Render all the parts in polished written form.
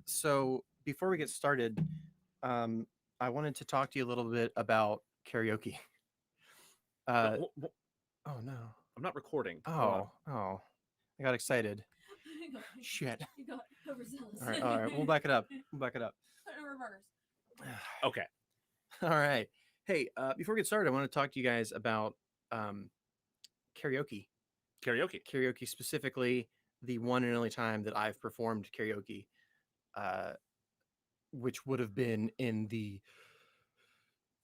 So before we get started, um, I wanted to talk to you a little bit about karaoke. No, Uh, oh no. I'm not recording. Hold on. Oh. I got excited. You got, Shit. you got overzealous. All right. We'll back it up. We'll back it up. Put it in reverse. Okay. All right. Hey, before we get started, I want to talk to you guys about um, karaoke. Karaoke. Karaoke specifically, the one and only time that I've performed karaoke, uh, which would have been in the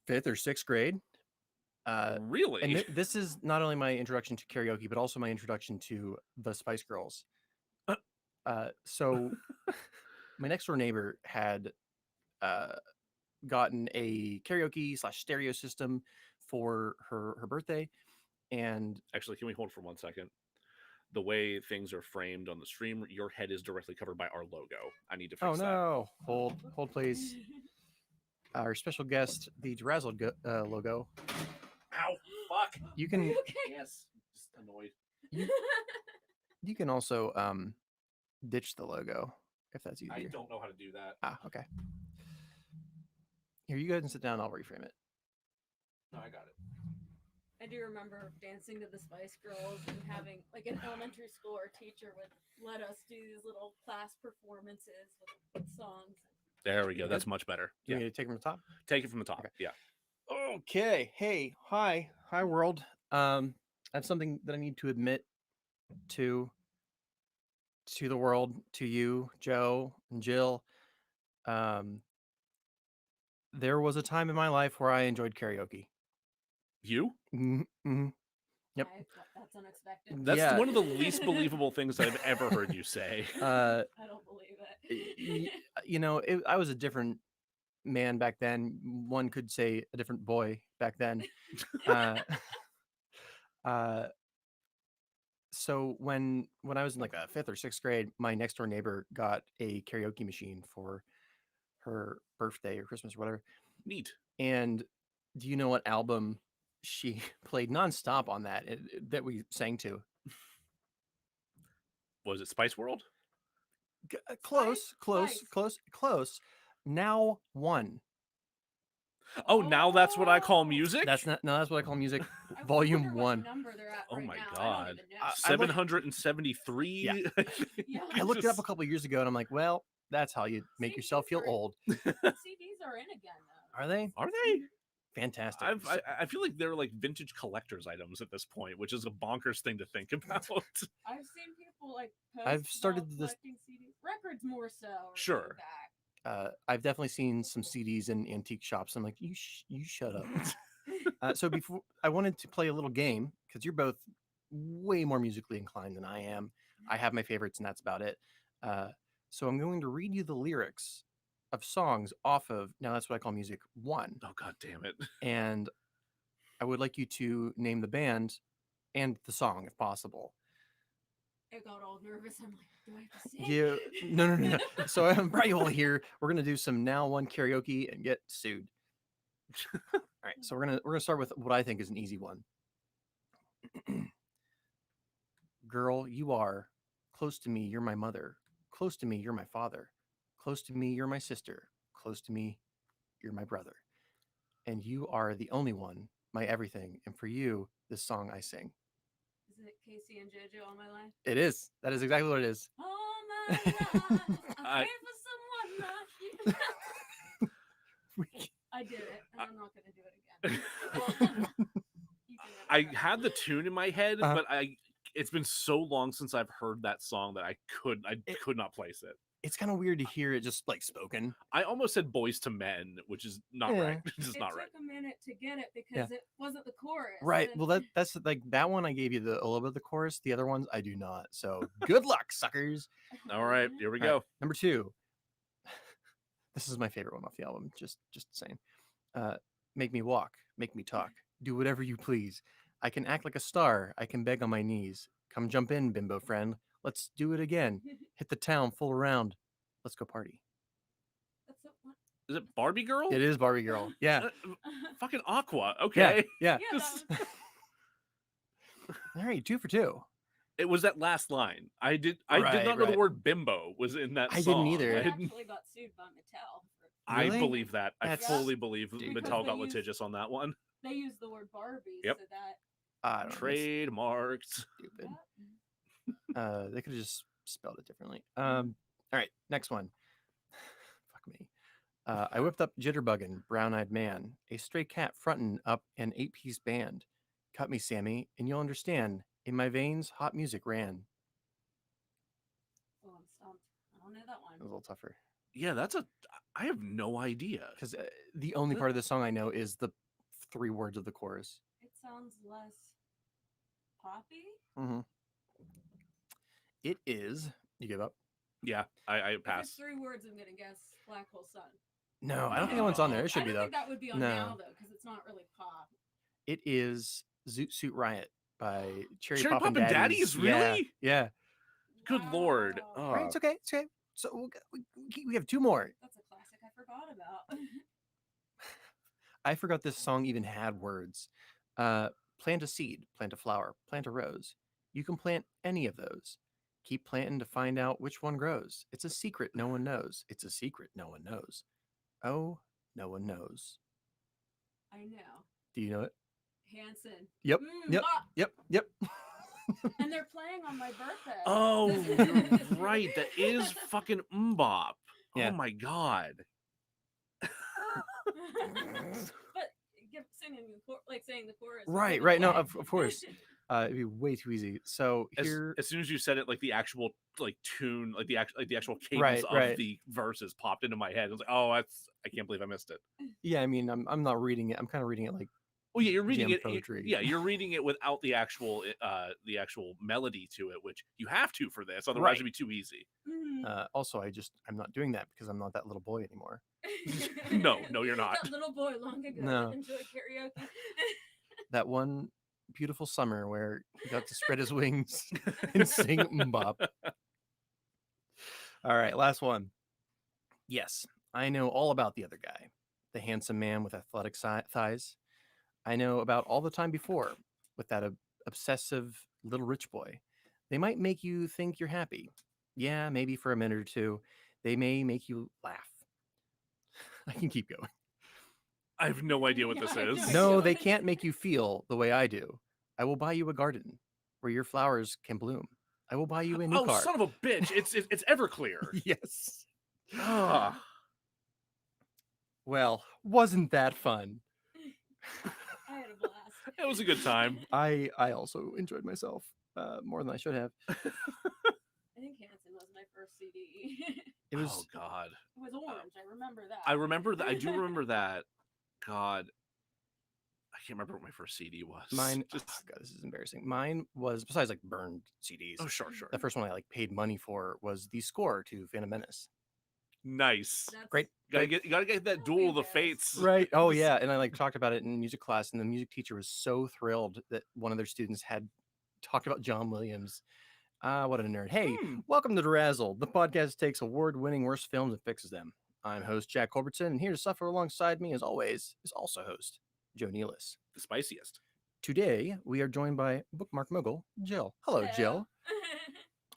fifth or sixth grade. Really? And this is not only my introduction to karaoke, but also my introduction to the Spice Girls. So my next door neighbor had uh, gotten a karaoke slash stereo system for her birthday, and Actually, can we hold for 1 second? The way things are framed on the stream, your head is directly covered by our logo. I need to oh fix that. no, hold please. Our special guest, the DeRazzled logo. Ow! Fuck! You Are can you okay? Yes. Just annoyed. you can also ditch the logo if that's I easier. don't know how to do that. Okay. Here, you go ahead and sit down. I'll reframe it. No, I got it. I do remember dancing to the Spice Girls and having, like, in elementary school, our teacher would let us do these little class performances with songs. There we go. That's much better. Do you Yeah. want me to take it from the top? Take it from the top. Okay. Yeah. Okay. Hey, hi, world. I have something that I need to admit to the world, to you, Joe and Jill. Um, there was a time in my life where I enjoyed karaoke. You? Mm-hmm. Yep. That's unexpected. That's Yeah. one of the least believable things that I've ever heard you say. Uh, I don't believe it. you know, I was a different man back then. One could say a different boy back then. Uh, uh, so when I was in like a fifth or sixth grade, my next door neighbor got a karaoke machine for her birthday or Christmas or whatever. Neat. And do you know what album she played nonstop on that that we sang to? Was it Spice World? Close, close, Spice. close. Now one. Oh, now that's what I call music? That's not. No, that's what I call music. I Volume wonder what one. number they're at Oh right my now. God. I don't even know. 773? Yeah. Yeah. I looked it up a couple years ago, and I'm like, well, that's how you make yourself feel old. CDs are in again, though. Are they? Are they? Fantastic. I feel like they're like vintage collector's items at this point, which is a bonkers thing to think about. I've seen people like post I've started about this- collecting CDs. Records more so. are Sure. coming back. I've definitely seen some CDs in antique shops. I'm like, you shut up. So before I wanted to play a little game because you're both way more musically inclined than I am. I have my favorites, and that's about it. So I'm going to read you the lyrics of songs off of now. That's what I call music one, Oh god damn it. and I would like you to name the band and the song if possible. I got all nervous. I'm like, do I have to sing? Yeah, no. So I'm brought you all here. We're gonna do some now one karaoke and get sued. All right, so we're gonna start with what I think is an easy one. Girl, you are close to me. You're my mother. Close to me. You're my father. Close to me. You're my sister. Close to me. You're my brother. And you are the only one, my everything. And for you, this song I sing. Is it Casey and JoJo all my life? It is. That is exactly what it is. All my life, I prayed for someone like you. I did it, and I'm not gonna do it again. You can never I try. had the tune in my head, Uh-huh. but it's been so long since I've heard that song that I could not place it. It's kind of weird to hear it just like spoken. I almost said Boys to Men, which is not Yeah. right. It's just It not took right. a minute to get it because it wasn't the chorus. Right. and- Well, that's like that one. I gave you a little bit of the chorus. The other ones I do not. So good luck, suckers. All right, here we All right, go. number two. This is my favorite one off the album. Just saying. Make me walk. Make me talk. Do whatever you please. I can act like a star. I can beg on my knees. Come jump in, bimbo friend. Let's do it again. Hit the town full around. Let's go party. That's a- what? Is it Barbie Girl? It is Barbie Girl. Yeah. Fucking Aqua. Okay. Yeah. Yeah, that was- All right, 2 for 2. It was that last line. I did Right, not know the right. word bimbo was in that I song. didn't either. They I didn't- actually got sued by Mattel. I Really? believe that. I That's fully believe stupid. Mattel got They used- litigious on that one. They used the word Barbie, Yep. so that I don't know. That's Trademarked. stupid. yeah. They could have just spelled it differently. All right, next one. Fuck me. I whipped up Jitterbuggin', brown-eyed man, a stray cat frontin' up an 8-piece band. Cut me, Sammy, and you'll understand. In my veins, hot music ran. Oh, I'm stumped. I don't know that It was a one. little tougher Yeah, I have no idea. because the only part of the song I know is the 3 words of the chorus. It sounds less poppy. Mm-hmm. It is. You give up? Yeah, I If it's pass. 3 words, I'm gonna guess Black Hole Sun. No, I don't think that one's on there. It I should be don't though. think that would be on No. now though, because it's not really pop. It is Zoot Suit Riot by Cherry Cherry Poppin' Poppin' Daddies. Daddies, Yeah, really? yeah. Good lord. Wow. Right, it's okay. It's okay. So we have 2 more. That's a classic I forgot about. I forgot this song even had words. Plant a seed, plant a flower, plant a rose. You can plant any of those. Keep planting to find out which one grows. It's a secret no one knows. It's a secret no one knows. Oh, no one knows. I know. Do you know it? Hanson. Yep. Yep. Bop. Yep. And they're playing on my birthday. Oh, you're right. That is fucking Mbop. Yeah. Oh my god. But singing saying the chorus. Right. No, of course. It'd be way too easy. So here, As soon as you said it, like the actual tune, like the actual cadence Right, of right. the verses popped into my head. I was like, oh, I can't believe I missed it. yeah, I mean, I'm not reading it. I'm kind of reading it like, Well, yeah, you're reading Jam it. poetry. You're reading it without the actual melody to it, which you have to for this. Otherwise, Right. it'd be too easy. also, I'm not doing that because I'm not that little boy anymore. No, you're not. That little boy long ago No. that enjoyed karaoke. That one beautiful summer where he got to spread his wings and sing Mbop. All right, last one. Yes, I know all about the other guy, the handsome man with athletic thighs. I know about all the time before with that obsessive little rich boy. They might make you think you're happy. Yeah, maybe for a minute or two. They may make you laugh. I can keep going. I have no idea what this Yeah, I have is. no No, idea. they can't make you feel the way I do. I will buy you a garden where your flowers can bloom. I will buy you a new Oh, car. son of a bitch! It's Everclear. Yes. Ah. Well, wasn't that fun? I had a blast. It was a good time. I also enjoyed myself more than I should have. I think Hanson was my first CD. It was Oh God. It was orange. I remember that. I remember that. I do remember that. God. I can't remember what my first CD was. mine. Just Oh, God, this is embarrassing. Mine was, besides like burned CDs. oh, sure. The first one I like paid money for was the score to Phantom Menace. Nice. That's, Great. You gotta get that Don't Duel be of the embarrassed. Fates. Right. Oh yeah. And I like talked about it in music class, and the music teacher was so thrilled that one of their students had talked about John Williams. What a nerd. Hey, welcome to DeRazzled, the podcast that takes award-winning worst films and fixes them. I'm host Jack Culbertson, and here to suffer alongside me, as always, is also host Joe Nealis. The spiciest. Today, we are joined by bookmark mogul Jill. Hello, Jill.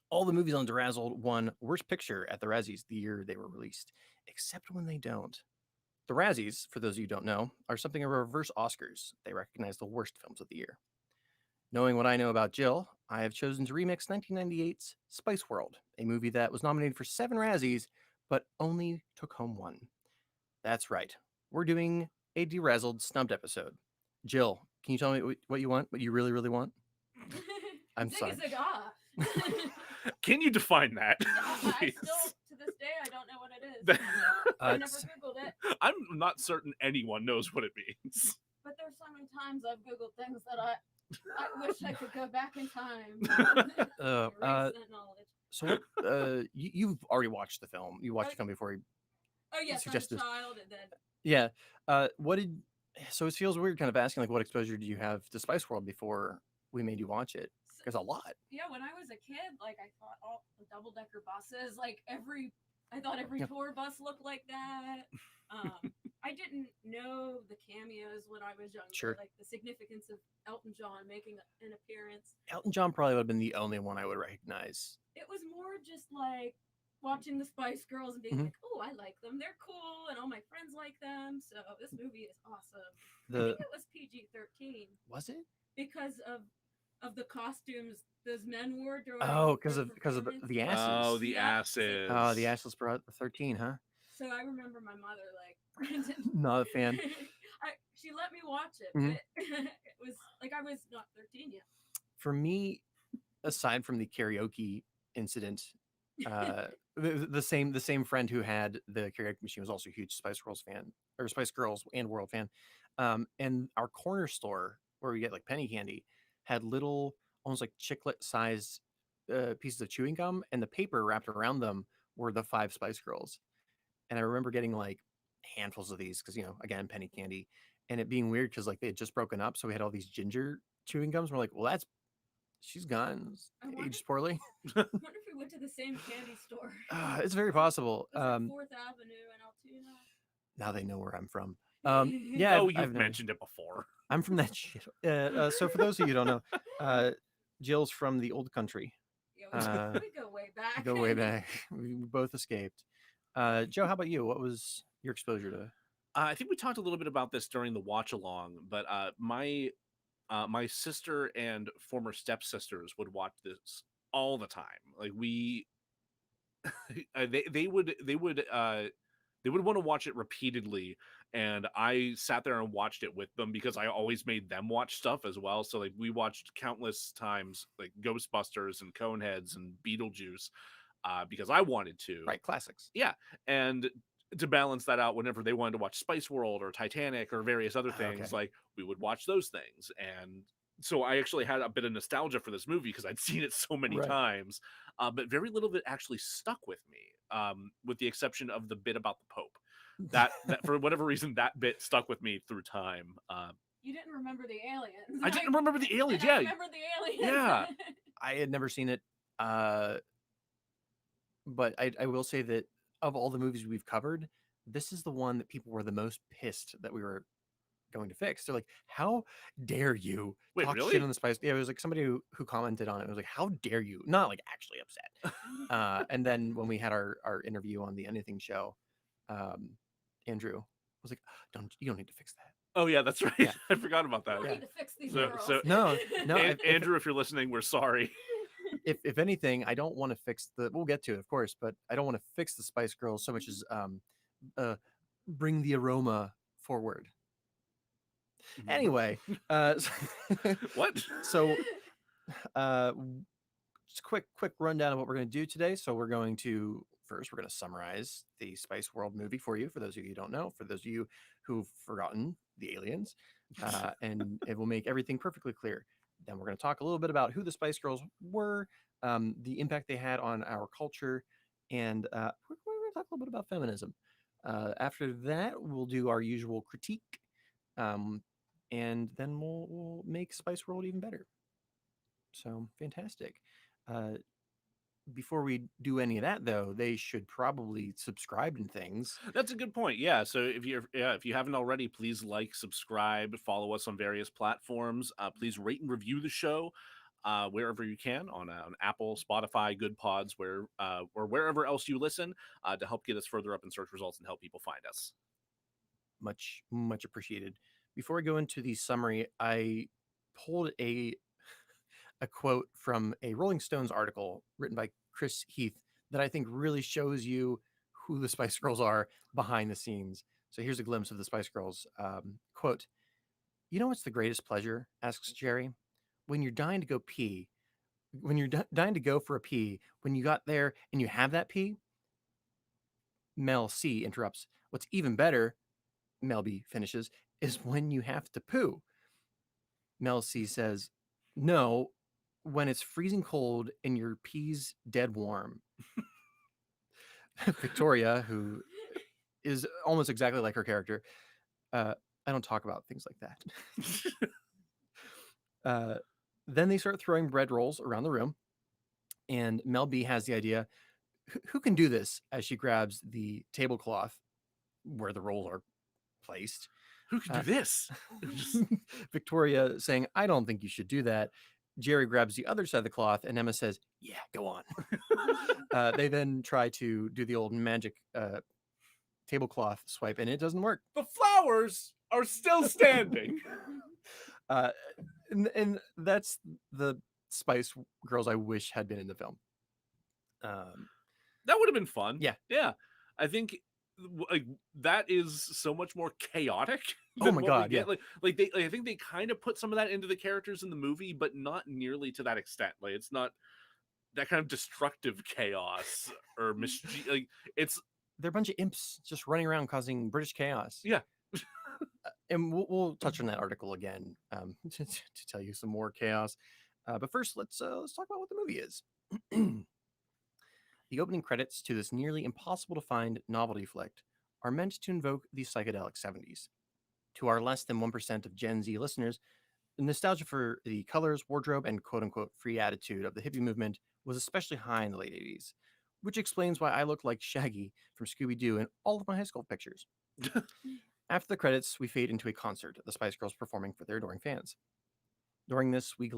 All the movies on DeRazzled won Worst Picture at the Razzies the year they were released, except when they don't. The Razzies, for those of you who don't know, are something of a reverse Oscars. They recognize the worst films of the year. Knowing what I know about Jill, I have chosen to remix 1998's Spice World, a movie that was nominated for 7 Razzies, but only took home 1. That's right. We're doing a DeRazzled Snubbed episode. Jill, can you tell me what you want? What you really, really want? I'm sorry. Zigga-zagga. Can you define that? I please? still, to this day, I don't know what it is. I never It's- Googled it. I'm not certain anyone knows what it means. But there's so many times I've Googled things that I wish I could go back in time. Erase that knowledge. So you've already watched the film. You watched the film before. Oh yes, I'm a suggested- child, and then Yeah. What did? So it feels weird, kind of asking like, what exposure do you have to Spice World before we made you watch it? Because a lot. yeah, when I was a kid, like I thought all the double-decker buses, like I thought every Yep. tour bus looked like that. I didn't know the cameos when I was younger, Sure. like the significance of Elton John making an appearance. Elton John probably would have been the only one I would recognize. It was more just like watching the Spice Girls and being Mhm. like, oh, I like them. They're cool, and all my friends like them. So this movie is awesome. I The think it was PG-13 was it? because of the costumes those men wore during. Oh, because their of performance. the asses. Oh, the Yep. asses. Oh, the assless brought 13, huh? So I remember my mother like Not a fan. she let me watch it, Mhm. but it was like I was not 13 yet. For me, aside from the karaoke incident, the same friend who had the karaoke machine was also a huge Spice Girls fan, or Spice Girls and World fan. And our corner store where we get like penny candy had little, almost like chiclet sized pieces of chewing gum, and the paper wrapped around them were the 5 Spice Girls. And I remember getting like handfuls of these because, again, penny candy, and it being weird because like they had just broken up, so we had all these ginger chewing gums. We're like, well, that's she's gone, I wonder, aged poorly. I wonder if we went to the same candy store. It's very possible. Was it 4th Avenue in Altoona? Now they know where I'm from. Yeah, Yeah, oh, I've you've never, mentioned it before. I'm from that shit. So for those of you who don't know, Jill's from the old country. Yeah, we go way back. Go way back. We both escaped. Joe, how about you? What was your exposure to? I think we talked a little bit about this during the watch along, but my sister and former stepsisters would watch this all the time. Like we, they would want to watch it repeatedly, and I sat there and watched it with them because I always made them watch stuff as well. So like we watched countless times like Ghostbusters and Coneheads and Beetlejuice because I wanted to. Right, classics. Yeah, and to balance that out, whenever they wanted to watch Spice World or Titanic or various other things, Okay. like we would watch those things. And so I actually had a bit of nostalgia for this movie because I'd seen it so many Right. times, but very little of it actually stuck with me, with the exception of the bit about the Pope. That for whatever reason, that bit stuck with me through time. You didn't remember the aliens. I didn't remember the aliens. I Yeah, remember the aliens. Yeah. I had never seen it, but I will say that of all the movies we've covered, this is the one that people were the most pissed that we were going to fix. They're like, "How dare you Wait, talk really? shit on the Spice?" Yeah, it was like somebody who commented on it. It was like, "How dare you?" Not like actually upset. And then when we had our interview on the Anything show, Andrew was like, you don't need to fix that." Oh yeah, that's right. Yeah. I forgot about I that. don't Yeah. need to fix these So- girls. so- No, Andrew, if you're listening, we're sorry. if anything, I don't want to fix the. We'll get to it, of course, but I don't want to fix the Spice Girls so much as bring the aroma forward. Anyway, What? So just quick rundown of what we're going to do today. So we're going to summarize the Spice World movie for you, for those of you who don't know, for those of you who've forgotten the aliens, and it will make everything perfectly clear. Then we're going to talk a little bit about who the Spice Girls were, the impact they had on our culture, and we're going to talk a little bit about feminism. After that, we'll do our usual critique, and then we'll make Spice World even better. So fantastic. Before we do any of that, though, they should probably subscribe and things. That's a good point. Yeah. So if you haven't already, please like, subscribe, follow us on various platforms. Please rate and review the show wherever you can on Apple, Spotify, Good Pods, or wherever else you listen to help get us further up in search results and help people find us. Much appreciated. Before we go into the summary, I pulled a quote from a Rolling Stones article written by Chris Heath that I think really shows you who the Spice Girls are behind the scenes. So here's a glimpse of the Spice Girls. Quote, "You know what's the greatest pleasure?" asks Jerry. "When you're dying to go pee. When you're dying to go for a pee, when you got there and you have that pee." Mel C interrupts. "What's even better," Mel B finishes, "is when you have to poo." Mel C says, "No, when it's freezing cold and your pee's dead warm." Victoria, who is almost exactly like her character, I don't talk about things like that. Then they start throwing bread rolls around the room, and Mel B has the idea, who can do this, as she grabs the tablecloth where the rolls are placed. Who can do this? Just- Victoria saying, I don't think you should do that. Jerry grabs the other side of the cloth, and Emma says, yeah, go on. They then try to do the old magic tablecloth swipe, and it doesn't work. the flowers are still standing. And that's the Spice Girls I wish had been in the film. That would have been fun. Yeah. I think like that is so much more chaotic. Oh than my what we God, get. I think they kind of put some of that into the characters in the movie, but not nearly to that extent. Like it's not that kind of destructive chaos or mischief. Like it's They're a bunch of imps just running around causing British chaos. Yeah. And we'll touch on that article again to tell you some more chaos. But first, let's talk about what the movie is. The opening credits to this nearly impossible to find novelty flick are meant to invoke the psychedelic 70s. To our less than 1% of Gen Z listeners, the nostalgia for the colors, wardrobe, and quote-unquote free attitude of the hippie movement was especially high in the late 80s, which explains why I look like Shaggy from Scooby-Doo in all of my high school pictures. After the credits, we fade into a concert, the Spice Girls performing for their adoring fans. During this, we get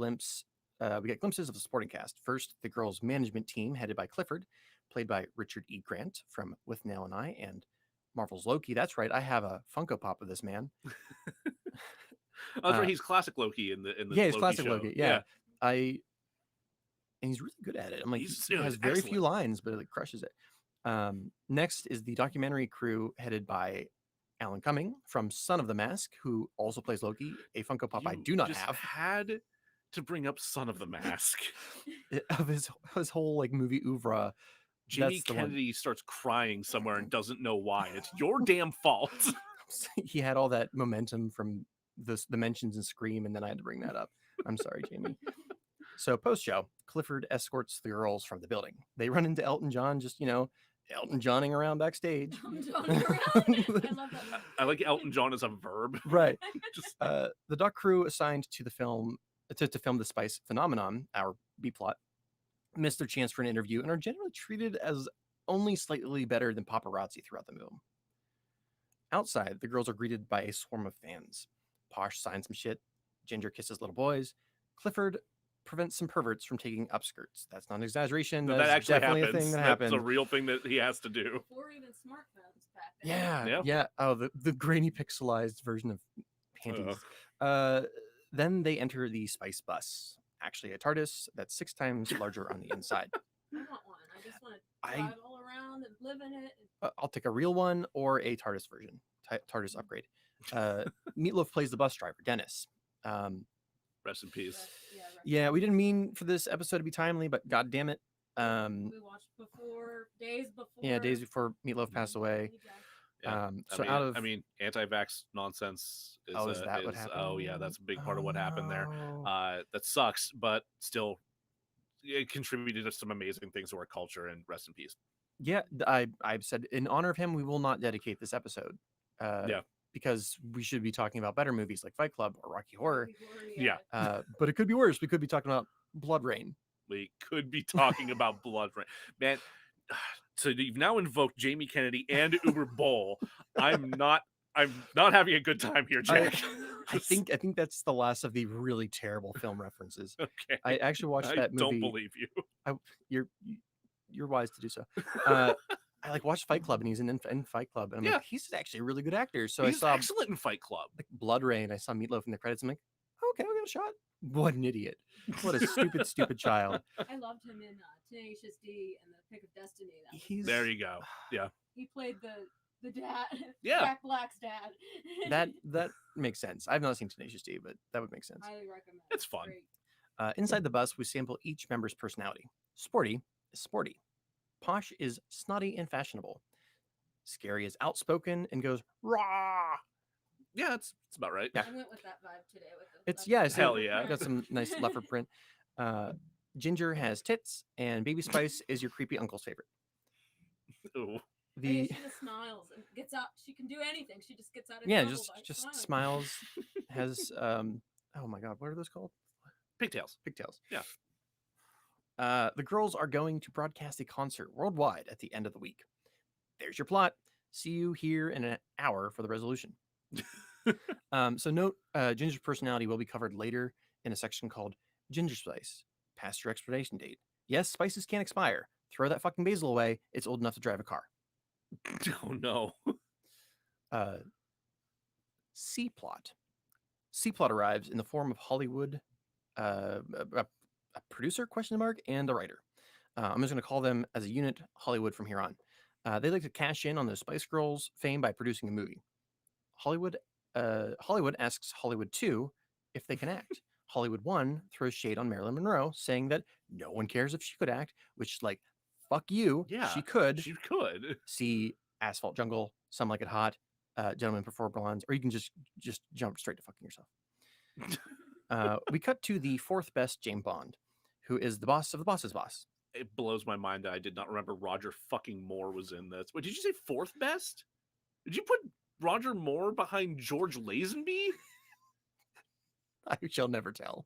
glimpses of the supporting cast. First, the girls' management team, headed by Clifford, played by Richard E. Grant from With Nail and I, and Marvel's Loki. That's right, I have a Funko Pop of this man. Oh, that's right. He's classic Loki in the Yeah, he's Loki classic show. Loki. Yeah. And he's really good at it. I'm like, he has very few lines, but it like crushes it. Next is the documentary crew headed by Alan Cumming from Son of the Mask, who also plays Loki, a Funko Pop I do not have. Had to bring up Son of the Mask. Of his whole like movie oeuvre. Jamie Kennedy starts crying somewhere and doesn't know why. It's your damn fault. He had all that momentum from the mentions in Scream, and then I had to bring that up. I'm sorry, Jamie. So post-show, Clifford escorts the girls from the building. They run into Elton John, just, Elton Johning around backstage. I love that. I like Elton John as a verb. Right. The doc crew assigned to the film to film the Spice phenomenon, our B-plot, missed their chance for an interview and are generally treated as only slightly better than paparazzi throughout the film. Outside, the girls are greeted by a swarm of fans. Posh signs some shit. Ginger kisses little boys. Clifford prevents some perverts from taking upskirts. That's not an exaggeration. That That's actually definitely happens. a thing that That's happened. a real thing that he has to do. Before even smartphones back then. Yeah. Oh, the grainy pixelized version of panties. Then they enter the Spice bus. Actually, a TARDIS that's 6 times larger on the inside. I want one. I just want to drive all around and live in it. I'll take a real one or a TARDIS version. TARDIS upgrade. Meatloaf plays the bus driver, Dennis. Rest in peace. Yeah, we didn't mean for this episode to be timely, but god damn it. We watched days before. Yeah, days before Meatloaf passed away. Yeah. I mean, anti-vax nonsense is that what happened? Oh yeah, that's a big part of what happened there. No. That sucks, but still, it contributed to some amazing things to our culture. And rest in peace. Yeah, I've said in honor of him, we will not dedicate this episode. Because we should be talking about better movies like Fight Club or Rocky Horror. Yeah. But it could be worse. We could be talking about Blood Rain. We could be talking about Blood Rain, man. So you've now invoked Jamie Kennedy and Uber Bowl. I'm not having a good time here, Jack. I think that's the last of the really terrible film references. Okay. I actually watched that movie. I don't believe you. You're wise to do so. I watched Fight Club, and he's in Fight Club, and I'm like, he's actually a really good actor. So he's I saw excellent in Fight Club. Like Blood Rain. I saw Meatloaf in the credits. I'm like, okay, I'll give it a shot. What an idiot! What a stupid child. I loved him in Tenacious D and The Pick of Destiny. There you go. Yeah. He played the dad. Yeah. Jack Black's dad. That makes sense. I've not seen Tenacious D, but that would make sense. Highly recommend. It's fun. Inside the bus, we sample each member's personality. Sporty is sporty. Posh is snotty and fashionable. Scary is outspoken and goes rah. Yeah, it's about right. Yeah. I went with that vibe today. Hell yeah. Got some nice leopard print. Ginger has tits, and Baby Spice is your creepy uncle's favorite. Ooh. She just smiles and gets out. She can do anything. She just gets out of trouble just smiles. Has oh my god, what are those called? Pigtails. Yeah. The girls are going to broadcast a concert worldwide at the end of the week. There's your plot. See you here in an hour for the resolution. So note, Ginger's personality will be covered later in a section called Ginger Spice, past your expiration date. Yes, spices can expire. Throw that fucking basil away. It's old enough to drive a car. Oh no. Uh, C-plot. C-plot arrives in the form of Hollywood, a producer, question mark, and a writer. I'm just going to call them as a unit Hollywood from here on. They like to cash in on the Spice Girls fame by producing a movie. Hollywood asks Hollywood 2 if they can act. Hollywood 1 throws shade on Marilyn Monroe, saying that no one cares if she could act, which is like, fuck you. Yeah, she could. She could. See Asphalt Jungle, Some Like It Hot, Gentlemen Prefer Blondes, or you can just jump straight to fucking yourself. We cut to the fourth best James Bond, who is the boss of the boss's boss. It blows my mind that I did not remember Roger fucking Moore was in this. Wait, did you say fourth best? Did you put Roger Moore behind George Lazenby? I shall never tell.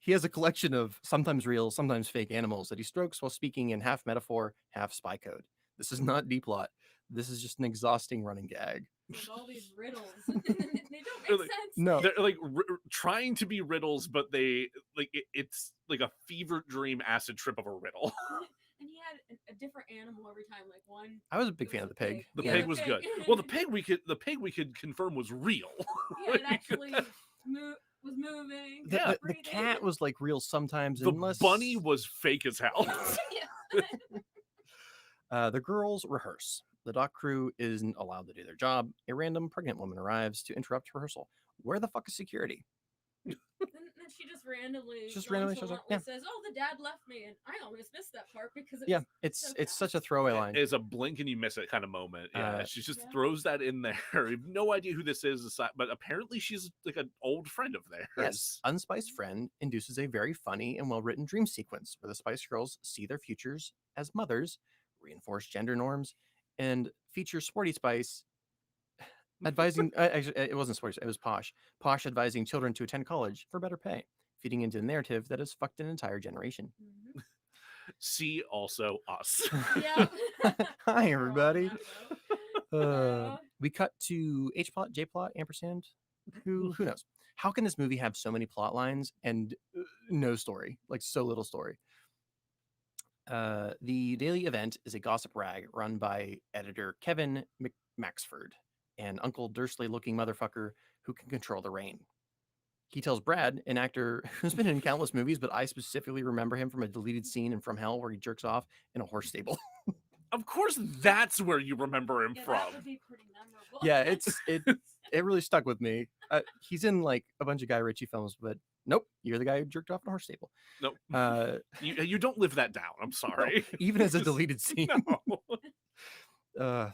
He has a collection of sometimes real, sometimes fake animals that he strokes while speaking in half metaphor, half spy code. This is not D-plot. This is just an exhausting running gag. With all these riddles. They don't make sense. No. They're like trying to be riddles, but they like it's like a fever dream acid trip of a riddle. And he had a different animal every time. Like one. I was a big fan of the pig. The Yeah, pig the was pig. good. Well, the pig we could confirm was real. Yeah, it actually was moving. The breathing. cat was like real sometimes. The unless... bunny was fake as hell. Yeah. The girls rehearse. The dock crew isn't allowed to do their job. A random pregnant woman arrives to interrupt rehearsal. Where the fuck is security? Then she just randomly, shows up. Yeah. says, "Oh, the dad left me," and I almost missed that part because Yeah, it's fast. such a throwaway line. It's a blink and you miss it kind of moment. Yeah, she just Yeah. throws that in there. You have no idea who this is, but apparently she's like an old friend of theirs. Yes, Unspiced Friend induces a very funny and well-written dream sequence where the Spice Girls see their futures as mothers, reinforce gender norms, and feature Sporty Spice advising. Actually, it wasn't Sporty. It was Posh. Posh advising children to attend college for better pay, feeding into the narrative that has fucked an entire generation. Mhm. See also us. Yeah. Hi, everybody. We're all on that, We cut to H plot, J plot, ampersand. Who knows? How can this movie have so many plot lines and no story? Like so little story. The daily event is a gossip rag run by editor Kevin McMaxford, an Uncle Dursley-looking motherfucker who can control the rain. He tells Brad, an actor who's been in countless movies, but I specifically remember him from a deleted scene in From Hell where he jerks off in a horse stable. Of course, that's where you remember him Yeah, from. that would be pretty memorable. Yeah, it really stuck with me. He's in like a bunch of Guy Ritchie films, but nope, you're the guy who jerked off in a horse stable. Nope. You don't live that down. I'm sorry. No, even as a deleted scene. No.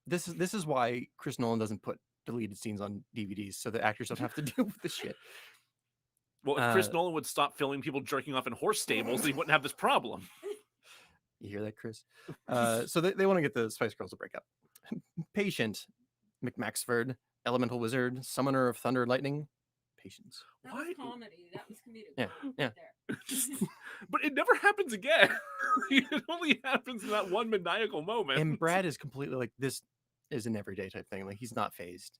This is why Chris Nolan doesn't put deleted scenes on DVDs, so the actors don't have to deal with the shit. Well, if Chris Nolan would stop filming people jerking off in horse stables, he wouldn't have this problem. You hear that, Chris? So they want to get the Spice Girls to break up. Patient, McMaxford, elemental wizard, summoner of thunder and lightning. Patience. That was comedy. That was comedic. Yeah, yeah. There. But it never happens again. It only happens in that one maniacal moment. And Brad is completely like, this is an everyday type thing. Like he's not phased.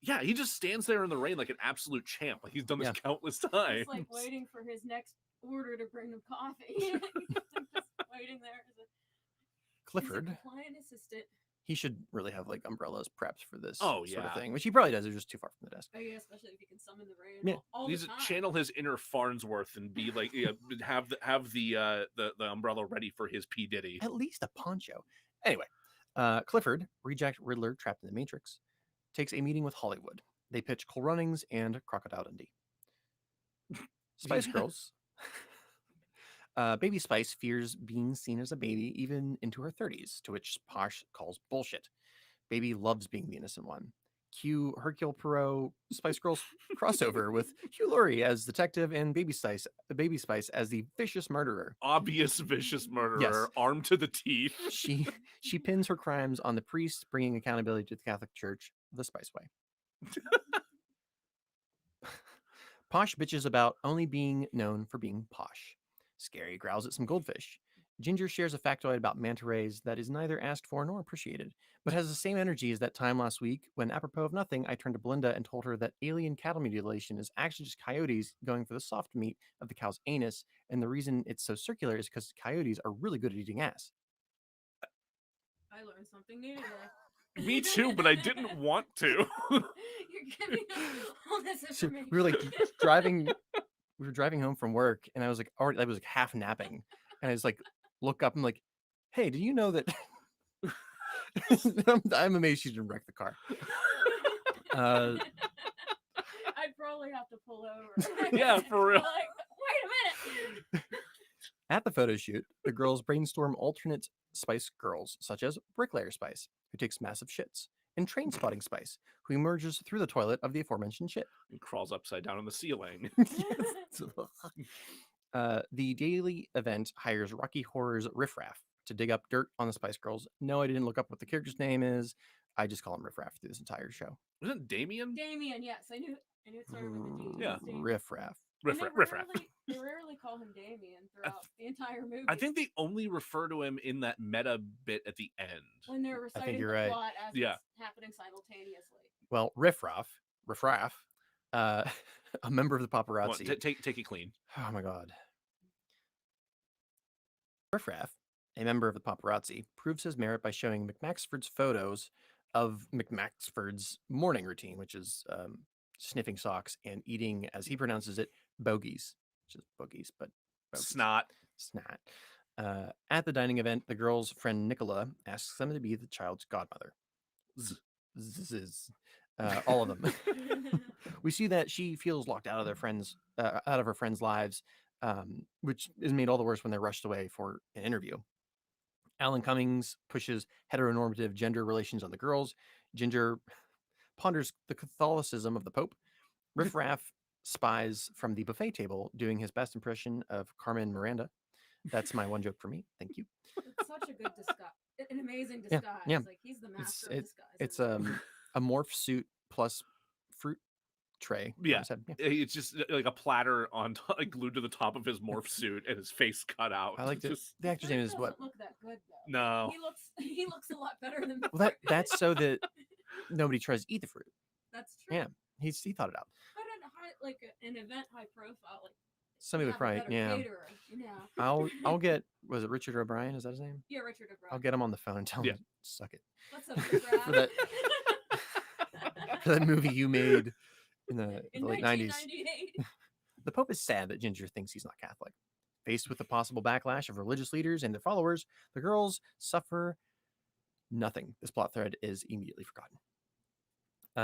Yeah, he just stands there in the rain like an absolute champ. Like he's done this countless times. He's like waiting for his next order to bring him coffee. He's just waiting there as a Clifford. client assistant. He should really have like umbrellas prepped for this Oh, sort of yeah. thing, which he probably does. They're just too far from the desk. Oh yeah, especially if you can summon the rain. Yeah. All He needs the to time. channel his inner Farnsworth and be like, have the umbrella ready for his P Diddy. At least a poncho. Anyway, Clifford, reject Riddler trapped in the Matrix, takes a meeting with Hollywood. They pitch Cool Runnings and Crocodile Dundee. Spice Girls. Baby Spice fears being seen as a baby even into her 30s, to which Posh calls bullshit. Baby loves being the innocent one. Cue Hercule Poirot Spice Girls crossover with Hugh Laurie as detective and Baby Spice as the vicious murderer. Obvious vicious murderer, Yes. armed to the teeth. She pins her crimes on the priest, bringing accountability to the Catholic Church the Spice way. Posh bitches about only being known for being posh. Scary growls at some goldfish. Ginger shares a factoid about manta rays that is neither asked for nor appreciated, but has the same energy as that time last week when, apropos of nothing, I turned to Belinda and told her that alien cattle mutilation is actually just coyotes going for the soft meat of the cow's anus, and the reason it's so circular is because coyotes are really good at eating ass. I learned something new today. Me too, but I didn't want to. You're giving us all this So information. we were like driving, we were driving home from work, and I was like already, I was like half napping, and I was like, look up, I'm like, hey, do you know that? I'm amazed she didn't wreck the car. I'd probably have to pull over. Yeah, for real. Like, wait a minute. At the photo shoot, the girls brainstorm alternate Spice Girls, such as Bricklayer Spice, who takes massive shits, and Train Spotting Spice, who emerges through the toilet of the aforementioned shit. And crawls upside down on the ceiling. The daily event hires Rocky Horror's Riff Raff to dig up dirt on the Spice Girls. No, I didn't look up what the character's name is. I just call him Riff Raff through this entire show. Wasn't it Damien? Damien, yes. I knew it started with a D. Yeah. Riff Raff. Riff And Raff. They rarely call him Damien throughout the entire movie. I think they only refer to him in that meta bit at the end. when they're reciting you're the right. plot as Yeah. it's happening simultaneously. Well, Riff Raff, a member of the Come on, paparazzi. take it clean. Oh my god. Riff Raff, a member of the paparazzi, proves his merit by showing McMaxford's photos of McMaxford's morning routine, which is sniffing socks and eating, as he pronounces it, bogies, which is boogies, but bogies. Snot. At the dining event, the girl's friend Nicola asks them to be the child's godmother. All of them. We see that she feels locked out of their friends, out of her friends' lives, which is made all the worse when they're rushed away for an interview. Alan Cummings pushes heteronormative gender relations on the girls. Ginger ponders the Catholicism of the Pope. Riff Raff spies from the buffet table, doing his best impression of Carmen Miranda. That's my one joke for me. Thank you. It's such a good disguise. An amazing Yeah, disguise. yeah. Like, he's the master of disguise. It's a morph suit plus fruit tray. on Yeah. his head. Yeah. It's just like a platter on like, glued to the top of his morph suit and his face cut out. I liked it. Just- The actor's name is doesn't what? look that good though. No. He looks a lot better than the Well, fruit. that's so that nobody tries to eat the fruit. That's true. Yeah, he thought it out. But an event high profile, like Somebody you look have a right. better Yeah, caterer, you know. I'll get. Was it Richard O'Brien? Is that his name? Yeah, Richard O'Brien. I'll get him on the phone and tell him Yeah. to suck it What's up, Riff Raff? for that for that movie you made in the In late 90s. 1998. The Pope is sad that Ginger thinks he's not Catholic. Faced with the possible backlash of religious leaders and their followers, the girls suffer nothing. This plot thread is immediately forgotten.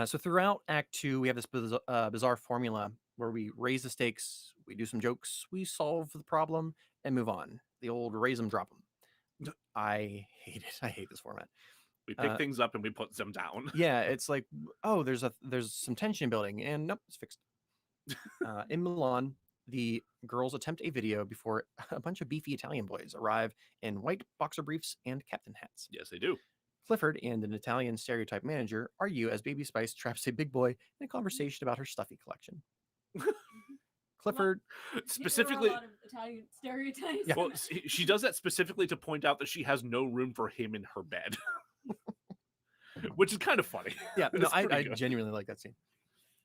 So throughout Act 2, we have this bizarre formula where we raise the stakes, we do some jokes, we solve the problem, and move on. The old raise them, drop them. I hate it. I hate this format. We pick things up and we put them down. Yeah, it's like, oh, there's some tension building, and nope, it's fixed. In Milan, the girls attempt a video before a bunch of beefy Italian boys arrive in white boxer briefs and captain hats. Yes, they do. Clifford and an Italian stereotype manager argue as Baby Spice traps a big boy in a conversation about her stuffy collection. Clifford, Specifically, There are a lot of Italian stereotypes. Yeah. well, she does that specifically to point out that she has no room for him in her bed, which is kind of funny. yeah, no, It's I pretty good. genuinely like that scene.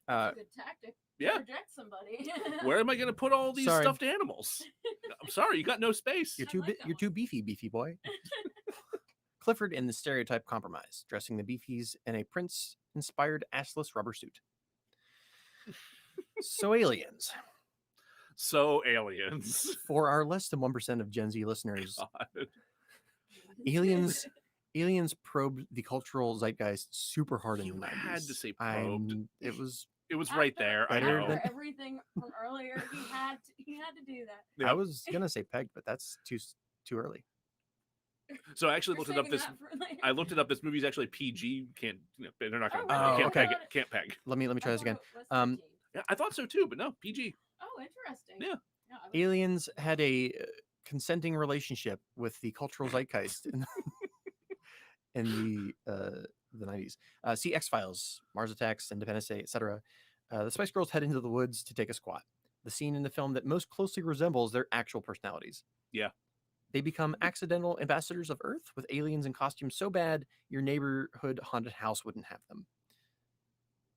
That's a good tactic. Yeah. Project somebody. Where am I going to put all these Sorry. stuffed animals? I'm sorry, you got no space. You're I too like that you're one. too beefy boy. Clifford and the stereotype compromise, dressing the beefies in a Prince-inspired assless rubber suit. So aliens. So aliens. For our less than 1% of Gen Z listeners, God. aliens probed the cultural zeitgeist super hard in You the 90s. had to say probed. It was. It was right there. I better know. than- After everything from earlier, he had to do that. I was gonna say pegged, but that's too early. So I actually We're looked it up. saving This that for later. I looked it up. This movie's actually PG. Can't. They're not going to. Oh, can't okay. peg it. Can't peg. Let me try I this again. thought it was Um, 13. Yeah, I thought so too, but no, PG. Oh, interesting. Yeah. I was- Aliens had a consenting relationship with the cultural zeitgeist in the 90s. See X-Files, Mars Attacks, Independence Day, etc. The Spice Girls head into the woods to take a squat. The scene in the film that most closely resembles their actual personalities. Yeah. They become accidental ambassadors of Earth with aliens in costumes so bad your neighborhood haunted house wouldn't have them.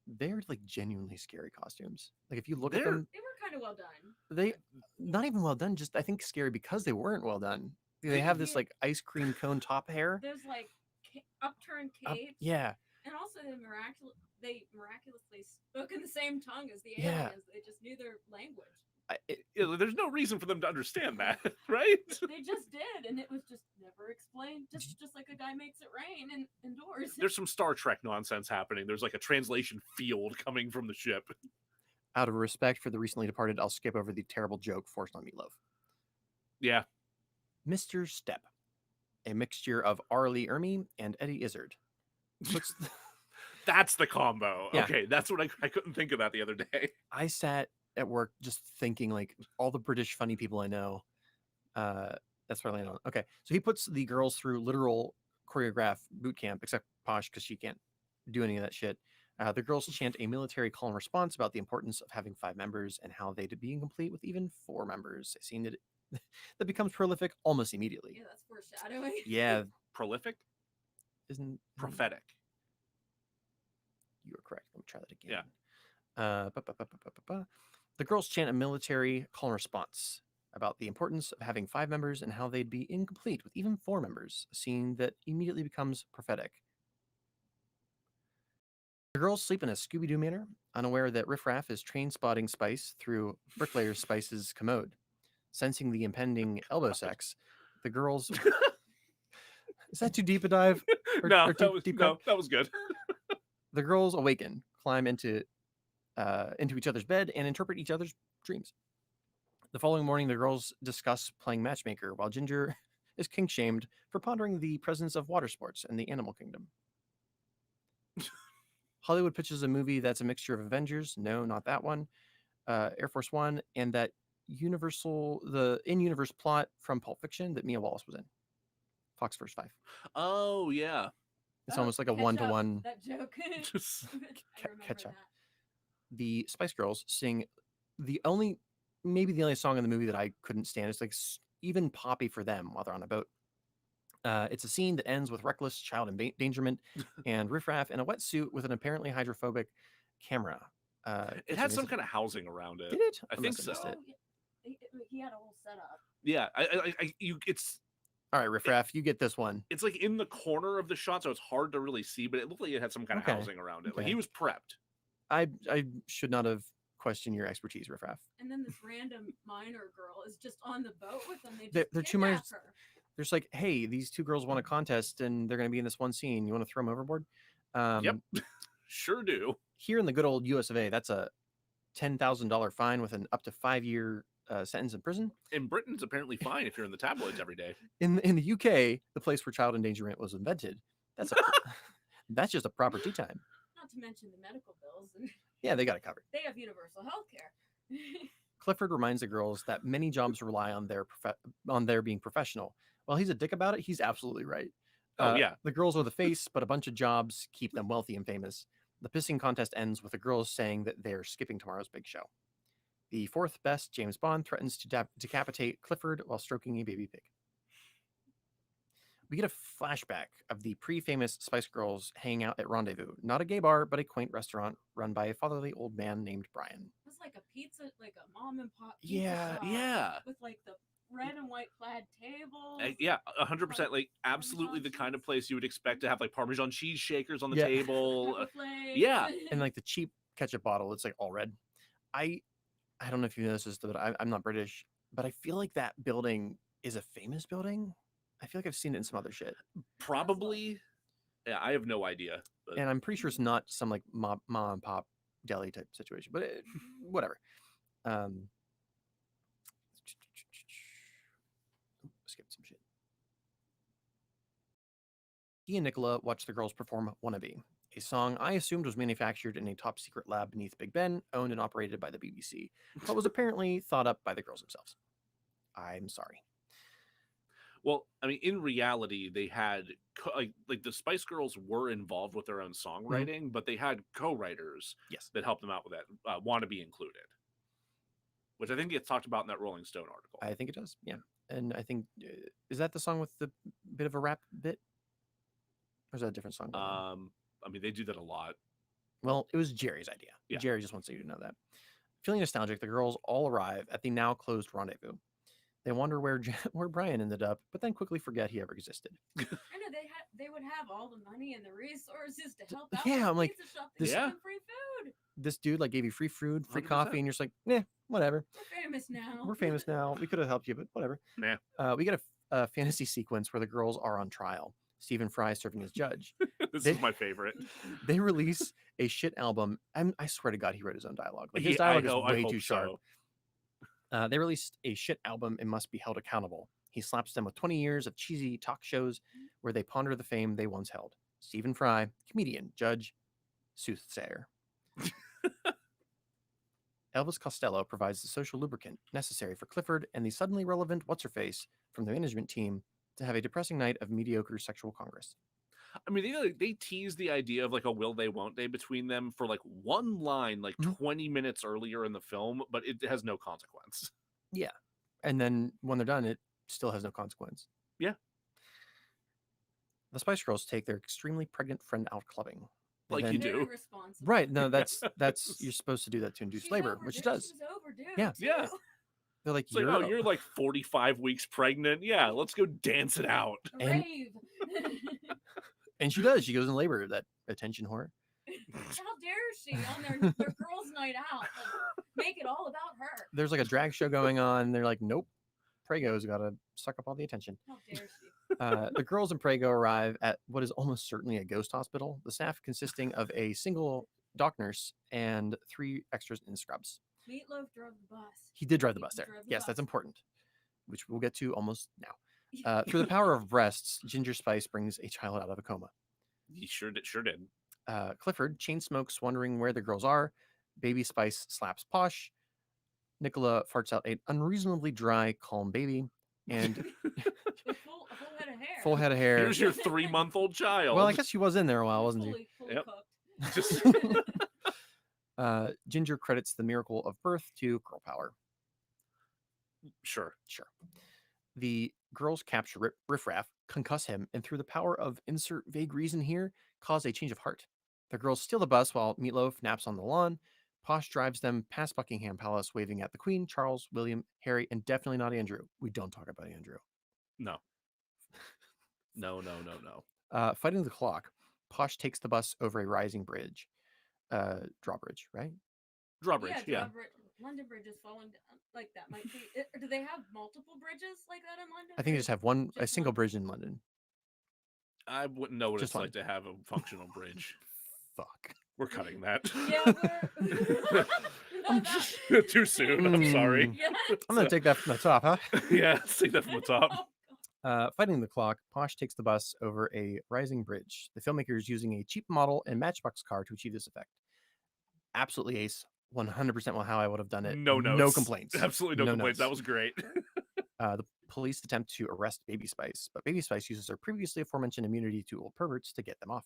They're like genuinely scary costumes. Like if you look at them, They were kind of well done. they not even well done. Just I think scary because they weren't well done. They have this like ice cream cone top hair. There's like upturned capes. Yeah. And also they miraculously spoke in the same tongue as the Yeah. aliens. They just knew their language. There's no reason for them to understand that, right? They just did, and it was just never explained. Just like a guy makes it rain indoors. There's some Star Trek nonsense happening. There's like a translation field coming from the ship. Out of respect for the recently departed, I'll skip over the terrible joke forced on Meatloaf. Yeah. Mr. Step, a mixture of Arlie Ermy and Eddie Izzard. That's the combo. Yeah. Okay, that's what I couldn't think of that the other day. I sat at work just thinking like all the British funny people I know. That's what I land on. Okay, so he puts the girls through literal choreograph boot camp, except Posh because she can't do any of that shit. The girls chant a military call and response about the importance of having 5 members and how they'd be incomplete with even 4 members. A scene that becomes prolific almost immediately. Yeah, that's foreshadowing. Yeah, Prolific? isn't Prophetic. You are correct. Let me try that again. Yeah. The girls chant a military call and response about the importance of having 5 members and how they'd be incomplete with even 4 members, a scene that immediately becomes prophetic. The girls sleep in a Scooby-Doo manner, unaware that Riff Raff is train-spotting Spice through Bricklayer Spice's commode. Sensing the impending elbow sex, the girls... Is that too deep a dive? That was good. The girls awaken, climb into each other's bed, and interpret each other's dreams. The following morning, the girls discuss playing matchmaker, while Ginger is kink-shamed for pondering the presence of water sports in the animal kingdom. Hollywood pitches a movie that's a mixture of Avengers, no, not that one, Air Force One, and that the in-universe plot from Pulp Fiction that Mia Wallace was in. Fox First 5. Oh, yeah. It's almost like a one-to-one. That joke. Catch up. The Spice Girls sing maybe the only song in the movie that I couldn't stand. It's like even poppy for them while they're on a boat. It's a scene that ends with reckless child endangerment and Riff Raff in a wetsuit with an apparently hydrophobic camera. It had some kind of housing around it. Did it? I think so. He had a whole setup. Yeah, it's all right, Riff Raff, you get this one. It's like in the corner of the shot, so it's hard to really see, but it looked like it had some kind of housing around it. Like he was prepped. I should not have questioned your expertise, Riff Raff. And then this random minor girl is just on the boat with them. They're 2 minors. There's like, hey, these 2 girls won a contest and they're going to be in this one scene. You want to throw them overboard? Yep, sure do. Here in the good old US of A, that's a $10,000 fine with an up to 5-year sentence in prison. In Britain, it's apparently fine if you're in the tabloids every day. In the UK, the place where child endangerment was invented, that's just a proper tea time. Not to mention the medical bills. Yeah, they got it covered. They have universal health care. Clifford reminds the girls that many jobs rely on their being professional. While he's a dick about it, he's absolutely right. Yeah. The girls are the face, but a bunch of jobs keep them wealthy and famous. The pissing contest ends with the girls saying that they're skipping tomorrow's big show. The 4th best James Bond threatens to decapitate Clifford while stroking a baby pig. We get a flashback of the pre-famous Spice Girls hanging out at Rendezvous, not a gay bar, but a quaint restaurant run by a fatherly old man named Brian. It was like a pizza, like a mom and pop pizza Yeah, shop yeah. with like the red and white plaid tables. Yeah, 100%. Like absolutely the kind of place you would expect to have like Parmesan cheese shakers on the table. Yeah, and like the cheap ketchup bottle, it's like all red. I don't know if you know this, but I'm not British, but I feel like that building is a famous building. I feel like I've seen it in some other shit. Probably. Yeah, I have no idea. But... And I'm pretty sure it's not some like mom and pop deli type situation, but whatever. Skip some shit. He and Nicola watched the girls perform Wannabe, a song I assumed was manufactured in a top secret lab beneath Big Ben, owned and operated by the BBC, but was apparently thought up by the girls themselves. I'm sorry. Well, I mean, in reality, they had like the Spice Girls were involved with their own songwriting, but they had co-writers that helped them out with that. Wannabe included, which I think gets talked about in that Rolling Stone article. I think it does. Yeah. and I think is that the song with the bit of a rap bit, or is that a different song going on? I mean, they do that a lot. Well, it was Jerry's idea. Yeah. Jerry just wants you to know that. Feeling nostalgic, the girls all arrive at the now closed rendezvous. They wonder where Brian ended up, but then quickly forget he ever existed. I know they would have all the money and the resources to help out. Yeah, this I'm like, pizza shop this- to give Yeah. them free food. This dude like gave you free food, free 100%. coffee, and you're just like, nah, whatever. We're famous now. We're famous now. We could have helped you, but whatever. Nah. We get a fantasy sequence where the girls are on trial. Stephen Fry serving as judge. This They- is my favorite. They release a shit album. I swear to God, he wrote his own dialogue. Like his Yeah, I dialogue know, is I way hope too sharp. so. They released a shit album and must be held accountable. He slaps them with 20 years of cheesy talk shows where they ponder the fame they once held. Stephen Fry, comedian, judge, soothsayer. Elvis Costello provides the social lubricant necessary for Clifford and the suddenly relevant what's-her-face from the management team to have a depressing night of mediocre sexual congress. I mean, they tease the idea of like a will they won't they between them for like one line, like Mhm. 20 minutes earlier in the film, but it has no consequence. And then when they're done, it still has no consequence. Yeah. The Spice Girls take their extremely pregnant friend out clubbing. They Like then- you do. Very responsible. Right. No, that's Yes. you're supposed to do that to induce She's labor, overdue. which it does. She was overdue. Yeah. Too. Yeah. They're like, It's like, oh, you're like 45 weeks pregnant. Yeah, let's go dance it out. And- Rave. and she does. She goes in labor. That attention whore. How dare she on their girls' night out? Like, make it all about her. There's like a drag show going on. And they're like, nope. Prago's got to suck up all the attention. How dare she? The girls in Prego arrive at what is almost certainly a ghost hospital. The staff consisting of a single doc nurse and 3 extras in scrubs. Meatloaf drove the bus. He did drive the He bus there. drove the Yes, that's bus. important, which we'll get to almost now. Through the power of breasts, Ginger Spice brings a child out of a coma. He sure did. Clifford chain smokes, wondering where the girls are. Baby Spice slaps Posh. Nicola farts out an unreasonably dry, calm baby. And With full head of hair. full head of hair. Here's your 3-month-old child. Well, I guess she was in there a while, wasn't she? Fully Yep. cooked. Just Ginger credits the miracle of birth to girl power. sure. Sure. The girls capture Riffraff, concuss him, and through the power of insert vague reason here, cause a change of heart. The girls steal the bus while Meatloaf naps on the lawn. Posh drives them past Buckingham Palace, waving at the Queen, Charles, William, Harry, and definitely not Andrew. We don't talk about Andrew. No. No. Fighting the clock, Posh takes the bus over a rising bridge. Drawbridge, right? Drawbridge, yeah. Drawbridge. London Bridge is falling down. Like that might be. Do they have multiple bridges like that in London? I think Or they just have a just single one? bridge in London. I wouldn't know what Just it's like to have a functional bridge. Fuck. We're cutting that. Yeah, we're. Too soon. I'm sorry. Mm. Yeah. I'm going to take that from the top, huh? Yeah, let's take that from the top. Fighting the clock, Posh takes the bus over a rising bridge. The filmmaker is using a cheap model and Matchbox car to achieve this effect. Absolutely ace. 100% how I would have done it. No notes. No complaints. Absolutely no complaints. That notes. was great. The police attempt to arrest Baby Spice, but Baby Spice uses her previously aforementioned immunity to old perverts to get them off.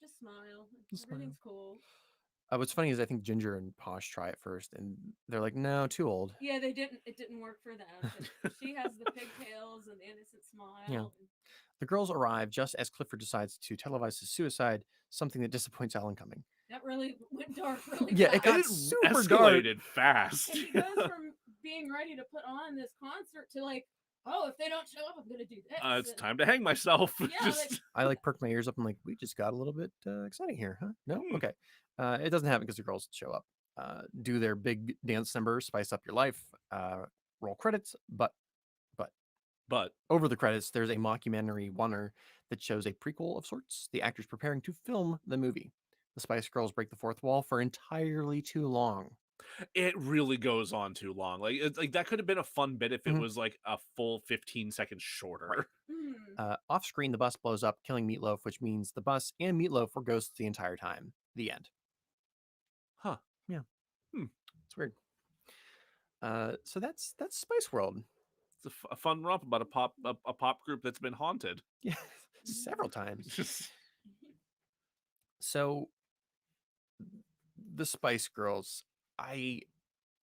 Just smile. Just smile. Everything's cool. What's funny is I think Ginger and Posh try it first, and they're like, no, too old. Yeah, they didn't. It didn't work for them. But she has the pigtails and the innocent smile. Yeah. and- The girls arrive just as Clifford decides to televise his suicide, something that disappoints Alan Cumming. That really went dark really Yeah, it fast. got It super dark. escalated fast. It goes from being ready to put on this concert to like, oh, if they don't show up, I'm gonna do this. It's and- time to hang myself. Yeah, Just I like perked my ears up and like, we just got a little bit exciting here, huh? No? Hmm. Okay. It doesn't happen because the girls show up, do their big dance number, spice up your life, roll credits, but over the credits, there's a mockumentary oneer that shows a prequel of sorts. The actors preparing to film the movie. The Spice Girls break the fourth wall for entirely too long. it really goes on too long. Like that could have been a fun bit if it Mhm. was like a full 15 seconds shorter. Hmm. Off screen, the bus blows up, killing Meatloaf, which means the bus and Meatloaf were ghosts the entire time. The end. Huh. Yeah. Hmm. It's weird. So that's Spice World. It's a fun romp about a pop group that's been haunted. Yeah, several times. Just So the Spice Girls, I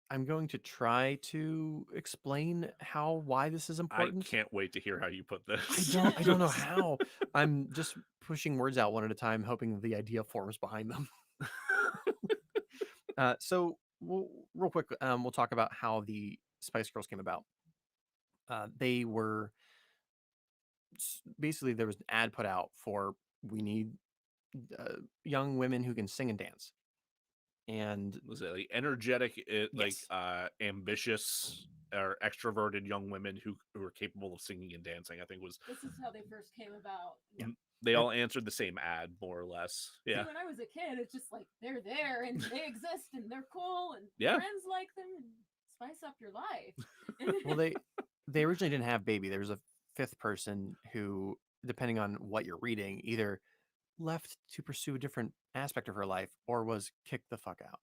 I'm going to try to explain why this is I important. can't wait to hear how you put this. I don't know how. I'm just pushing words out one at a time, hoping the idea forms behind them. So real quick, we'll talk about how the Spice Girls came about. They were basically, there was an ad put out for, we need young women who can sing and dance. And Was it like energetic, yes, ambitious or extroverted young women who are capable of singing and dancing? I think was This is how they first came about. Yeah. they all answered the same ad more or less. Yeah. See, when I was a kid, it's just like they're there and they exist and they're cool and Yeah. friends like them and spice up your life. well, they originally didn't have Baby. There was a fifth person who, depending on what you're reading, either left to pursue a different aspect of her life or was kicked the fuck out.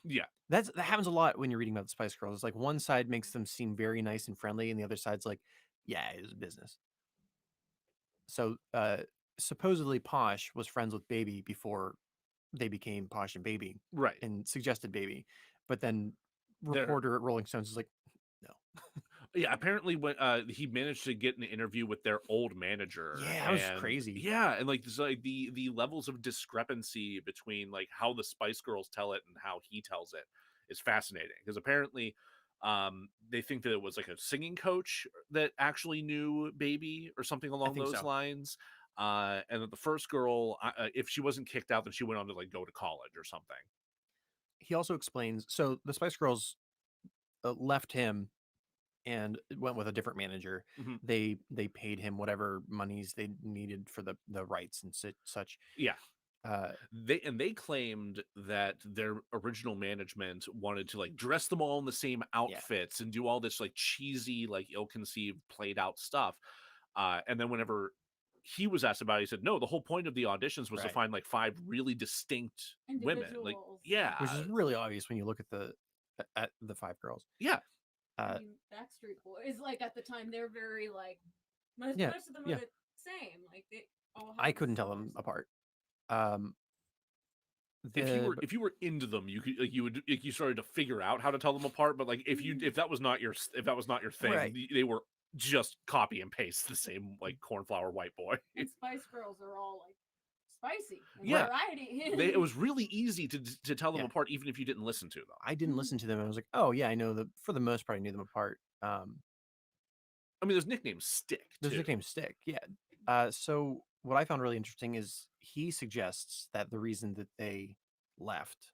Yeah. That happens a lot when you're reading about the Spice Girls. It's like one side makes them seem very nice and friendly, and the other side's like, yeah, it was business. So supposedly Posh was friends with Baby before they became Posh and Baby, Right. and suggested Baby, but then reporter at Rolling Stones is like, no. Yeah, apparently when he managed to get an interview with their old manager. Yeah, that was crazy. Yeah, and like, like the levels of discrepancy between like how the Spice Girls tell it and how he tells it is fascinating, because apparently they think that it was like a singing coach that actually knew Baby or something along think those so. lines. And that the first girl, if she wasn't kicked out, then she went on to like go to college or something. He also explains, so the Spice Girls left him and went with a different manager. Mhm. They paid him whatever monies they needed for the rights and such. Yeah. Uh, They claimed that their original management wanted to like dress them all in the same outfits and do all this like cheesy, like ill-conceived, played out stuff. And then whenever he was asked about it, he said, no, the whole point of the auditions was to Right. find like 5 really distinct women. Like, Individuals. yeah. which is really obvious when you look at the 5 girls. Yeah. I mean, Backstreet Boys, like at the time, they're very like most Yeah, of them yeah. are the same. Like they all. I have couldn't tell similar them stuff. apart. If you were into them, you could like, you started to figure out how to tell them apart. But like if that was not your thing, Right. they were just copy and paste the same like cornflower white boy. And Spice Girls are all like spicy and Yeah. variety. It was really easy to tell them Yeah. apart, even if you didn't listen to them. I didn't listen to them. I was like, oh yeah, I know for the most part, I knew them apart. I mean, those nicknames stick. Those too. nicknames stick. Yeah. So what I found really interesting is he suggests that the reason that they left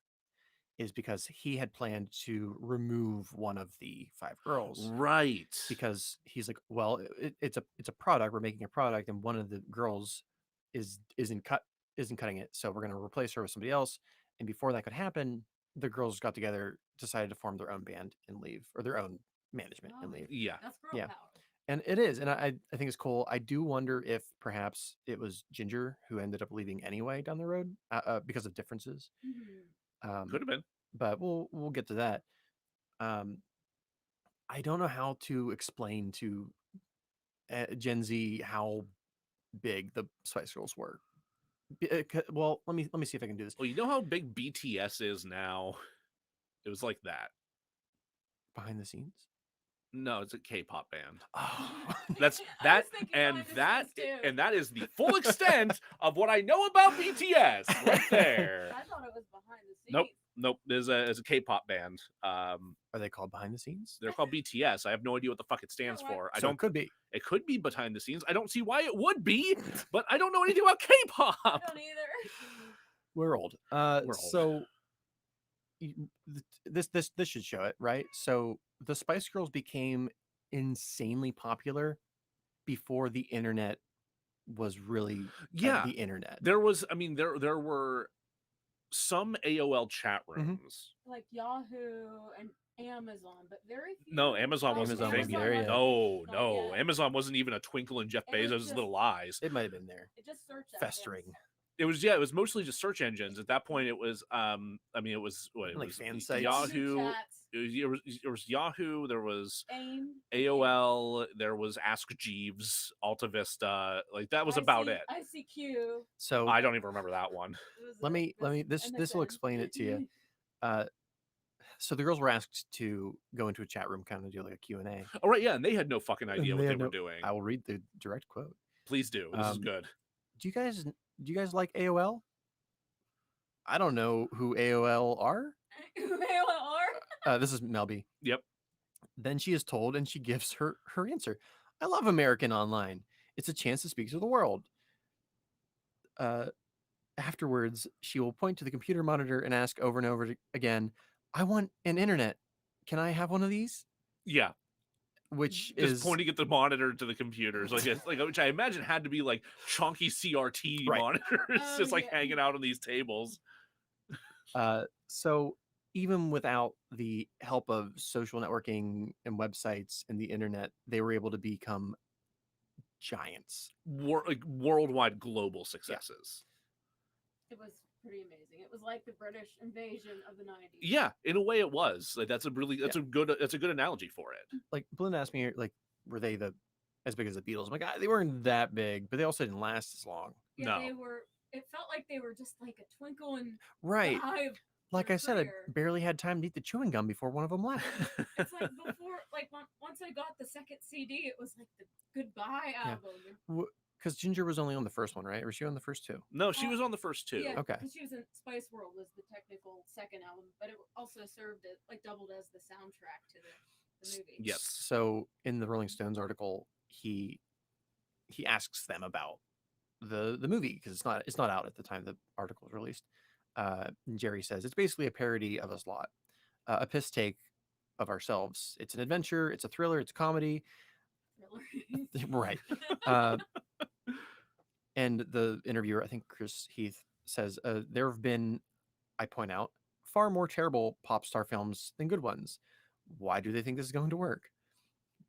is because he had planned to remove one of the 5 girls. Right. Because he's like, well, it's a product. We're making a product, and one of the girls isn't cutting it, so we're going to replace her with somebody else. And before that could happen, the girls got together, decided to form their own band and leave, or their own management and leave. Yeah. That's girl Yeah. power. And it is, and I think it's cool. I do wonder if perhaps it was Ginger who ended up leaving anyway down the road because of differences. Mm-hmm. Could have been, but we'll get to that. I don't know how to explain to Gen Z how big the Spice Girls were. Well, let me see if I can do this. well, you know how big BTS is now. It was like that. Behind the scenes. No, it's a K-pop band. Oh, That's I that, was thinking and behind the that, scenes, too. and that is the full extent of what I know about BTS right there. I thought it was behind the scenes. Nope. There's a K-pop band. Are they called behind the scenes? They're called BTS. I have no idea what the fuck it stands what? for. It could be. It could be behind the scenes. I don't see why it would be, but I don't know anything about K-pop. I don't either. We're old. We're old. So this should show it, right? So the Spice Girls became insanely popular before the internet was really the internet. There was, I mean, there were some AOL chat rooms. Like Yahoo and Amazon, but very few. No, Amazon wasn't Amazon a wasn't thing. there yet. No. yet. Amazon wasn't even a twinkle in Jeff It was Bezos' just- little eyes. It might have been there. It just search Festering. engines. It was mostly just search engines. At that point, it was I mean, it was what it Like was fan sites. Yahoo. Chats, There was Yahoo. There was AIM, AOL. There was Ask Jeeves, Alta Vista. Like that was about it. ICQ. So I don't even remember that one. let me this will explain it to you. So the girls were asked to go into a chat room, kind of do like a Q&A. Oh, right, yeah, and they had no fucking idea And what they had were no- doing. I will read the direct quote. Please do. This is good. Do you guys like AOL? I don't know who AOL are. This is Mel B. Yep. Then she is told, and she gives her answer. I love American Online. It's a chance to speak to the world. Afterwards, she will point to the computer monitor and ask over and over again, I want an internet. Can I have one of these? Yeah. Which just is pointing at the monitor to the computers, like which I imagine had to be like chunky CRT monitors, just like hanging out on these tables. So even without the help of social networking and websites and the internet, they were able to become giants. Like worldwide global successes. It was pretty amazing. It was like the British invasion of the 90s. Yeah, in a way it was. Like that's a good analogy for it. Like Belinda asked me, like, were they as big as the Beatles? I'm like, they weren't that big, but they also didn't last as long. Yeah, they were. It felt like they were just like a twinkle in right. the eye of like I said, I barely had time to eat the chewing gum before one of them left. It's like before, like once I got the second CD, it was like the goodbye album. Because Ginger was only on the first one, right? Or was she on the first two? No, she was on the first two. Yeah, okay. She was in Spice World was the technical second album, but it also served as doubled as the soundtrack to the movie. Yes. So in the Rolling Stones article, he asks them about the movie because it's not out at the time the article is released. Jerry says it's basically a parody of us lot, a piss take of ourselves. It's an adventure, it's a thriller, it's a comedy. Right. And the interviewer, I think Chris Heath, says there have been, I point out, far more terrible pop star films than good ones. Why do they think this is going to work?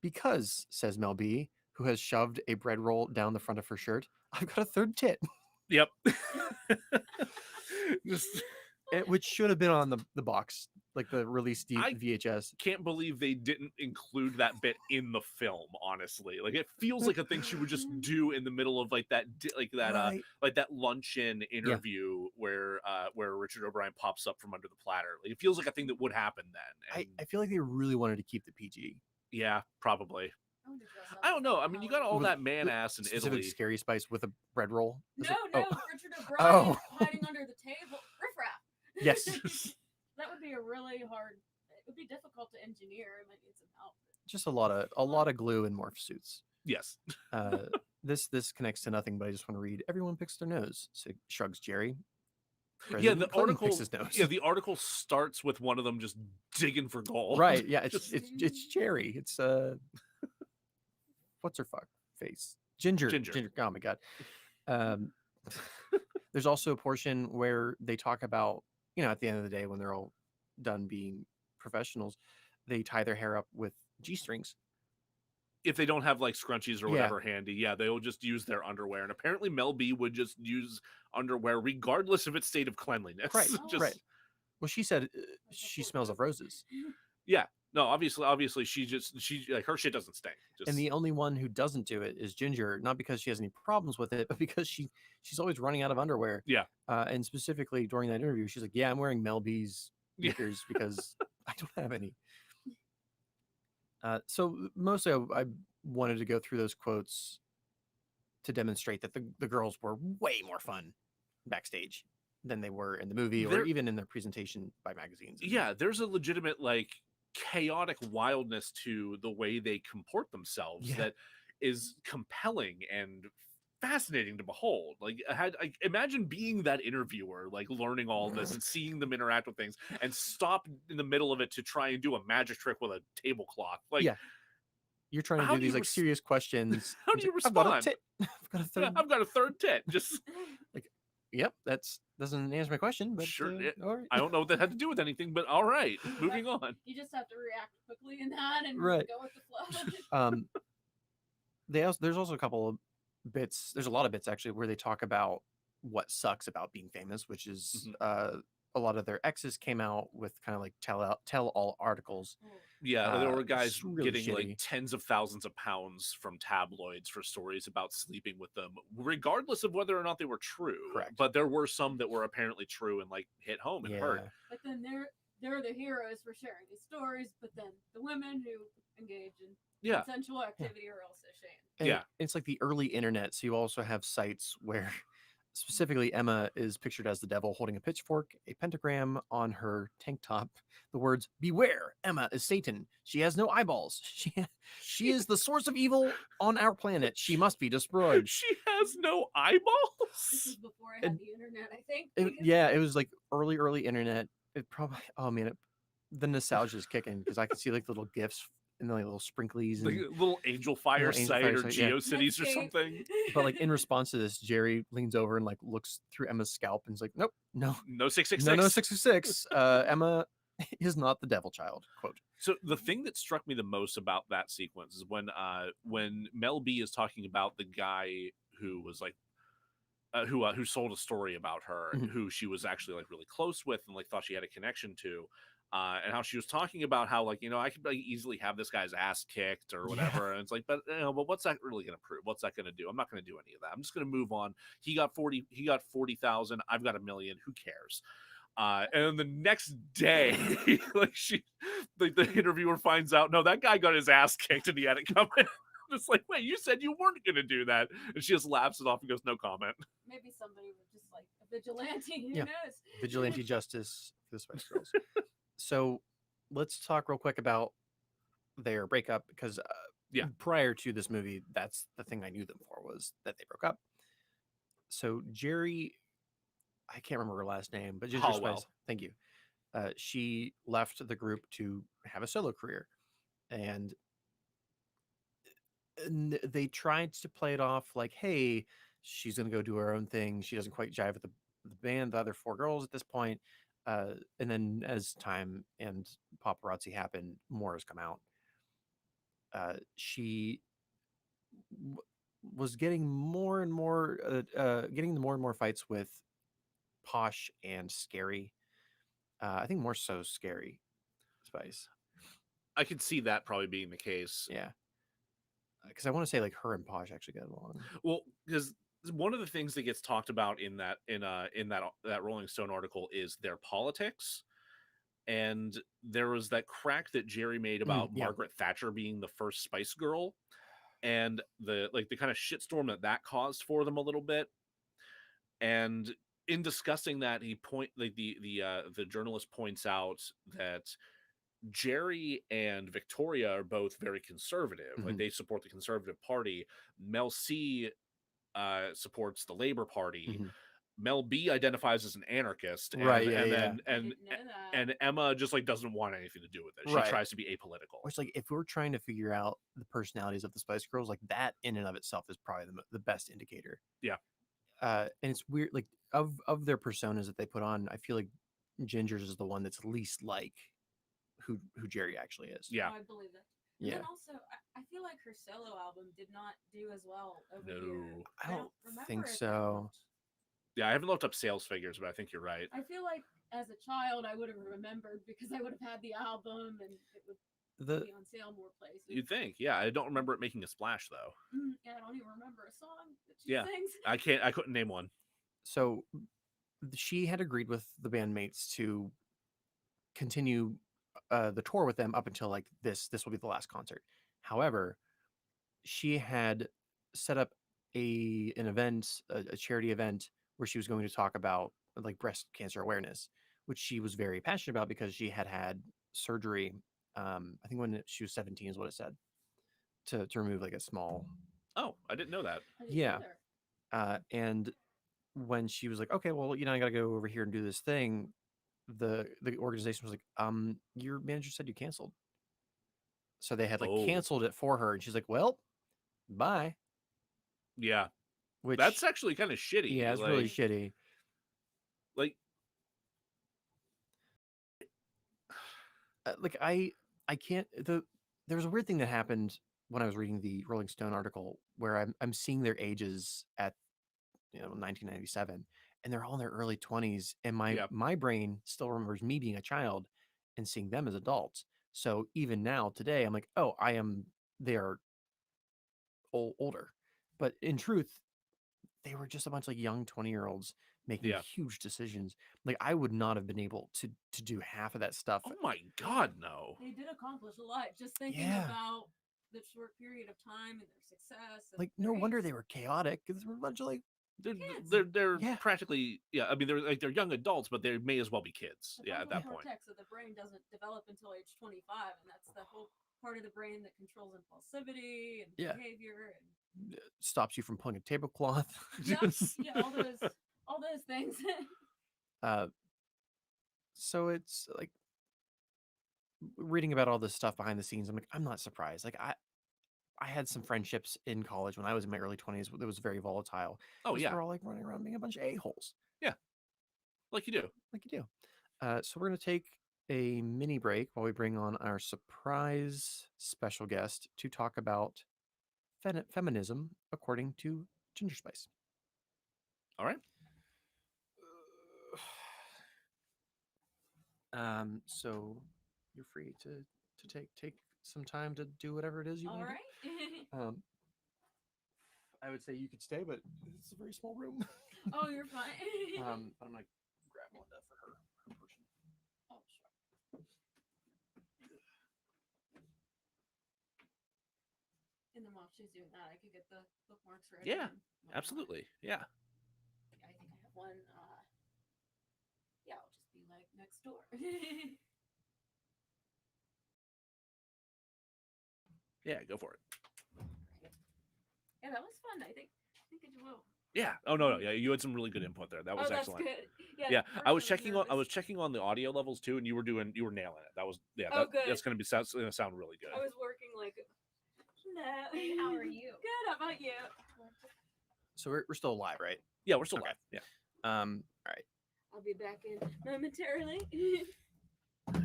Because, says Mel B, who has shoved a bread roll down the front of her shirt, I've got a third tit. Yep. Which should have been on the box, like the release VHS. Can't believe they didn't include that bit in the film. Honestly, like it feels like a thing she would just do in the middle of like that luncheon interview where Richard O'Brien pops up from under the platter. Like, it feels like a thing that would happen then. I feel like they really wanted to keep the PG. Yeah, probably. I don't know. I mean, you got all that man ass in Italy. Scary Spice with a bread roll. No, Richard O'Brien hiding under the table. Riffraff. Yes. That would be a really hard. It would be difficult to engineer. It might need some help. Just a lot of glue and morph suits. Yes. This connects to nothing, but I just want to read. Everyone picks their nose. So shrugs Jerry. President the article picks his nose. Yeah, the article starts with one of them just digging for gold. Right. Yeah. It's Jerry. It's what's her face? Ginger. Oh my god. There's also a portion where they talk about, at the end of the day when they're all done being professionals, they tie their hair up with G-strings. If they don't have like scrunchies or whatever handy, they'll just use their underwear. And apparently Mel B would just use underwear regardless of its state of cleanliness. Right. Right. Well, she said she smells of roses. Yeah. No, obviously she like her shit doesn't stink. And the only one who doesn't do it is Ginger, not because she has any problems with it, but because she's always running out of underwear. Yeah. And specifically during that interview, she's like, "Yeah, I'm wearing Mel B's knickers because I don't have any." So mostly I wanted to go through those quotes to demonstrate that the girls were way more fun backstage than they were in the movie or even in their presentation by magazines. Yeah, there's a legitimate like chaotic wildness to the way they comport themselves that is compelling and fascinating to behold. Like, imagine being that interviewer, like learning all this and seeing them interact with things, and stop in the middle of it to try and do a magic trick with a tablecloth. Like, you're trying to do these like serious questions. How do you respond? I've got a third tit. Just like, yep, that's doesn't answer my question, but sure. Right. I don't know what that had to do with anything, but all right, moving on. You just have to react quickly in that and go with the flow. There's also a couple of bits. There's a lot of bits actually where they talk about what sucks about being famous, which is a lot of their exes came out with kind of like tell all articles. Yeah, there were guys really getting shitty. like tens of thousands of pounds from tabloids for stories about sleeping with them, regardless of whether or not they were true. Correct. But there were some that were apparently true and like hit home and hurt. But then they're the heroes for sharing these stories, but then the women who engage in Yeah. consensual activity are also shamed. And Yeah. it's like the early internet, so you also have sites where specifically Emma is pictured as the devil holding a pitchfork, a pentagram on her tank top, the words "Beware, Emma is Satan. She has no eyeballs. She is the source of evil on our planet. She must be destroyed." She has no This eyeballs. was before I had And the internet, I think. Yeah, it was like early internet. It probably, oh man, the nostalgia is kicking because I could see like little gifs and like little sprinklies Like and a little Angel Fire Angel site Fire or site, yeah. GeoCities or Netscape. something. But like in response to this, Jerry leans over and like looks through Emma's scalp and is like, "Nope, no, No 666. no, 666. Emma is not the devil child." Quote. So the thing that struck me the most about that sequence is when Mel B is talking about the guy who was like who sold a story about her, Mhm. who she was actually like really close with and like thought she had a connection to, and how she was talking about how like I could like easily have this guy's ass kicked or whatever, and it's like, but but what's that really going to prove? What's that going to do? I'm not going to do any of that. I'm just going to move on. He got 40,000. I've got 1 million. Who cares? And then the next day, like the interviewer finds out, no, that guy got his ass kicked and he had it coming. It's like, wait, you said you weren't going to do that. And she just laughs it off and goes, no comment. Maybe somebody was just like a vigilante. Who Yeah. knows? Vigilante justice for the Spice Girls. So let's talk real quick about their breakup because Yeah. prior to this movie, that's the thing I knew them for was that they broke up. So Jerry, I can't remember her last name, but Ginger Hallwell. Spice, thank you. She left the group to have a solo career, and they tried to play it off like, hey, she's going to go do her own thing. She doesn't quite jive with the band, the other 4 girls at this point. And then as time and paparazzi happened, more has come out. She was getting more and more, getting more and more fights with Posh and Scary. I think more so Scary Spice. I could see that probably being the case. Yeah. Because I want to say like her and Posh actually get along. Well, because one of the things that gets talked about in that Rolling Stone article is their politics. And there was that crack that Jerry made about yeah. Margaret Thatcher being the first Spice Girl, and the kind of shitstorm that caused for them a little bit. And in discussing that, the journalist points out that Jerry and Victoria are both very conservative. Like Mhm. they support the Conservative Party. Mel C supports the Labor Party. Mhm. Mel B identifies as an anarchist, and, Right, yeah, and yeah. then I didn't know that. and Emma just like doesn't want anything to do with it. She Right. tries to be apolitical. Which, like, if we're trying to figure out the personalities of the Spice Girls, like that in and of itself is probably the best indicator. Yeah. And it's weird, like of their personas that they put on, I feel like Ginger's is the one that's least like who Jerry actually is. Yeah. Oh, I believe that. And Yeah. then also, I feel like her solo album did not do as well over No. here. I don't remember think it that so. much. Yeah, I haven't looked up sales figures, but I think you're right. I feel like as a child, I would have remembered because I would have had the album and it would be on sale more places. You'd think, yeah. I don't remember it making a splash though. Yeah, I don't even remember a song that she sings. I couldn't name one. So she had agreed with the bandmates to continue the tour with them up until like this will be the last concert. However, she had set up an event, a charity event where she was going to talk about like breast cancer awareness, which she was very passionate about because she had surgery. I think when she was 17 is what it said to remove like a small. Oh, I didn't know that. Yeah. And when she was like, okay, well, I got to go over here and do this thing, the organization was like, your manager said you canceled. So they had like canceled it for her, and she's like, well, bye. Yeah. Which that's actually kind of shitty. Yeah, it's really shitty. Like I can't. There was a weird thing that happened when I was reading the Rolling Stone article where I'm seeing their ages at 1997, and they're all in their early 20s, and my brain still remembers me being a child and seeing them as adults. So even now today, I'm like, oh, they are older, but in truth, they were just a bunch of like young 20-year-olds making Yeah. huge decisions. Like I would not have been able to do half of that stuff. Oh my God, no. They did accomplish a lot. Just thinking Yeah. about the short period of time and their success. And Like no their wonder age. they were chaotic because there were a bunch of like They're Yeah. practically, yeah. I mean, they're young adults, but they may as well be kids. The Yeah, at that point. cortex of the brain doesn't develop until age 25, and that's the whole part of the brain that controls impulsivity and Yeah. behavior and stops you from pulling a tablecloth. yeah, all those things. So it's like reading about all this stuff behind the scenes. I'm like, I'm not surprised. Like I had some friendships in college when I was in my early 20s that was very volatile. Oh yeah, we're all like running around being a bunch of a-holes. Yeah, like you do. Like you do. So we're gonna take a mini break while we bring on our surprise special guest to talk about feminism according to Ginger Spice. All right. So you're free to take some time to do whatever it is you All want. right. I would say you could stay, but it's a very small room. Oh, you're fine. But I'm gonna grab Melinda for her portion. Oh, sure. And then while she's doing that, I could get the bookmarks ready. Yeah, and whatnot. absolutely. Yeah. I think I have one. Yeah, I'll just be like next door. Yeah, go for it. Yeah, that was fun. I think it will. Yeah. Oh no, no. Yeah, you had some really good input there. That was that's excellent. good. Yeah, at I was first checking on nervous. the audio levels too, and you were nailing it. That was Oh, good. That's gonna sound really good. I was working like. No. How are you? Good. How about you? So we're still alive, right? Yeah, we're still Okay. live. Yeah. All right. I'll be back in momentarily. Okay.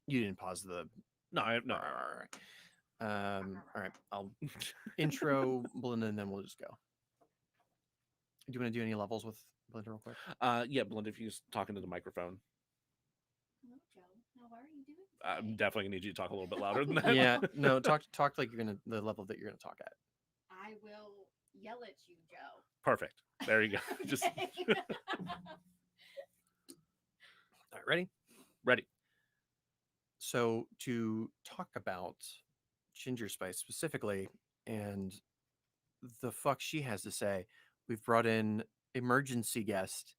You didn't pause the. No, no. All right. All right. I'll intro Belinda and then we'll just go. Do you want to do any levels with Belinda real quick? Yeah, Belinda, if you just talk into the microphone, Hello, Joe. How are you doing? I'm definitely gonna need you to talk a little bit louder than that. Yeah. No. Talk like you're gonna the level that you're gonna talk at. I will yell at you, Joe. Perfect. There you go. Just Okay. All right. Ready? ready. So to talk about Ginger Spice specifically and the fuck she has to say, we've brought in emergency guest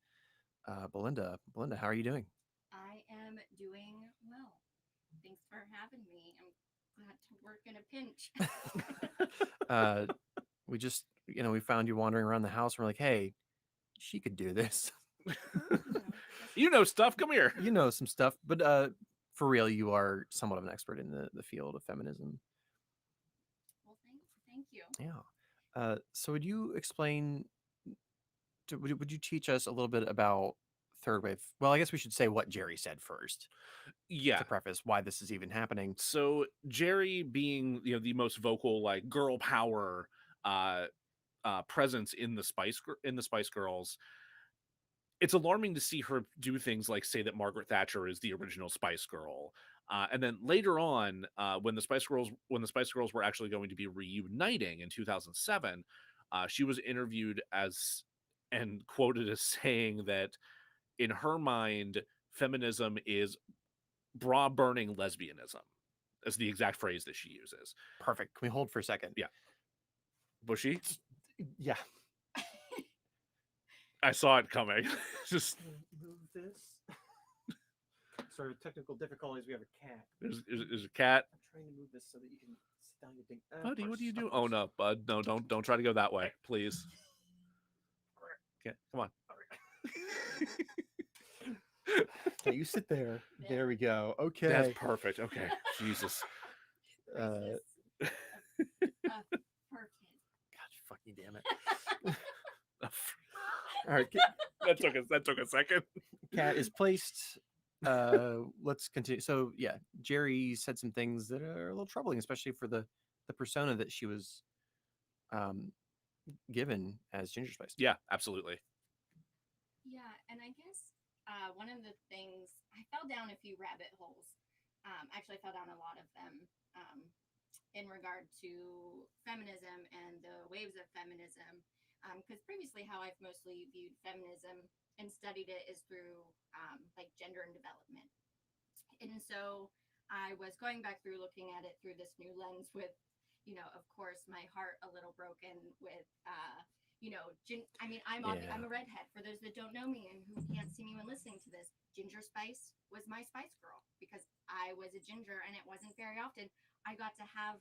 Belinda. Belinda, how are you doing? I am doing well. Thanks for having me. I'm glad to work in a pinch. We just, we found you wandering around the house. And we're like, hey, she could do this. You know stuff. Come here. You know some stuff, but for real, you are somewhat of an expert in the field of feminism. Well, thank you. Yeah. So would you explain? Would you teach us a little bit about third wave? Well, I guess we should say what Jerry said first Yeah. to preface why this is even happening. So Jerry, being the most vocal, like girl power presence in the Spice Girls, it's alarming to see her do things like say that Margaret Thatcher is the original Spice Girl, and then later on, when the Spice Girls were actually going to be reuniting in 2007, she was interviewed and quoted as saying that in her mind, feminism is bra burning lesbianism, is the exact phrase that she uses. Perfect. Can we hold for a second? Yeah. Bushy? Yeah. I saw it coming. Just Move this. Sorry, technical difficulties. We have a cat. there's a cat. I'm trying to move this so that you can sit down your thing. Buddy, what are you doing? Oh no, bud. No, don't try to go that way, please. Okay, come on. Okay, you sit there. There we go. Okay. That's perfect. Okay. Jesus. Racist. Uh, Fur kid. God, fucking damn it. All right. That took a second. Cat is placed. Let's continue. So yeah, Jerry said some things that are a little troubling, especially for the persona that she was given as Ginger Spice. Yeah, absolutely. Yeah, and I guess one of the things, I fell down a few rabbit holes. Actually, I fell down a lot of them in regard to feminism and the waves of feminism. Because previously, how I've mostly viewed feminism and studied it is through like gender and development. And so I was going back through looking at it through this new lens with, of course, my heart a little broken with, I'm Yeah. a redhead. For those that don't know me and who can't see me when listening to this, Ginger Spice was my Spice Girl because I was a ginger, and it wasn't very often I got to have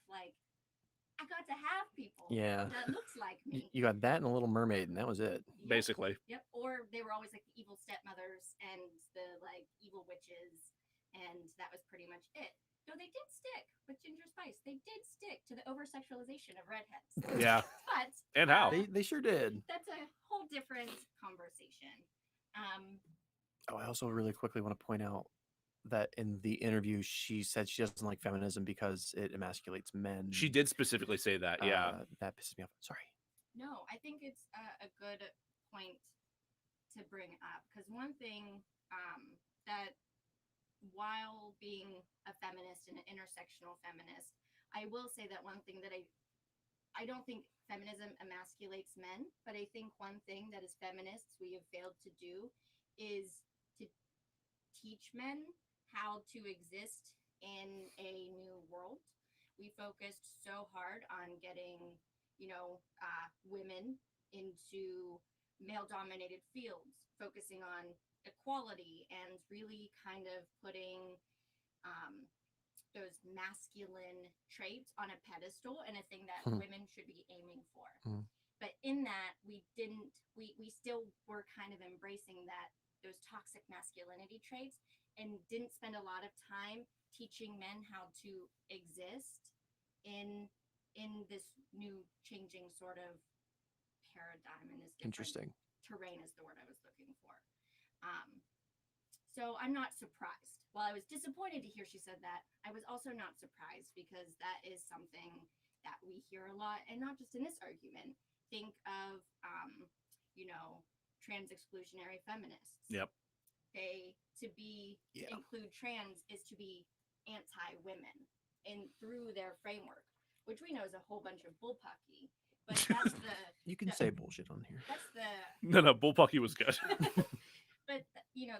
people Yeah. that looks like me. You got that and a Little Mermaid, and that was it. Yep. Basically. Yep. Or they were always like the evil stepmothers and the like evil witches, and that was pretty much it. No, they did stick with Ginger Spice. They did stick to the over sexualization of redheads. Yeah. But And how? They sure did. that's a whole different conversation. Oh, I also really quickly want to point out that in the interview, she said she doesn't like feminism because it emasculates men. She did specifically say that. Yeah. That pisses me off. Sorry. No, I think it's a good point to bring up because one thing that while being a feminist and an intersectional feminist, I will say that one thing that I don't think feminism emasculates men, but I think one thing that as feminists we have failed to do is to teach men how to exist in a new world. We focused so hard on getting, women into male-dominated fields, focusing on equality and really kind of putting those masculine traits on a pedestal and a thing that women should be aiming for. But in that, we still were kind of embracing those toxic masculinity traits and didn't spend a lot of time teaching men how to exist in this new changing sort of paradigm in this different Interesting. terrain is the word I was looking for. So I'm not surprised. While I was disappointed to hear she said that, I was also not surprised because that is something that we hear a lot, and not just in this argument. Think of, trans exclusionary feminists. Yep. To include trans is to be anti-women and through their framework, which we know is a whole bunch of bullpucky. But that's You can say bullshit on here. that's the No, Bullpucky was good. but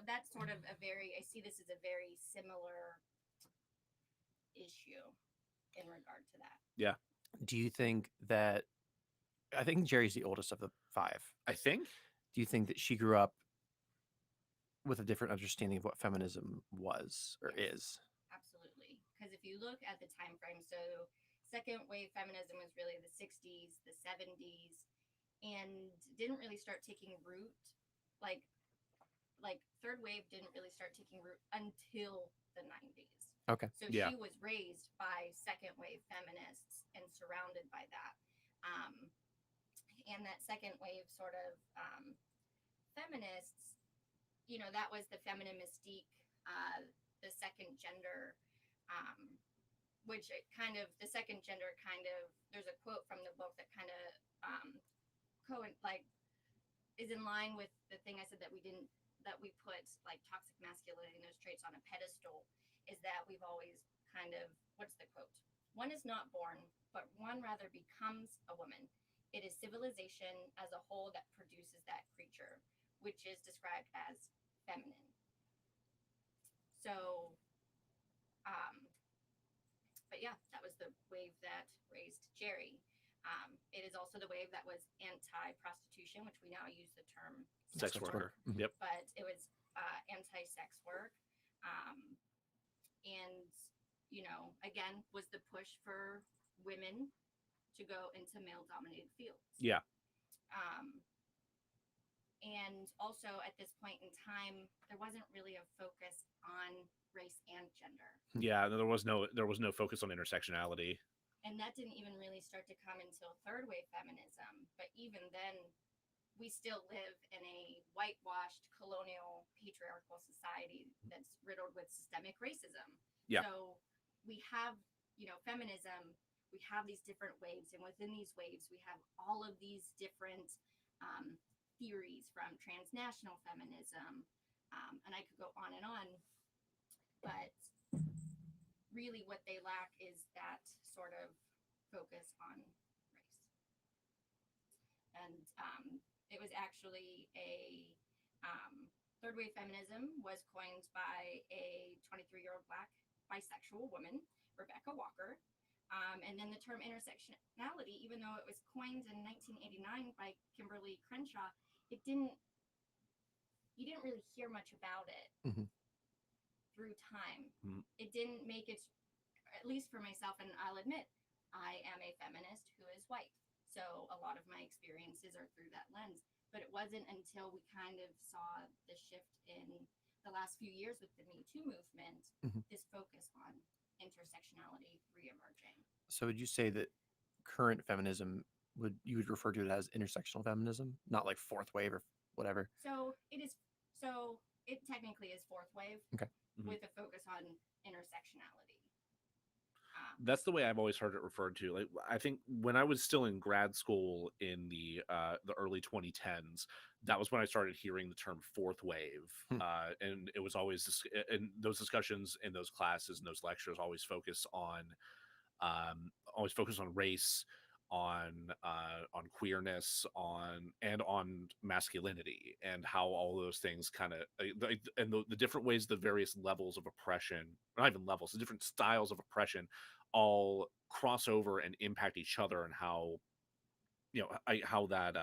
that's sort of I see this as a very similar issue in regard to that. Yeah. Do you think that? I think Jerry's the oldest of the five. I think. Do you think that she grew up with a different understanding of what feminism was or is? Absolutely. Because if you look at the time frame, so second wave feminism was really the 60s, the 70s, and didn't really start taking root. Like third wave didn't really start taking root until the 90s. Okay. So Yeah. she was raised by second wave feminists and surrounded by that. And that second wave sort of feminists, that was the feminine mystique, the second gender, which the second gender there's a quote from the book that kind of is in line with the thing I said that we put like toxic masculinity and those traits on a pedestal, is that we've always what's the quote? One is not born, but one rather becomes a woman. It is civilization as a whole that produces that creature, which is described as feminine. So, but yeah, that was the wave that raised Jerry. It is also the wave that was anti-prostitution, which we now use the term Sex worker. Mhm. Yep. but it was anti-sex work. And, again, was the push for women to go into male-dominated fields. Yeah. And also at this point in time, there wasn't really a focus on race and gender. Yeah. There was no focus on intersectionality. And that didn't even really start to come until third wave feminism. But even then, we still live in a whitewashed colonial patriarchal society that's riddled with systemic racism. Yeah. So we have, feminism, we have these different waves, and within these waves, we have all of these different theories from transnational feminism, and I could go on and on. But really what they lack is that sort of focus on race. And it was actually a third wave feminism was coined by a 23-year-old Black bisexual woman, Rebecca Walker. And then the term intersectionality, even though it was coined in 1989 by Kimberly Crenshaw, you didn't really hear much about it through time. It didn't make it, at least for myself, and I'll admit, I am a feminist who is white. So a lot of my experiences are through that lens. But it wasn't until we kind of saw the shift in the last few years with the Me Too movement, this focus on intersectionality reemerging. So would you say that current feminism you would refer to it as intersectional feminism, not like fourth wave or whatever? So it technically is fourth wave, Okay. with a focus on intersectionality. That's the way I've always heard it referred to. Like, I think when I was still in grad school in the early 2010s, that was when I started hearing the term fourth wave, and it was always in those discussions in those classes and those lectures always focus on race, on queerness, on masculinity, and how all those things kind of and the different ways, the various levels of oppression, not even levels, the different styles of oppression all cross over and impact each other, and how how that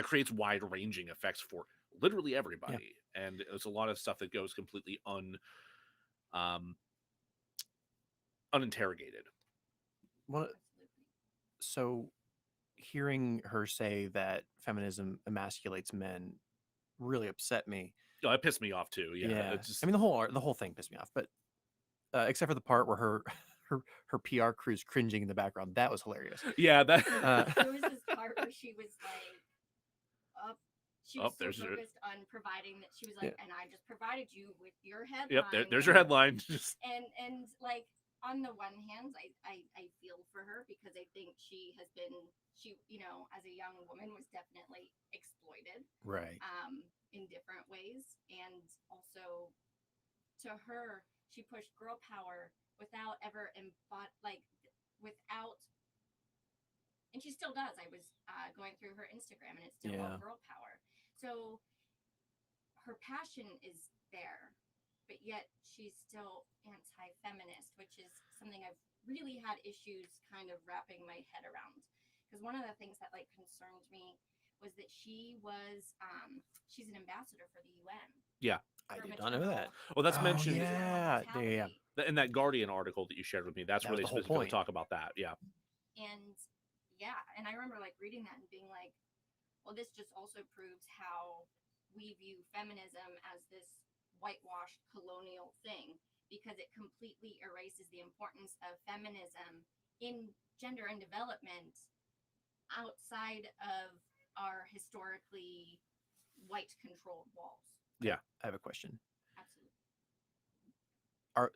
creates wide ranging effects for literally everybody. And there's a lot of stuff that goes completely uninterrogated. Well, so hearing her say that feminism emasculates men really upset me. Oh, it pissed me off too. Yeah. It's just... I mean, the whole thing pissed me off, but except for the part where her PR crew's cringing in the background, that was hilarious. Yeah, that there was this part where she was like, she was so focused on providing that she was like, and I just provided you with your headline. Yep, there's your headline. and like, on the one hand, I feel for her, because I think she as a young woman was definitely exploited, right? In different ways. And also, to her, she pushed girl power without ever and she still does. I was going through her Instagram, and it's still all girl power. So her passion is there, but yet she's still anti-feminist, which is something I've really had issues kind of wrapping my head around. Because one of the things that concerned me was that she's an ambassador for the UN. Yeah, I did not know that. Well, that's mentioned. Yeah. In that Guardian article that you shared with me, that's where they specifically talk about that. Yeah. And I remember reading that and being like, well, this just also proves how we view feminism as this whitewashed colonial thing, because it completely erases the importance of feminism in gender and development outside of our historically white controlled walls. Yeah, I have a question. Absolutely.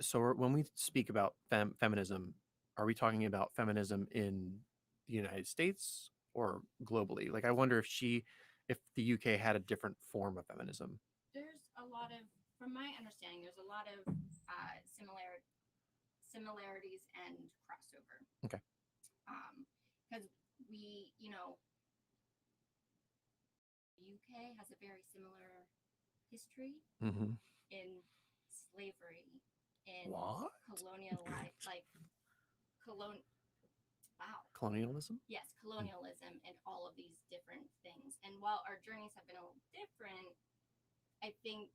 So when we speak about feminism, are we talking about feminism in the United States or globally? I wonder if the UK had a different form of feminism. There's a lot of, from my understanding, there's a lot of similarities and crossover. Okay. Because we, the UK has a very similar history in slavery, in colonialism. Yes, colonialism, and all of these different things. And while our journeys have been a little different, I think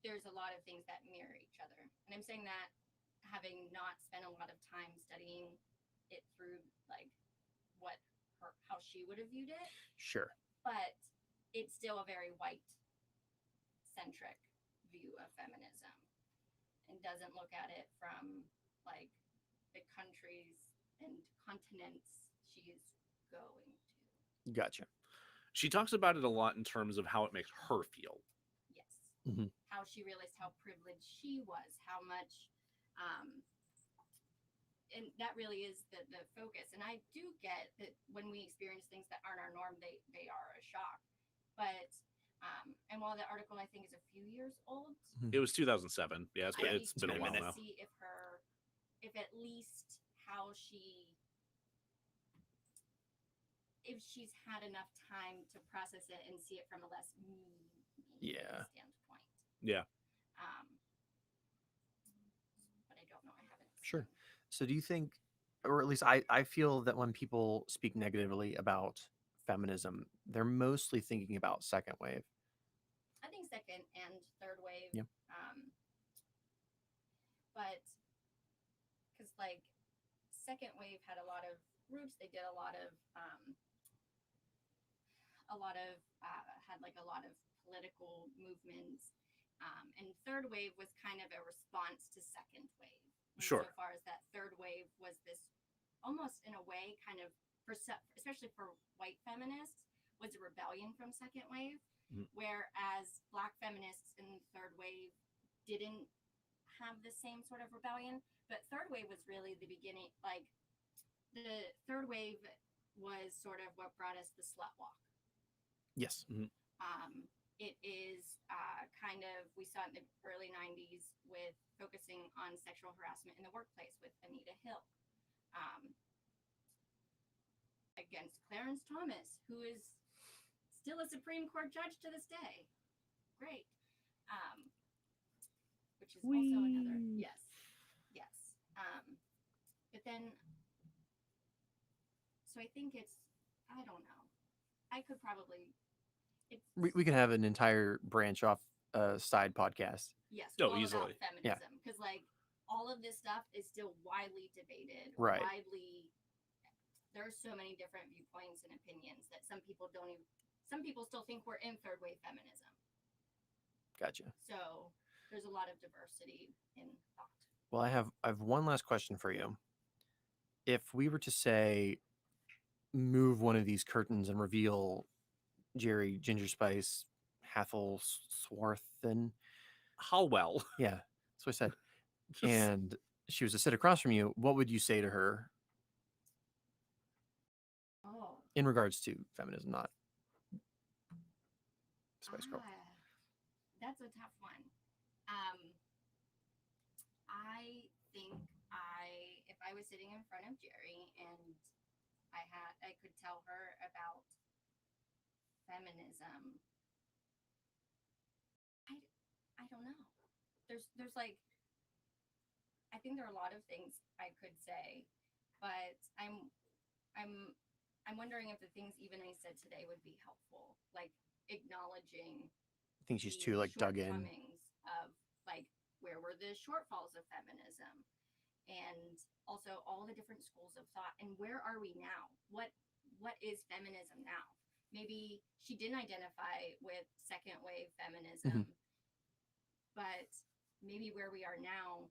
there's a lot of things that mirror each other. And I'm saying that having not spent a lot of time studying it through how she would have viewed it. Sure. But it's still a very white centric view of feminism, and doesn't look at it from the countries and continents she is going to. Gotcha. She talks about it a lot in terms of how it makes her feel. Yes. How she realized how privileged she was, how much, and that really is the focus. And I do get that when we experience things that aren't our norm, they are a shock. But And while the article I think is a few years old, It was 2007. Yeah, it's been a while to now. see if at least how if she's had enough time to process it and see it from a less me standpoint. Yeah. But I don't know. I haven't. Sure. So do you think, or at least I feel that when people speak negatively about feminism, they're mostly thinking about second wave. I think second and third wave. Yeah. But because like second wave had a lot of groups, they did a lot of had like a lot of political movements. And third wave was kind of a response to second wave. Sure. So far as that third wave was this almost in a way kind of especially for white feminists was a rebellion from second wave, whereas black feminists in third wave didn't have the same sort of rebellion. But third wave was really the beginning. Like the third wave was sort of what brought us the slut walk. Yes. It is kind of, we saw it in the early 90s with focusing on sexual harassment in the workplace with Anita Hill, against Clarence Thomas, who is still a Supreme Court judge to this day. Great. Which is also another, yes. But then, so I think I don't know. I could probably, We could have an entire branch off side podcast. Yes. Oh, all easily. about feminism. Because like all of this stuff is still widely debated. Right. There are so many different viewpoints and opinions that some people still think we're in third wave feminism. Gotcha. So there's a lot of diversity in thought. Well, I have one last question for you. If we were to say, move one of these curtains and reveal Jerry Ginger Spice Hathelswarthen. Hallwell. Yeah, that's what I said. And she was to sit across from you, what would you say to her in regards to feminism, not Spice Girl? That's a tough one. I think if I was sitting in front of Jerry and I could tell her about feminism, I don't know. There's like, I think there are a lot of things I could say, but I'm wondering if the things even I said today would be helpful, like acknowledging. I think she's too like dug in. Of like, where were the shortfalls of feminism, and also all the different schools of thought, and where are we now? What is feminism now? Maybe she didn't identify with second wave feminism, but maybe where we are now,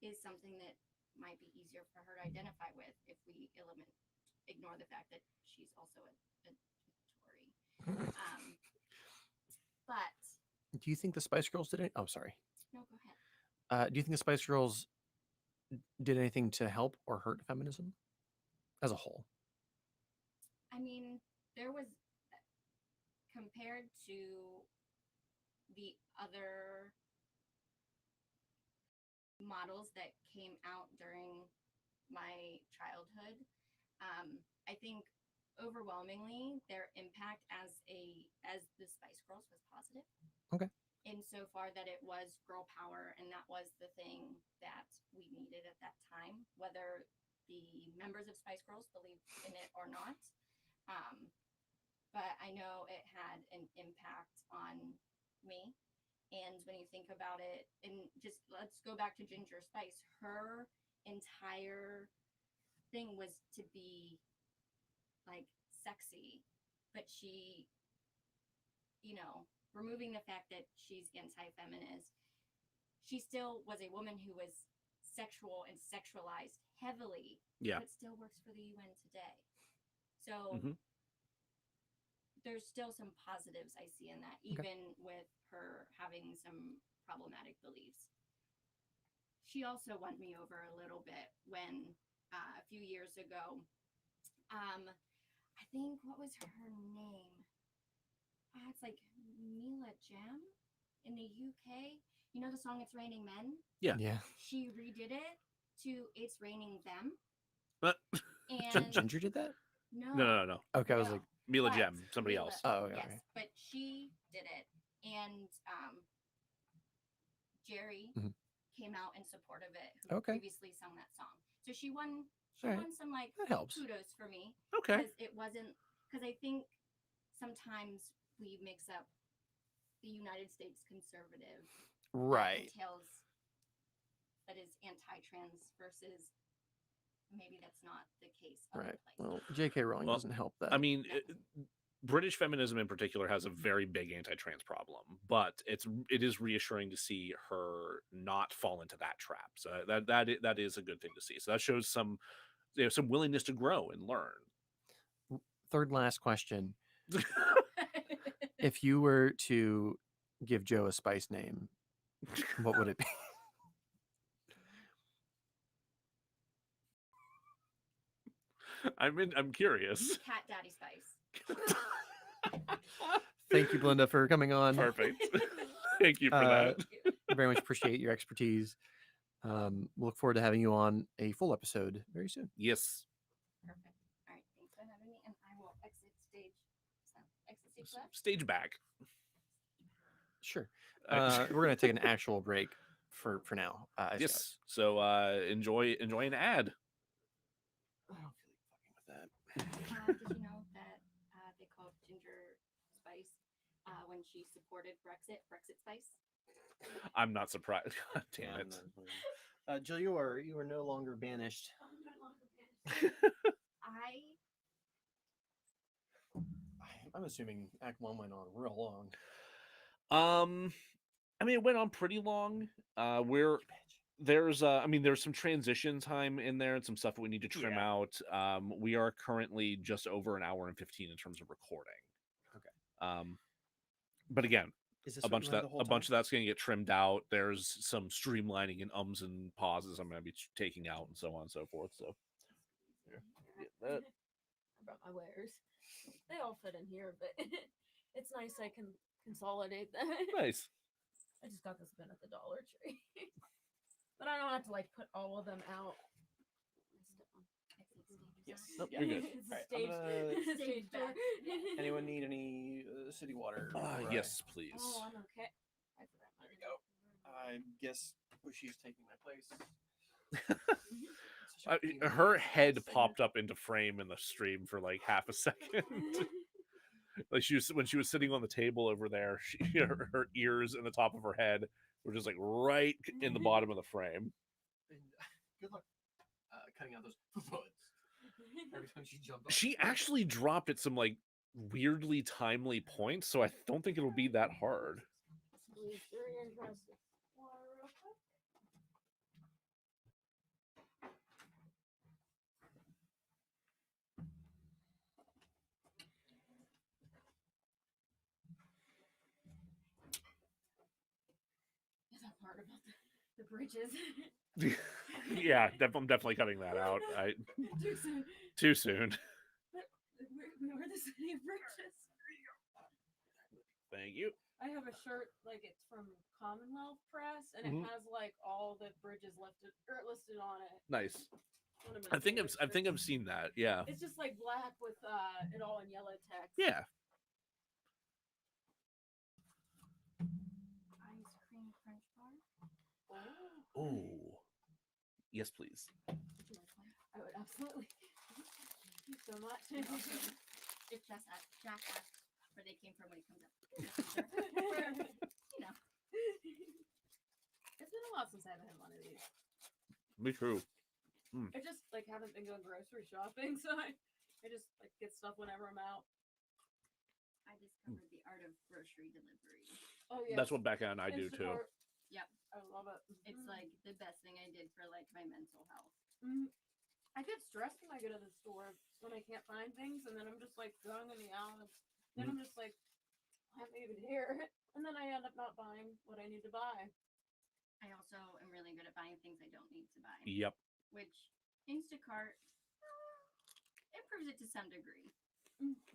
is something that might be easier for her to identify with if we ignore the fact that she's also a Tory. But do you think the Spice Girls did it? Oh, sorry. No, go ahead. Do you think the Spice Girls did anything to help or hurt feminism as a whole? I mean, there was, compared to the other models that came out during my childhood, I think overwhelmingly their impact as the Spice Girls was positive. Okay. Insofar that it was girl power, and that was the thing that we needed at that time, whether the members of Spice Girls believed in it or not. But I know it had an impact on me. And when you think about it, and just let's go back to Ginger Spice, her entire thing was to be like sexy, but she, removing the fact that she's anti-feminist, she still was a woman who was sexual and sexualized heavily, but still works for the UN today. So there's still some positives I see in that, even with her having some problematic beliefs. She also won me over a little bit when a few years ago, I think, what was her name? it's like Mila Jam in the UK. You know the song "It's Raining Men"? Yeah. Yeah. She redid it to "It's Raining Them," But and Ginger did that? no. Okay, I was No. like, Mila But Jem, somebody Mila- else. oh, okay. yes, Okay. but she did it, and Jerry Mhm. came out in support of it, who Okay. previously sung that song. So she won. She Alright. won some like That helps. kudos for me Okay. because it wasn't. Because I think sometimes we mix up the United States conservative Right. entails that is anti-trans versus maybe that's not the case other Right. places. Well, J.K. Rowling Well, doesn't help that. I mean, No. British feminism in particular has a very big anti-trans problem, but it is reassuring to see her not fall into that trap. So that is a good thing to see. So that shows some some willingness to grow and learn. Third last question. If you were to give Joe a spice name, what would it be? I'm curious. Cat Daddy Spice. Thank you, Belinda, for coming on. Perfect. Thank you for Uh, that. Very much appreciate your expertise. Look forward to having you on a full episode very soon. Yes. Perfect. All right. Thanks for having me, and I will exit stage. Exit stage left. Stage back. Sure. We're going to take an actual break for now. Yes. So enjoy an ad. I don't feel like fucking with that. Did you know that they called Ginger Spice when she supported Brexit Spice? I'm not surprised. God damn it. Jill, you are no longer banished. I'm assuming Act 1 went on real long. I mean, it went on pretty long. There's some transition time in there and some stuff that we need to trim out. We are currently just over an hour and 15 in terms of recording. Okay. But again, Is this a what bunch you of wanted that the whole a bunch of time? that's going to get trimmed out. There's some streamlining and ums and pauses I'm going to be taking out and so on and so forth. So I brought my wares. They all fit in here, but it's nice I can consolidate them. nice. I just got this bin at the Dollar Tree. But I don't have to like put all of them out. Yes. Nope, Yeah. you're good. It's All right, a I'm stage gonna- door. Anyone need any city water? before I- Yes, please. Oh, I'm okay. I forgot There we mine. go. I guess Bushy's taking my place. Her head popped up into frame in the stream for like half a second. Like when she was sitting on the table over there, her ears and the top of her head were just like right in the bottom of the frame. And, good luck cutting out those buds. Every time she jumped off. She actually dropped at some like weirdly timely points, so I don't think it'll be that hard. Very interesting. Water real quick. Is that part about the bridges? Yeah, I'm definitely cutting that out. Too soon. Too soon. We're the city of bridges. Thank you. I have a shirt like it's from Commonwealth Press, and Mhm. it has like all the bridges listed on it. Nice. One of my I think favorite I've shirts. seen that. Yeah. It's just like black with it all in yellow text. Yeah. Ice cream French bar. Oh. Yes, please. Would you like one? I would absolutely. Thank you so much. If Jack asked where they came from when he comes up. You know. It's been a while since I haven't had one of these. Me too. I just like haven't been going grocery shopping, so I just like get stuff whenever I'm out. I discovered the art of grocery delivery. Oh yeah. That's what Becca and I do too. Instacart. Yep. I love it. It's like the best thing I did for like my mental health. I get stressed when I go to the store when I can't find things, and then I'm just like going in the aisle, and then I'm just like, I haven't even here, and then I end up not buying what I need to buy. I also am really good at buying things I don't need to buy, Yep. which Instacart improves it to some degree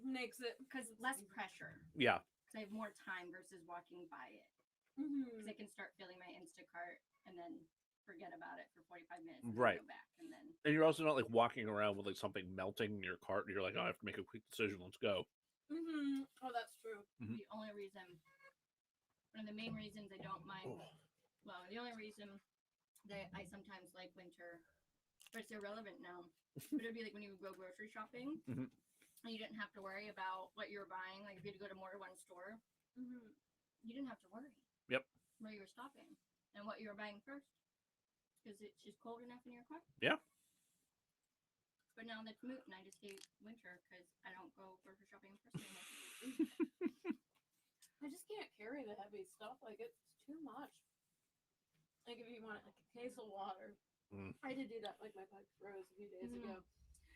Makes it because less pressure. Yeah. I have more time versus walking by it. Mm-hmm. Because I can start filling my Instacart and then forget about it for 45 minutes and Right. then go back and then And you're also not like walking around with like something melting in your cart. And you're like, oh, I have to make a quick decision. Let's go. Mm-hmm. Oh, that's true. Mhm. the only reason, one of the main reasons I don't mind, well, the only reason that I sometimes like winter, but it's irrelevant now, but it would be like when you would go grocery shopping Mhm. and you didn't have to worry about what you were buying. Like if you had to go to more than one store, Mm-hmm. you didn't have to worry. Yep. Where you were stopping and what you were buying first, because it's just cold enough in your car. Yeah. But now that's moot, and I just hate winter because I don't go grocery shopping in person anymore. I just can't carry the heavy stuff. Like it's too much. Like if you want like a case of water, I did do that. Like my pipes froze a few days ago,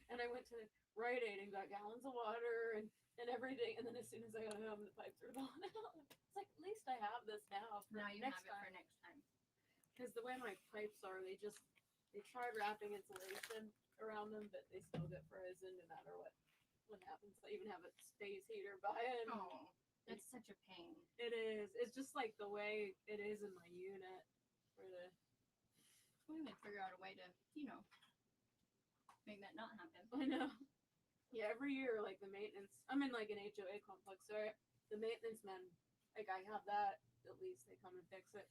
and I went to Rite Aid and got gallons of water and everything. And then as soon as I got home, the pipes were gone out. It's like at least I have this now. For Now you next have it time. for next time. Because the way my pipes are, they try wrapping insulation around them, but they still get frozen no matter what happens. I even have a space heater by it. Oh, that's such a pain. It is. It's just like the way it is in my unit. For the We need to figure out a way to, make that not happen. I know. Yeah, every year, like the maintenance. I'm in like an HOA complex, so the maintenance men, like I have that. At least they come and fix it.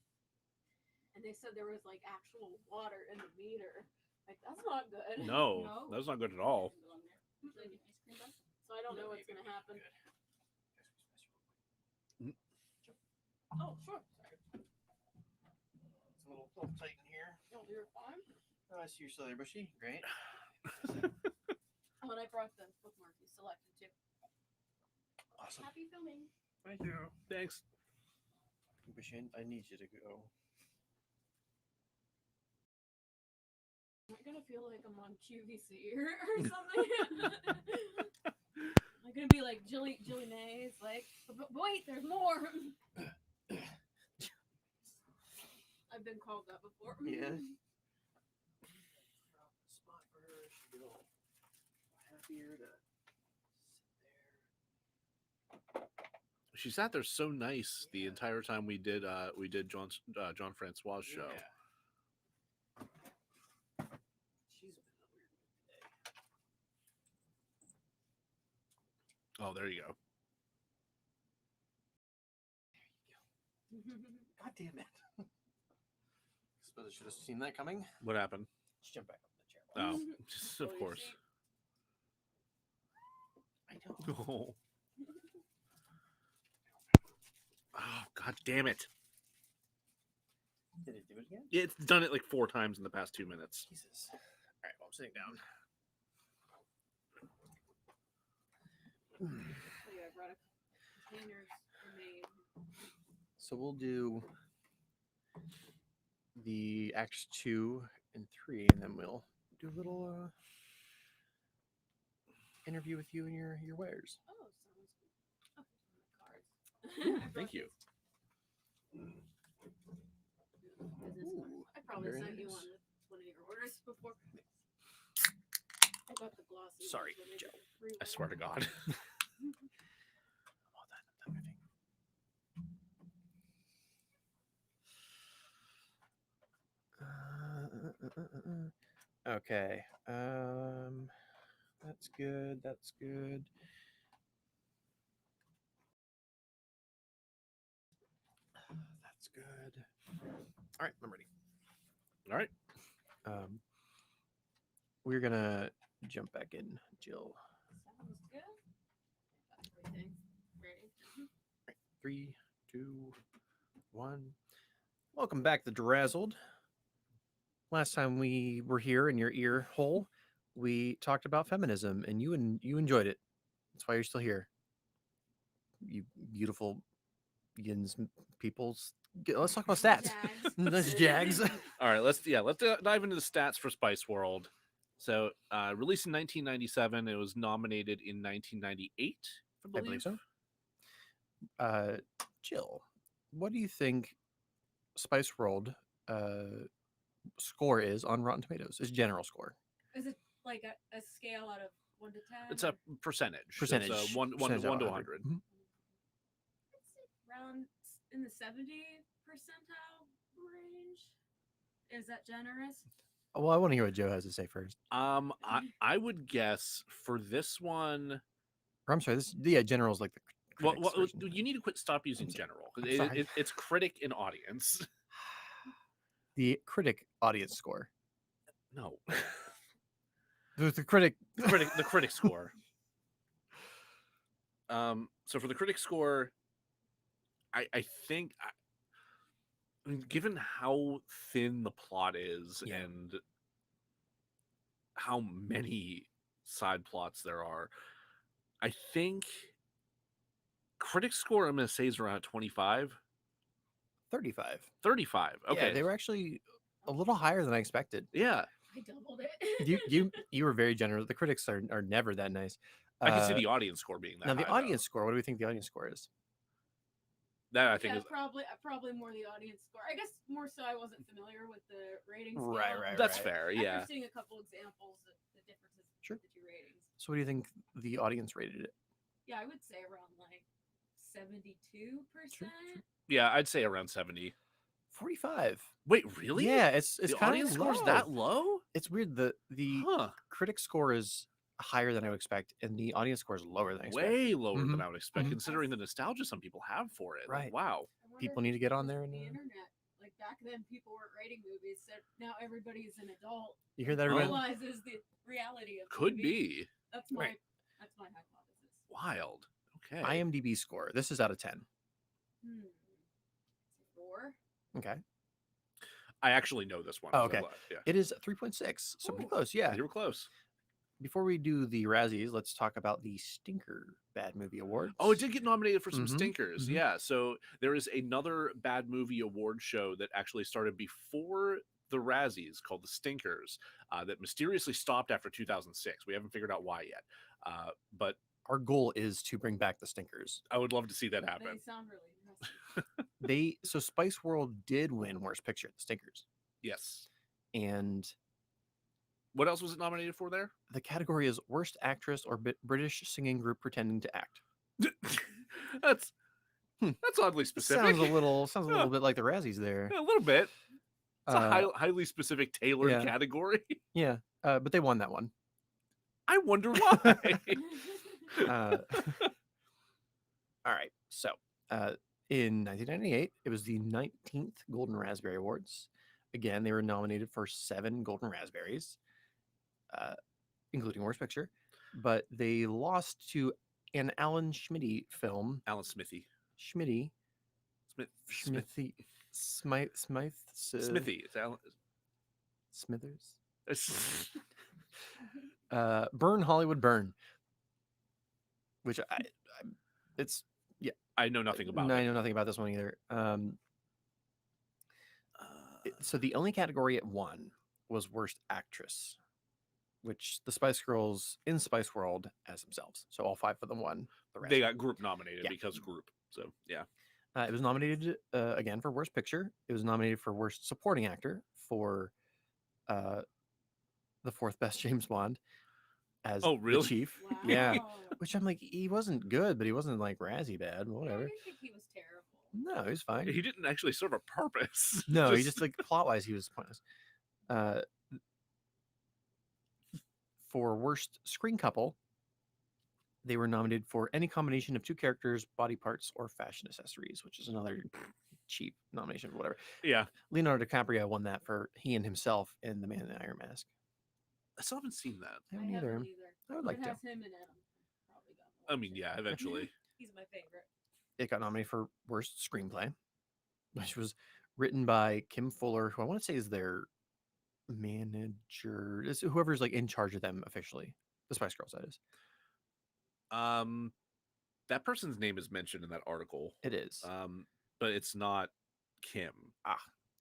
And they said there was like actual water in the meter. Like that's not good. No, No. that's not good at all. Would you like an ice cream bus? So I don't know what's gonna happen. Oh, sure. Sorry. It's a little tight in here. Oh, you're fine. Oh, I see you're still there, Bushy. Great. Oh, and I brought the bookmark you selected too. Awesome. Happy filming. Thank you. Thanks. Bushy, I need you to go. Am I gonna feel like I'm on QVC or something? Am I gonna be like Jilly Mays? Like, but wait, there's more. I've been called that before. Yeah. Spot for her. She'll be all happier to sit there. She sat there so nice the entire time we did John Francois' show. Yeah. She's been a weird mood today. Oh, there you go. God damn it. Suppose I should have seen that coming. What happened? Just jump back up in the chair. Oh, Go of to your course. seat. I know. Oh. Oh, god damn it. Did it do it again? It's done it like 4 times in the past 2 minutes. Jesus. All right, well, I'm sitting down. Oh, yeah, I brought a containers for me. So we'll do the acts 2 and 3, and then we'll do a little interview with you and your wares. Oh, sounds good. Oh, cards. Ooh, thank you. Ooh, I probably very sent you nice. one of your orders before. I got the glossy. ones Sorry, when they Joe. did the free I one. swear to God. Oh, I'm done moving. Okay. That's good. That's good. That's good. All right, I'm ready. All right. We're gonna jump back in, Jill. Sounds good. Got everything ready. 3, 2, 1. Welcome back to DeRazzled. Last time we were here in your ear hole, we talked about feminism, and you enjoyed it. That's why you're still here. You beautiful yins peoples. Let's talk about stats. Jags. That's Jags. All right, let's dive into the stats for Spice World. So, released in 1997, it was nominated in 1998. I believe so. Jill, what do you think Spice World score is on Rotten Tomatoes? Is general score? Is it like a scale out of 1 to 10? It's a percentage. Percentage. It's a one Percentage to out of 100. 100. around in the 70 percentile range. Is that generous? Well, I want to hear what Joe has to say first. I would guess for this one. Or I'm sorry, general is like the critics Well, version. you need to stop using I'm general I'm because sorry. it's critic and audience. The critic audience score. No, The critic. the critic score. So for the critic score, I think, I mean, given how thin the plot is Yeah. and how many side plots there are, I think critic score I'm going to say is around 25, 35. 35. Okay, Yeah, they were actually a little higher than I expected. yeah. I doubled it. You were very generous. The critics are never that nice. I can see the audience score being that now the high, audience score. What do we think the audience score is? That I think Yeah, is probably more the audience score. I guess more so I wasn't familiar with the ratings. Right, scale. right, that's right. fair. Yeah, After seeing a couple examples of the differences Sure. in the two ratings. So what do you think the audience rated it? Yeah, I would say around like 72%. yeah. I'd say around 70. 45. Wait, really? Yeah, it's the kind audience of score's that low? It's weird. The Huh? critic score is higher than I would expect, and the audience score is lower than I expect. Way lower than Mhm. I would expect, Mhm. considering the nostalgia some people have for it. Right. Like, wow. I wonder People if need to it's get on because there of and, the internet. Like back then, people weren't rating movies, so now everybody's an adult. You hear that, and everybody? realizes the reality of Could movies. be That's my Right. that's my hypothesis. wild. Okay. IMDb score. This is out of 10. It's a 4. Okay. I actually know this one. Oh, so okay. yeah. It is 3.6. So pretty Ooh, close. Yeah. You were close. Before we do the Razzies, let's talk about the Stinker Bad Movie Awards. Oh, it did get nominated for some Mhm, stinkers. mhm. Yeah. So there is another bad movie award show that actually started before the Razzies called the Stinkers that mysteriously stopped after 2006. We haven't figured out why yet. But Our goal is to bring back the Stinkers. I would love to see that They happen. sound really interesting. So Spice World did win Worst Picture at the Stinkers, Yes. and What else was it nominated for there? the category is Worst Actress or British Singing Group Pretending to Act. that's Hmm. that's oddly specific. Sounds a little bit like the Razzies there. Yeah, a little bit. It's a highly specific tailored yeah. category. Yeah, but they won that one. I wonder why. All right. So in 1998, it was the 19th Golden Raspberry Awards. Again, they were nominated for 7 Golden Raspberries, including Worst Picture, but they lost to an Alan Schmitty film. Alan Smithy. Schmitty. Smithy. Smithy. It's Alan. Smithers. It's- Burn Hollywood Burn. Which it's I know nothing about no, I it. know nothing about this one either. So the only category it won was Worst Actress, which the Spice Girls in Spice World as themselves. So all 5 of them won. The rest They got group nominated Yeah. because group. So yeah. It was nominated again for Worst Picture. It was nominated for Worst Supporting Actor for the 4th best James Bond as Oh, really? the Chief. Wow. Yeah, which I'm like, he wasn't good, but he wasn't like Razzie bad. I Whatever. didn't think he was terrible. No, he was fine. He didn't actually serve a purpose. No, he just like plot wise, he was pointless. For Worst Screen Couple, they were nominated for any combination of 2 characters, body parts, or fashion accessories, which is another cheap nomination, whatever. Yeah. Leonardo DiCaprio won that for he and himself in The Man in the Iron Mask. I still haven't seen that. I I haven't either. haven't either. I would If like it to. has him in it, I'm probably gonna I watch mean, it. yeah, eventually. He's my favorite. It got nominated for Worst Screenplay, which was written by Kim Fuller, who I want to say is their manager. It's whoever's like in charge of them officially. The Spice Girls, that is. That person's name is mentioned in that article. It is. But it's not Kim. I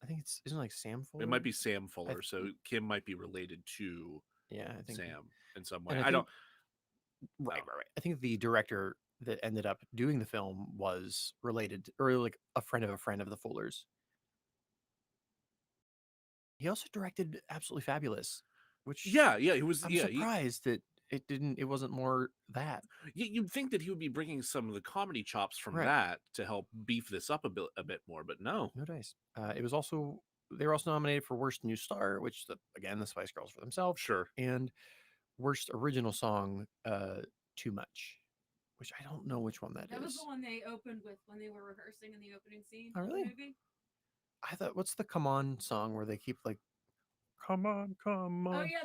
think isn't it like Sam Fuller? It might be Sam Fuller. th- So Kim might be related to Yeah, I think Sam in some and way. I I don't. Right. No. I think the director that ended up doing the film was related or like a friend of the Fullers. He also directed Absolutely Fabulous, which Yeah, he was. I'm yeah, surprised that It wasn't more that. You'd think that he would be bringing some of the comedy chops from Right. that to help beef this up a bit more, but no. No dice. It was also they were also nominated for worst new star, which again the Spice Girls for themselves, Sure. and worst original song, Too Much, which I don't know which one that That was is. the one they opened with when they were rehearsing in the opening scene Oh, of the really? movie. I thought, what's the "Come On" song where they keep like, "Come on, come Oh on"? yeah,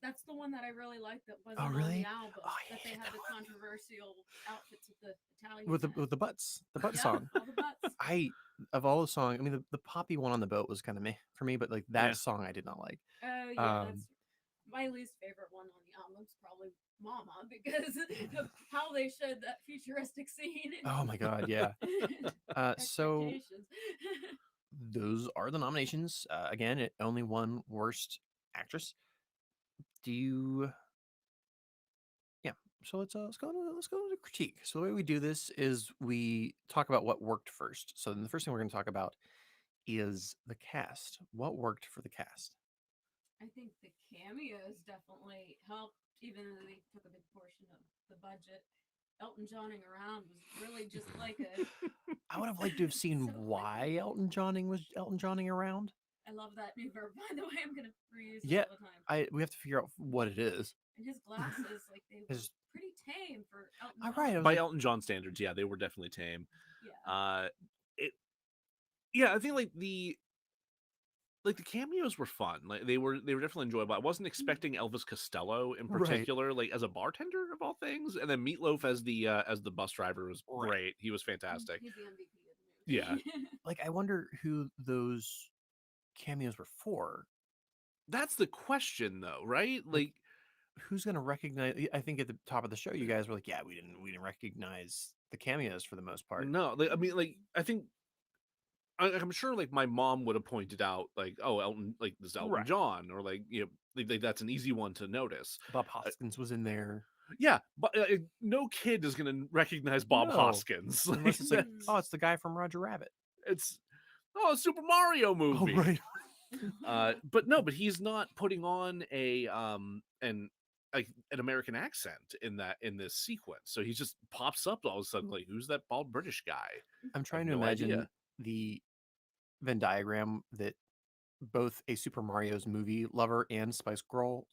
that's the one that I really liked that wasn't Oh, on really? the album. Oh, I that they hate had that the one. controversial outfits of the Italian With the men. butt Yep, song. all the butts. I of all the songs, I mean the poppy one on the boat was kind of meh for me, but like Yeah. that song I did not like. Oh yeah, Um, that's my least favorite one on the album's probably Mama because of how they showed that futuristic scene. oh my god, yeah. So Expectations. those are the nominations. Again, it only won worst actress. Do you? Yeah. So let's go to the critique. So the way we do this is we talk about what worked first. So then the first thing we're going to talk about is the cast. What worked for the cast? I think the cameos definitely helped, even though they took a big portion of the budget. Elton Johning around was really just like a. I would have liked to have seen So why Elton Johning around. I love that new verb. By the way, I'm gonna reuse it Yeah, all the time. we have to figure out what it is. And his glasses, like they were Is pretty tame for Elton all John. right. I was By like, Elton John standards, yeah, they were definitely tame. Yeah. It Yeah, I think like the cameos were fun. Like they were definitely enjoyable. I wasn't expecting Elvis Costello in Right. particular, like as a bartender of all things, and then Meatloaf as the bus driver was Right. great. He was fantastic. He's the MVP of the movie. like I wonder who those cameos were for. That's the question, though, right? Like, Who's going to recognize? I think at the top of the show, you guys were like, "Yeah, we didn't recognize the cameos for the most part." no, like, I mean, like, I think I'm sure, like, my mom would have pointed out, like, oh, Elton, like this is Elton Right. John, or like, like, that's an easy one to notice. Bob Hoskins was in there. Yeah, but no kid is gonna recognize Bob No, Hoskins unless it's like, Mm. oh, it's the guy from Roger Rabbit. it's a Super Mario movie. Oh, right. But no, but he's not putting on an American accent in this sequence. So he just pops up all of a sudden, like, who's that bald British guy? I'm trying to no imagine idea. the Venn diagram that both a Super Mario's movie lover and Spice World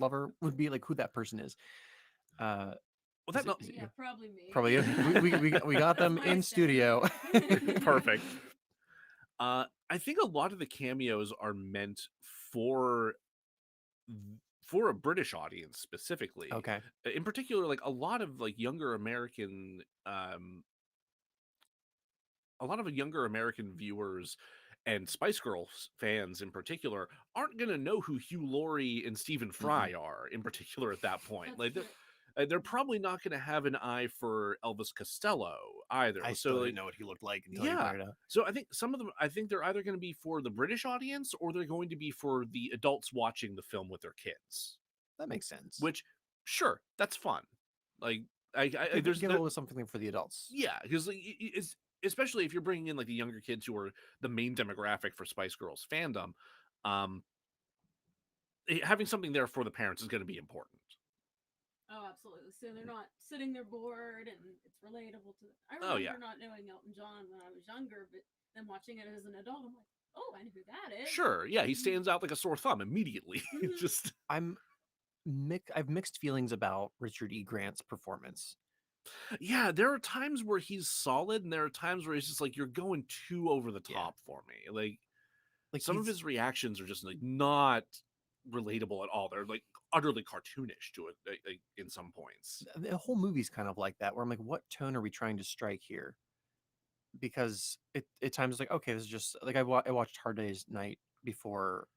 lover would be, like who that person is. Well, Is that it- no, is it Yeah, you? probably me. Probably you. We got them That's my in studio. stereotype. perfect. I think a lot of the cameos are meant for a British audience specifically. Okay. In particular, like a lot of younger American viewers and Spice Girls fans in particular aren't going to know who Hugh Laurie and Stephen Fry are in particular at that point. That's Like true. they're probably not going to have an eye for Elvis Costello either. I So still like, didn't know what he looked like until you yeah. pointed out. So I think some of them, I think they're either going to be for the British audience or they're going to be for the adults watching the film with their kids. That makes sense. Which, sure, that's fun. Like give there's a little something for the adults. yeah, because like, it's especially if you're bringing in like the younger kids who are the main demographic for Spice Girls fandom, um, having something there for the parents is going to be important. Oh, absolutely. So they're not sitting there bored and it's relatable to them. I Oh, remember yeah. not knowing Elton John when I was younger, but then watching it as an adult, I'm like, oh, I know who that is. Sure, yeah, he stands out like a sore thumb immediately. Mhm. Just I've mixed feelings about Richard E. Grant's performance. yeah, there are times where he's solid, and there are times where he's just like, you're going too over the Yeah. top for me. Like some of he's- his reactions are just like not relatable at all. They're like utterly cartoonish to it like, in some points. the whole movie's kind of like that, where I'm like, what tone are we trying to strike here? Because at times it's like, okay, this is just like I watched Hard Day's Night before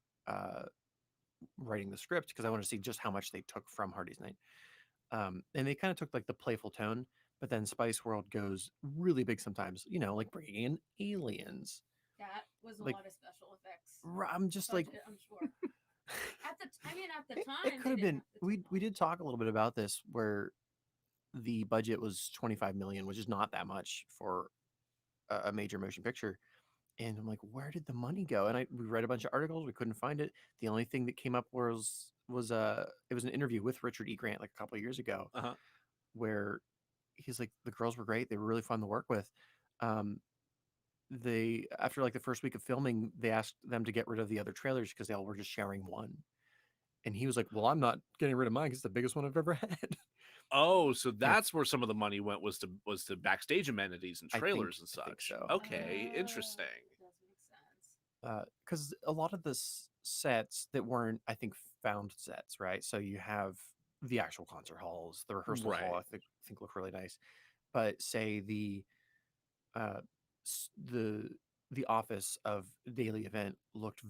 writing the script because I wanted to see just how much they took from Hard Day's Night. And they kind of took like the playful tone, but then Spice World goes really big sometimes, like bringing in aliens. That was a Like, lot of special effects. I'm just like, budget, I'm sure. At the it time, could they have didn't been. have the We did technology. talk a little bit about this where the budget was 25 million, which is not that much for a major motion picture. And I'm like, where did the money go? And we read a bunch of articles, we couldn't find it. The only thing that came up was it was an interview with Richard E. Grant like a couple of years ago, Uh-huh. where he's like, the girls were great, they were really fun to work with. They after like the first week of filming, they asked them to get rid of the other trailers because they all were just sharing one. And he was like, well, I'm not getting rid of mine because it's the biggest one I've ever had. Oh, so Yeah. that's where some of the money went, was to backstage amenities and I think- trailers and I think such. so. Okay, interesting. Does make sense. Because a lot of the sets that weren't, I think, found sets, right? So you have the actual concert halls, the rehearsal hall, Right. I think look really nice. But say uh, the office of Daily Event looked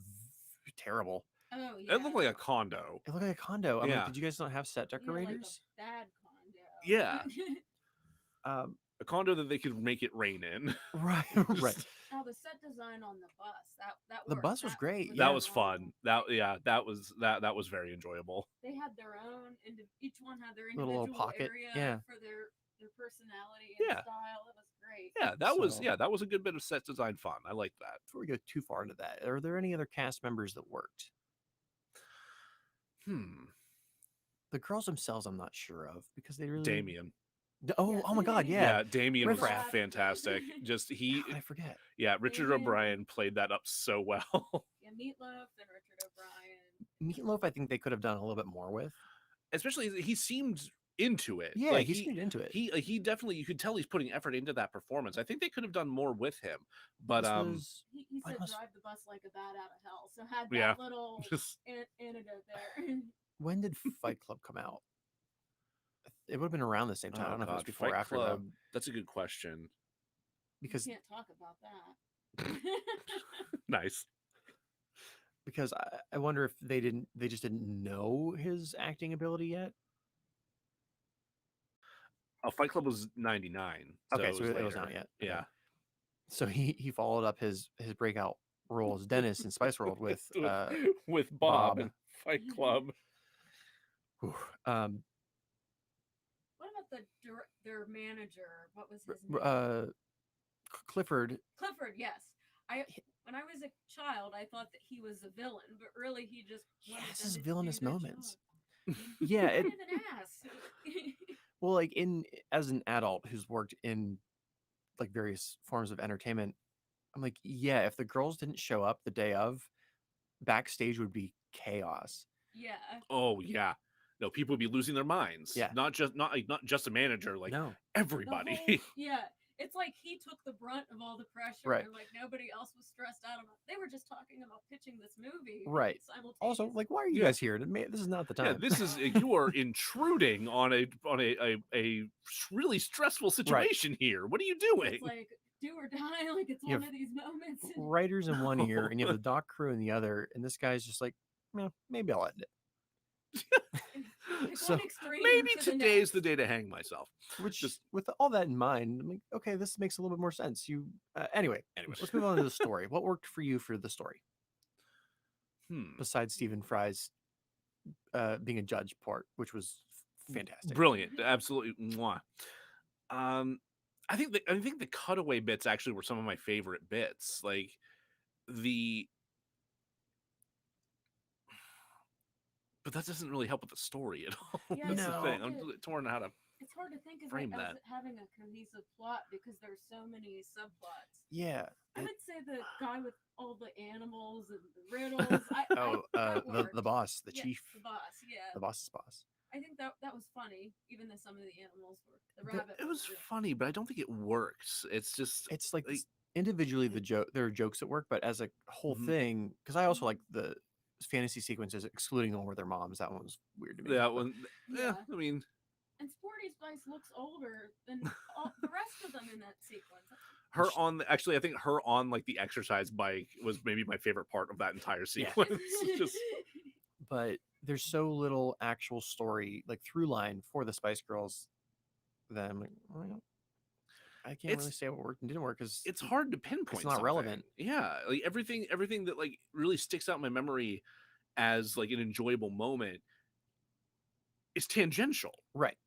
terrible. Oh yeah. It looked like a condo. It looked like a condo. I'm Yeah. like, did you guys not have set You know, decorators? like a bad condo. Yeah. Um, A condo that they could make it rain in. right, right. Now the set design on the bus, that The worked. bus was great, That yeah. was fun. That was very enjoyable. They had their own, each one had their Little individual pocket, area yeah. for their personality and Yeah. style. It was great. Yeah, So- that was a good bit of set design fun. I like that. Before we go too far into that, are there any other cast members that worked? The girls themselves, I'm not sure of because they really. Damien. Oh, Yes. oh my God, Yeah, yeah. Damien was Riff-Raff. fantastic. Just How could I forget? yeah, Richard Damien. O'Brien played that up so well. Yeah, Meatloaf and Richard O'Brien. Meatloaf, I think they could have done a little bit more with. Especially he seemed into it. Yeah, Like, he seemed into it. he definitely, you could tell he's putting effort into that performance. I think they could have done more with him. But This was- He When said was- drive the bus like a bat out of hell. So had that Yeah. little just antidote there. when did Fight Club come out? It would have been around the same time. I don't know if it was God, before or Fight after Club, though, that's a good question. because You can't talk about that. Nice. because I wonder if they just didn't know his acting ability yet. Oh, Fight Club was 99. Okay, so it was later. not yet. Okay. Yeah. So he followed up his breakout role as Dennis in Spice World with with Bob Bob. and Fight Club. whew, What about their manager? What was his name? Clifford. Clifford. Yes. When I was a child, I thought that he was a villain, but really he just He wanted has them his to do villainous their moments. job. Yeah, Kind it, of an ass. well, like as an adult who's worked in like various forms of entertainment, I'm like, yeah, if the girls didn't show up the day of, backstage would be chaos. Yeah. Oh yeah. No, people would be losing their minds. Yeah. Not just a manager, like No, The everybody. whole- yeah. It's like he took the brunt of all the pressure, Right. and like nobody else was stressed out about. They were just talking about pitching this movie, Right. Also, simultaneously. like, why are you Yeah. guys here? This is not the time. Yeah, this is you are intruding on a really stressful situation here. What are you doing? It's like do or die. Like it's You one have of these moments. writers in one ear and you have the doc crew in the other, and this guy's just like, well, maybe I'll end it. Like So, one extreme Maybe to the today's the next. day to hang myself. Which, Just- with all that in mind, I'm like, okay, this makes a little bit more sense. Anyway, let's move on to the story. What worked for you for the story besides Stephen Fry's being a judge part, which was fantastic? Brilliant, absolutely. Mwah. I think the cutaway bits actually were some of my favorite bits. Like but that doesn't really help with the story at all. Yeah, That's No. the thing. I'm it- torn how to. It's hard to think of frame it as that. having a cohesive plot because there's so many subplots. Yeah. I it- would say the guy with all the animals and the riddles. That the worked. boss, the Yeah, chief, the boss. Yeah, the boss's boss. I think that was funny, even though some of the animals were the The- rabbit. It was really- funny, but I don't think it works. It's just It's like Like- individually there are jokes that work, but as a whole Mhm. thing, because I also like the fantasy sequences, excluding the one with their moms. That one was weird to me. that but- one. Yeah, Yeah. I mean, And Sporty Spice looks older than all the rest of them in that sequence. her on actually, I think her on like the exercise bike was maybe my favorite part of that entire Yeah. sequence. Just But there's so little actual story, like through line for the Spice Girls, that I'm like, well, I can't really It's- say what worked and didn't work because it's hard to pinpoint. not something. relevant. Yeah, like everything that like really sticks out in my memory as like an enjoyable moment is tangential. right.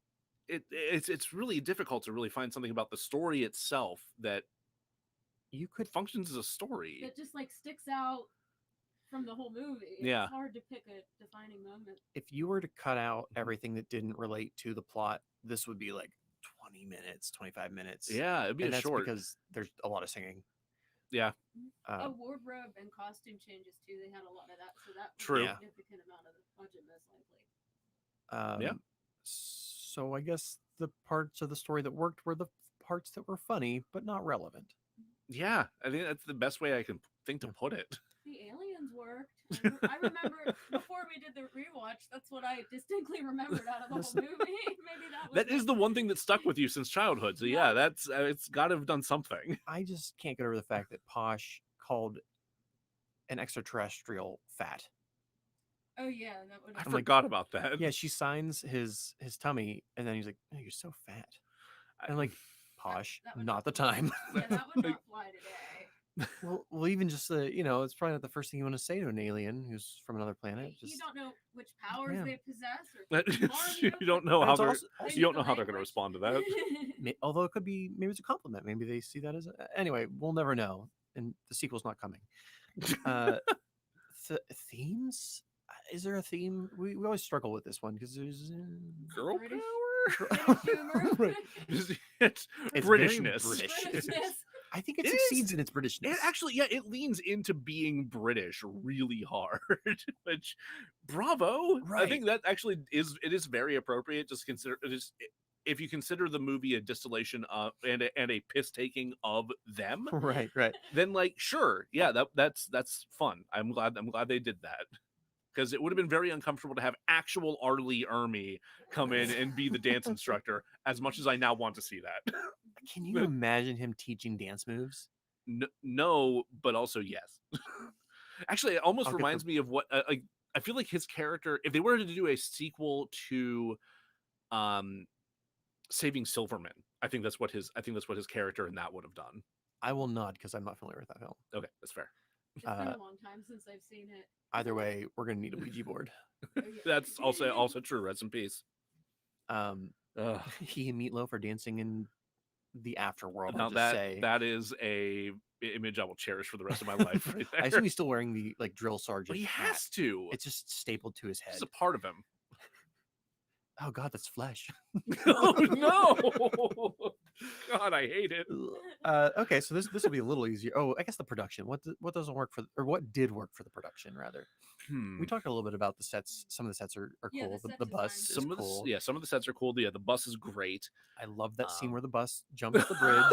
It's really difficult to really find something about the story itself that You could functions as a story. that just like sticks out from the whole movie. Yeah. It's hard to pick a defining moment. if you were to cut out everything that didn't relate to the plot, this would be like 20 minutes, 25 minutes. Yeah, it'd be And a that's short. because there's a lot of singing. Yeah, Uh, Wardrobe and costume changes too. They had a lot of that, so that was True. a Yeah. significant amount of the budget, most likely. Yeah. So I guess the parts of the story that worked were the parts that were funny but not relevant. yeah. I think that's the best way I can think to Yeah. put it. The aliens worked. I remember before we did the rewatch. That's what I distinctly remembered out of the whole movie. Maybe that was That is it. the one thing that stuck with you since childhood. So yeah, Yeah. that's it's got to have done something. I just can't get over the fact that Posh called an extraterrestrial fat. Oh yeah, that would. I I'm like, forgot about that. Yeah, she signs his tummy, and then he's like, "Oh, you're so fat." I'm like, Posh, that would not the not fly. time. Yeah, that would not fly today. well, even just it's probably not the first thing you want to say to an alien who's from another planet. You Just don't know which powers Yeah. they possess, or That- if they can harm you don't know But how it's they're also- They you don't use know the how they're going to language. respond to that. although it could be, maybe it's a compliment. Maybe they see that as anyway. We'll never know, and the sequel's not coming. Themes? Is there a theme? We always struggle with this one because there's Girl British- power. British humor. Right. It's It's very Britishness. British. Britishness. I think it It succeeds is. in its Britishness. It actually, yeah, it leans into being British really hard, which, bravo. I Right. think that actually is very appropriate. Just consider just if you consider the movie a distillation of and a piss taking of them, right. then like sure, yeah, that's fun. I'm glad they did that. Because it would have been very uncomfortable to have actual Arlie Ermy come in and be the dance instructor, as much as I now want to see that. Can you imagine him teaching dance moves? No, but also yes. Actually, it almost I'll get reminds me of what I feel like his character. If they were to do a sequel to Saving Silverman, I think that's what his character in that would have done. I will nod because I'm not familiar with that film. Okay, that's fair. It's been a long time since I've seen it. Either way, we're gonna need a Ouija board. Oh, yeah. That's also true. Rest in peace. Ugh. He and Meatloaf are dancing in the afterworld. Now I'll just say. that is a image I will cherish for the rest of my life. Right there. I assume he's still wearing the drill sergeant. But he hat. has to. It's just stapled to his head. It's a part of him. Oh God, that's flesh. Oh no! God, I hate it. Okay, so this will be a little easier. Oh, I guess the production. What doesn't work for, or what did work for the production rather? We talked a little bit about the sets. Some of the sets are Yeah, cool. the set The bus designs is Some of cool. some of the sets are cool. Yeah, the bus is great. I love that scene Um, where the bus jumps the bridge.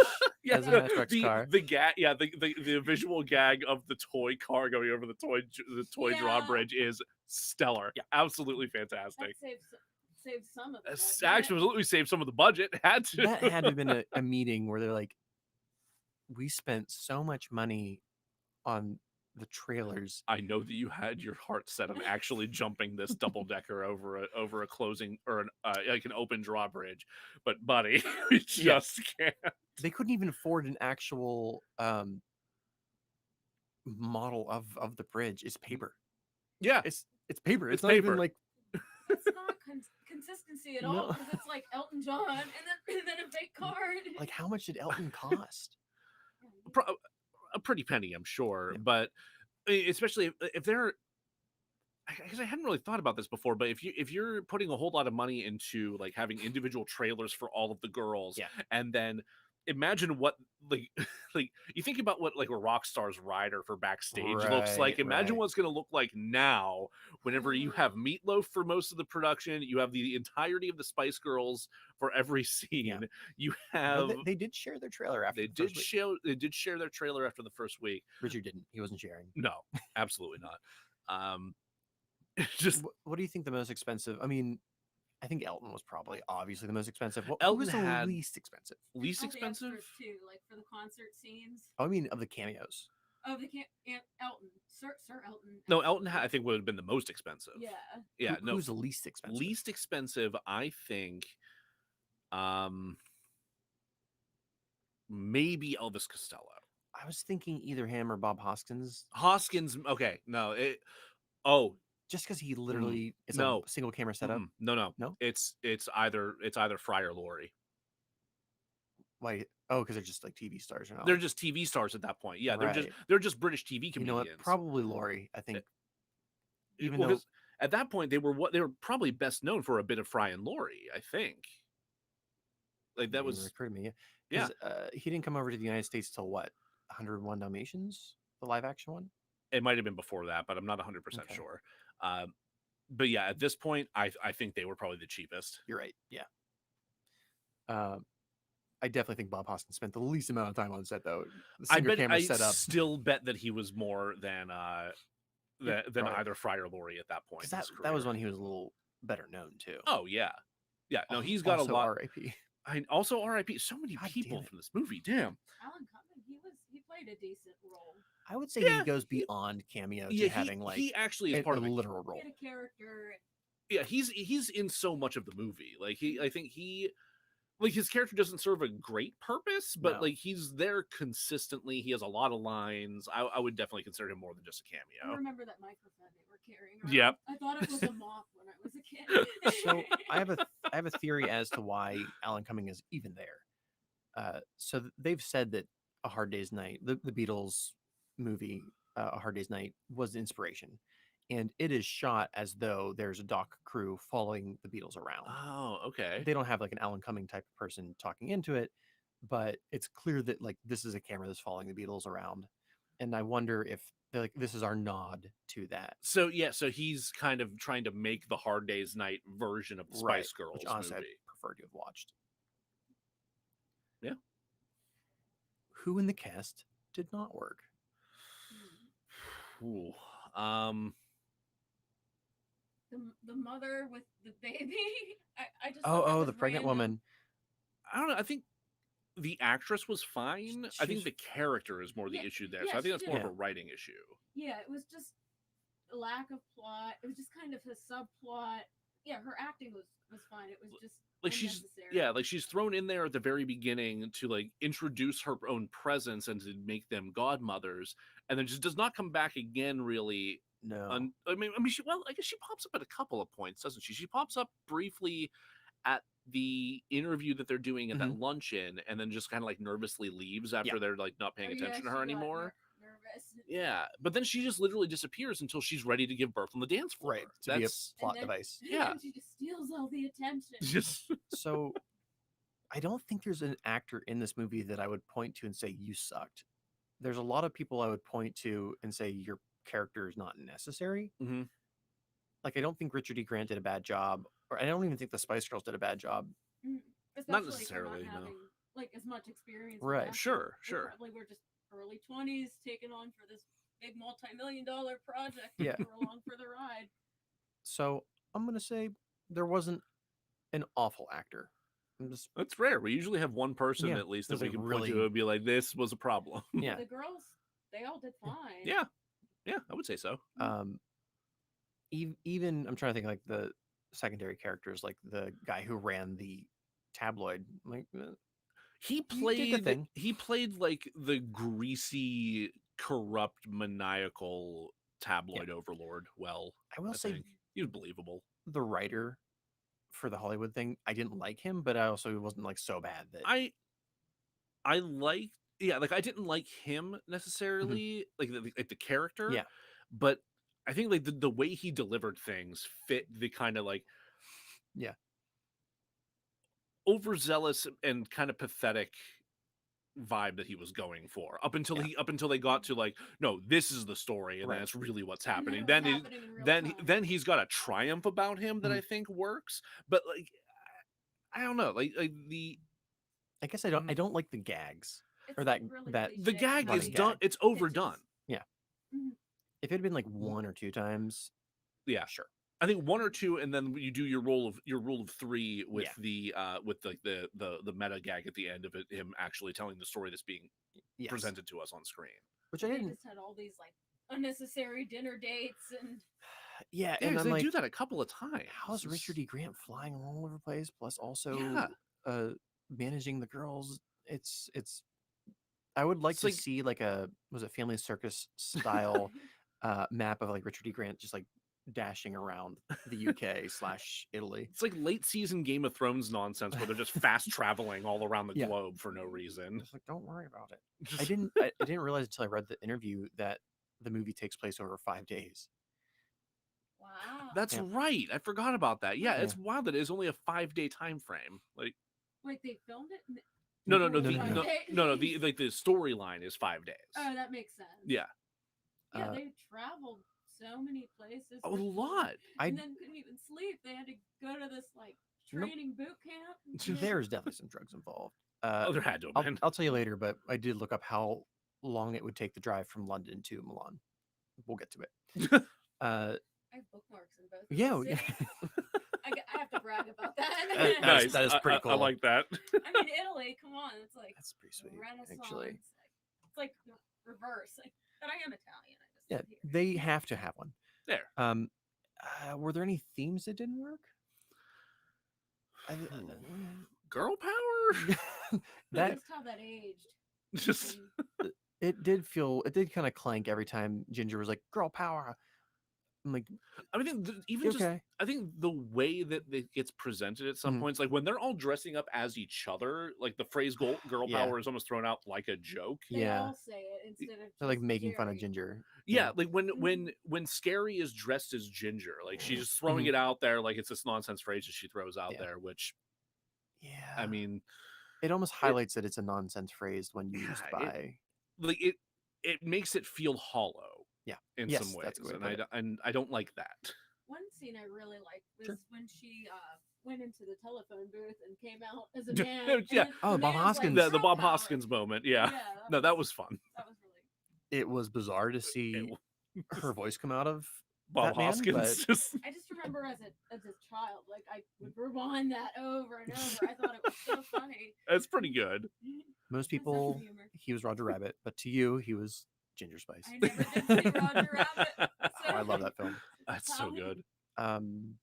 Yeah, as a Matchbox car. the gag. Yeah, the visual gag of the toy car going over the toy Yeah. drawbridge is stellar. Yeah. Absolutely That fantastic. saves some of the That's budget. absolutely saved some of the budget. Had to. That had to have been a meeting where they're like, we spent so much money on the trailers. I know that you had your heart set on actually jumping this double decker over a closing or an like an open drawbridge, but buddy, we just can't. They couldn't even afford an actual model of the bridge. It's paper. Yeah, It's paper. It's It's, not even paper. like It's not consistency at all No. because it's like Elton John and then a fake card. like how much did Elton cost? a pretty penny, I'm sure, Yeah. but especially if they're. Because I hadn't really thought about this before, but if you're putting a whole lot of money into like having individual trailers for all of the girls, Yeah. and then imagine what like you think about what like a rock star's rider for backstage looks like. Right, Imagine right. what it's going to look like now. Whenever you have Meatloaf for most of the production, you have the entirety of the Spice Girls for every scene. You have No, they did share their trailer after they the did first week. share their trailer after the first week. Richard didn't. He wasn't sharing. No, absolutely not. Just What do you think the most expensive? I mean, I think Elton was probably obviously the most expensive. Who Elton was the had- least expensive? least All the extras, expensive. too, like for the concert scenes. Oh, I mean, of the cameos. Oh, they can't. Elton, Sir Elton. No, Elton I think would have been the most expensive. Yeah. Yeah, no. Who's the least expensive? Least expensive, I think. Maybe Elvis Costello. I was thinking either him or Bob Hoskins, Hoskins. Okay, no. Oh just because he literally is No. a single camera setup. no. No? It's either Fry or Laurie. Why? Oh, because they're just like TV stars and all. They're just TV stars at that point. Yeah, Right. they're just British TV You comedians. know what? Probably Laurie. I think. Even Well, though 'cause at that point they were probably best known for a bit of Fry and Laurie, I think. Like that didn't even was occur to me. yeah. Because he didn't come over to the United States till what? 101 Dalmatians, the live action one. It might have been before that, but I'm not 100% Okay. sure. But yeah, at this point, I think they were probably the cheapest. You're right. Yeah. I definitely think Bob Hoskins spent the least amount of time on set, though. The single camera set up. Still bet that he was more than Probably. either Fry or Laurie at that point. Because that was when he was a little better known too. Oh yeah, yeah. No, he's got a lot. R.I.P. Also R.I.P. So many God people damn it. from this movie. Damn. Alan Cumming, he played a decent role. I would say Yeah. he goes beyond cameo to Yeah, having like he actually is a part of the literal role. He had a character. Yeah, he's in so much of the movie. Like I think his character doesn't serve a great purpose, but No. like he's there consistently. He has a lot of lines. I would definitely consider him more than just a I cameo. remember that microphone they were carrying around. Yep. I thought it was a moth when I was a kid. So I have a theory as to why Alan Cumming is even there. So they've said that A Hard Day's Night, the Beatles movie, A Hard Day's Night, was the inspiration, and it is shot as though there's a doc crew following the Beatles around. Oh, okay. They don't have like an Alan Cumming type of person talking into it, but it's clear that like this is a camera that's following the Beatles around, and I wonder if they're like this is our nod to that. So yeah, so he's kind of trying to make the Hard Day's Night version of the Spice Right, Girls which honestly movie. I prefer to have watched. Yeah. Who in the cast did not work? Ooh. The mother with the baby. I just Oh, the pregnant woman. I don't know. I think the actress was fine. I think She's- the character is more the Yeah, issue there. yeah, So I think that's she more of did. a writing issue. Yeah, it was just a lack of plot. It was just kind of a subplot. Yeah, her acting was fine. It was just Like unnecessary. she's thrown in there at the very beginning to like introduce her own presence and to make them godmothers, and then just does not come back again really. No. I mean, I guess she pops up at a couple of points, doesn't she? She pops up briefly at the interview that they're doing at that luncheon, and then just kind of like nervously leaves after they're like not paying Oh, yeah, attention to she her got anymore. Nervous. Yeah, but then she just literally disappears until she's ready to give birth on the dance floor. Right, to be a That's plot And then- device. Yeah. And she just steals all the attention. just So I don't think there's an actor in this movie that I would point to and say you sucked. There's a lot of people I would point to and say your character is not necessary. Mhm. Like I don't think Richard E. Grant did a bad job, or I don't even think the Spice Girls did a bad job. Especially necessarily, for no. not having like as much experience. with Right, acting. sure, They sure. Probably were just early 20s taking on for this big multi-million-dollar project. Yeah. And we're along for the ride. So I'm gonna say there wasn't an awful actor. I'm just That's rare. We usually have one person Yeah, at least that there's, we like, can point to really- and be like, "This was a problem." yeah. The girls, they all did fine. yeah, I would say so. Even I'm trying to think like the secondary characters, like the guy who ran the tabloid. Like He did the played thing. he played like the greasy, corrupt, maniacal tabloid overlord. Well, I will I say think he was believable. the writer for the Hollywood thing, I didn't like him, but I also wasn't like so bad that I like like I didn't like him necessarily, like the character. Yeah. But I think like the way he delivered things fit the kind of like Yeah. overzealous and kind of pathetic vibe that he was going for up until they got to like, no, this is the story, and Right. then that's really what's And happening. then Then it was happening in real time. then he's got a triumph about him that I think works. But like I don't know, like the I guess I don't like the gags. It's or like that- really that- the cliche, gag Running is really gag. done. It's overdone. If it had been like one or two times, Yeah. sure. I think one or two, and then you do your rule of three with Yeah. the meta gag at the end of it, him actually telling the story that's being Yes. presented to us on screen. Which I They didn't. just had all these like unnecessary dinner dates and Yeah, Yeah, and 'cause I'm they like, do that a couple of times. how's Richard E. Grant flying all over the place? Plus also Yeah. managing the girls. It's. I would like It's to like- see like a Family Circus style map of like Richard E. Grant just like dashing around the UK / Italy. It's like late season Game of Thrones nonsense where they're just fast traveling all around the Yeah. globe for no reason. It's like, don't worry about it. Just- I didn't realize until I read the interview that the movie takes place over 5 days. Wow. That's Yeah. right. I forgot about that. Yeah, Yeah. it's wild that it is only a 5-day time frame. Like Wait, they filmed it? no, No, the, no, no, no. no, the like the storyline is 5 days. Oh, that makes sense. Yeah, Yeah, Uh, they traveled so many places. a for filming, lot. And then couldn't even sleep. They had to go to this like Nope. training boot camp. and then- There's definitely some drugs involved. Oh, there had to have been. I'll tell you later, but I did look up how long it would take the drive from London to Milan. We'll get to it. I have bookmarks in both. of Yeah, those yeah. cities. I have to brag about that. That- Nice. that is pretty I cool. like that. I mean, Italy. Come on, it's like That's pretty sweet, Renaissance. actually. It's like reverse. Like, but I am Italian. I just Yeah, live here. they have to have one. There. Were there any themes that didn't work? Girl power. I that just how that aged. Just And it did kind of clank every time Ginger was like, "Girl power." I'm like, I mean, even "You just okay?" I think the way that it gets presented at some Mhm. points, like when they're all dressing up as each other, like the phrase "girl Yeah. power" is almost thrown out like a joke. they Yeah, all say it instead of they're like just making fun of Jerry. Ginger. Yeah, like Mhm. when Scary is dressed as Ginger, like she's just throwing Mhm. it out there, like it's this nonsense phrase that she throws out Yeah. there, which Yeah, I mean, it almost highlights that it's a nonsense phrase when used Yeah, by. like it makes it feel hollow. Yeah. in Yes, some ways, that's a good and way to put it. and I don't like that. One scene I really liked was Sure. when she went into the telephone booth and came out as a Yeah, man. yeah. and the Oh, Bob man's like, Hoskins. The "Girl Bob power." Hoskins moment, yeah. Yeah, No, that was fun. that was really. It was bizarre to It see w- her voice come out of Bob that man, Hoskins but just I just remember as a child, like I would rewind that over and over. I thought it was so funny. that's pretty good. most Sense of people humor. he was Roger Rabbit, but to you he was Ginger Spice. I never did see Roger Rabbit. Oh, So I love that film. That's so good. Um,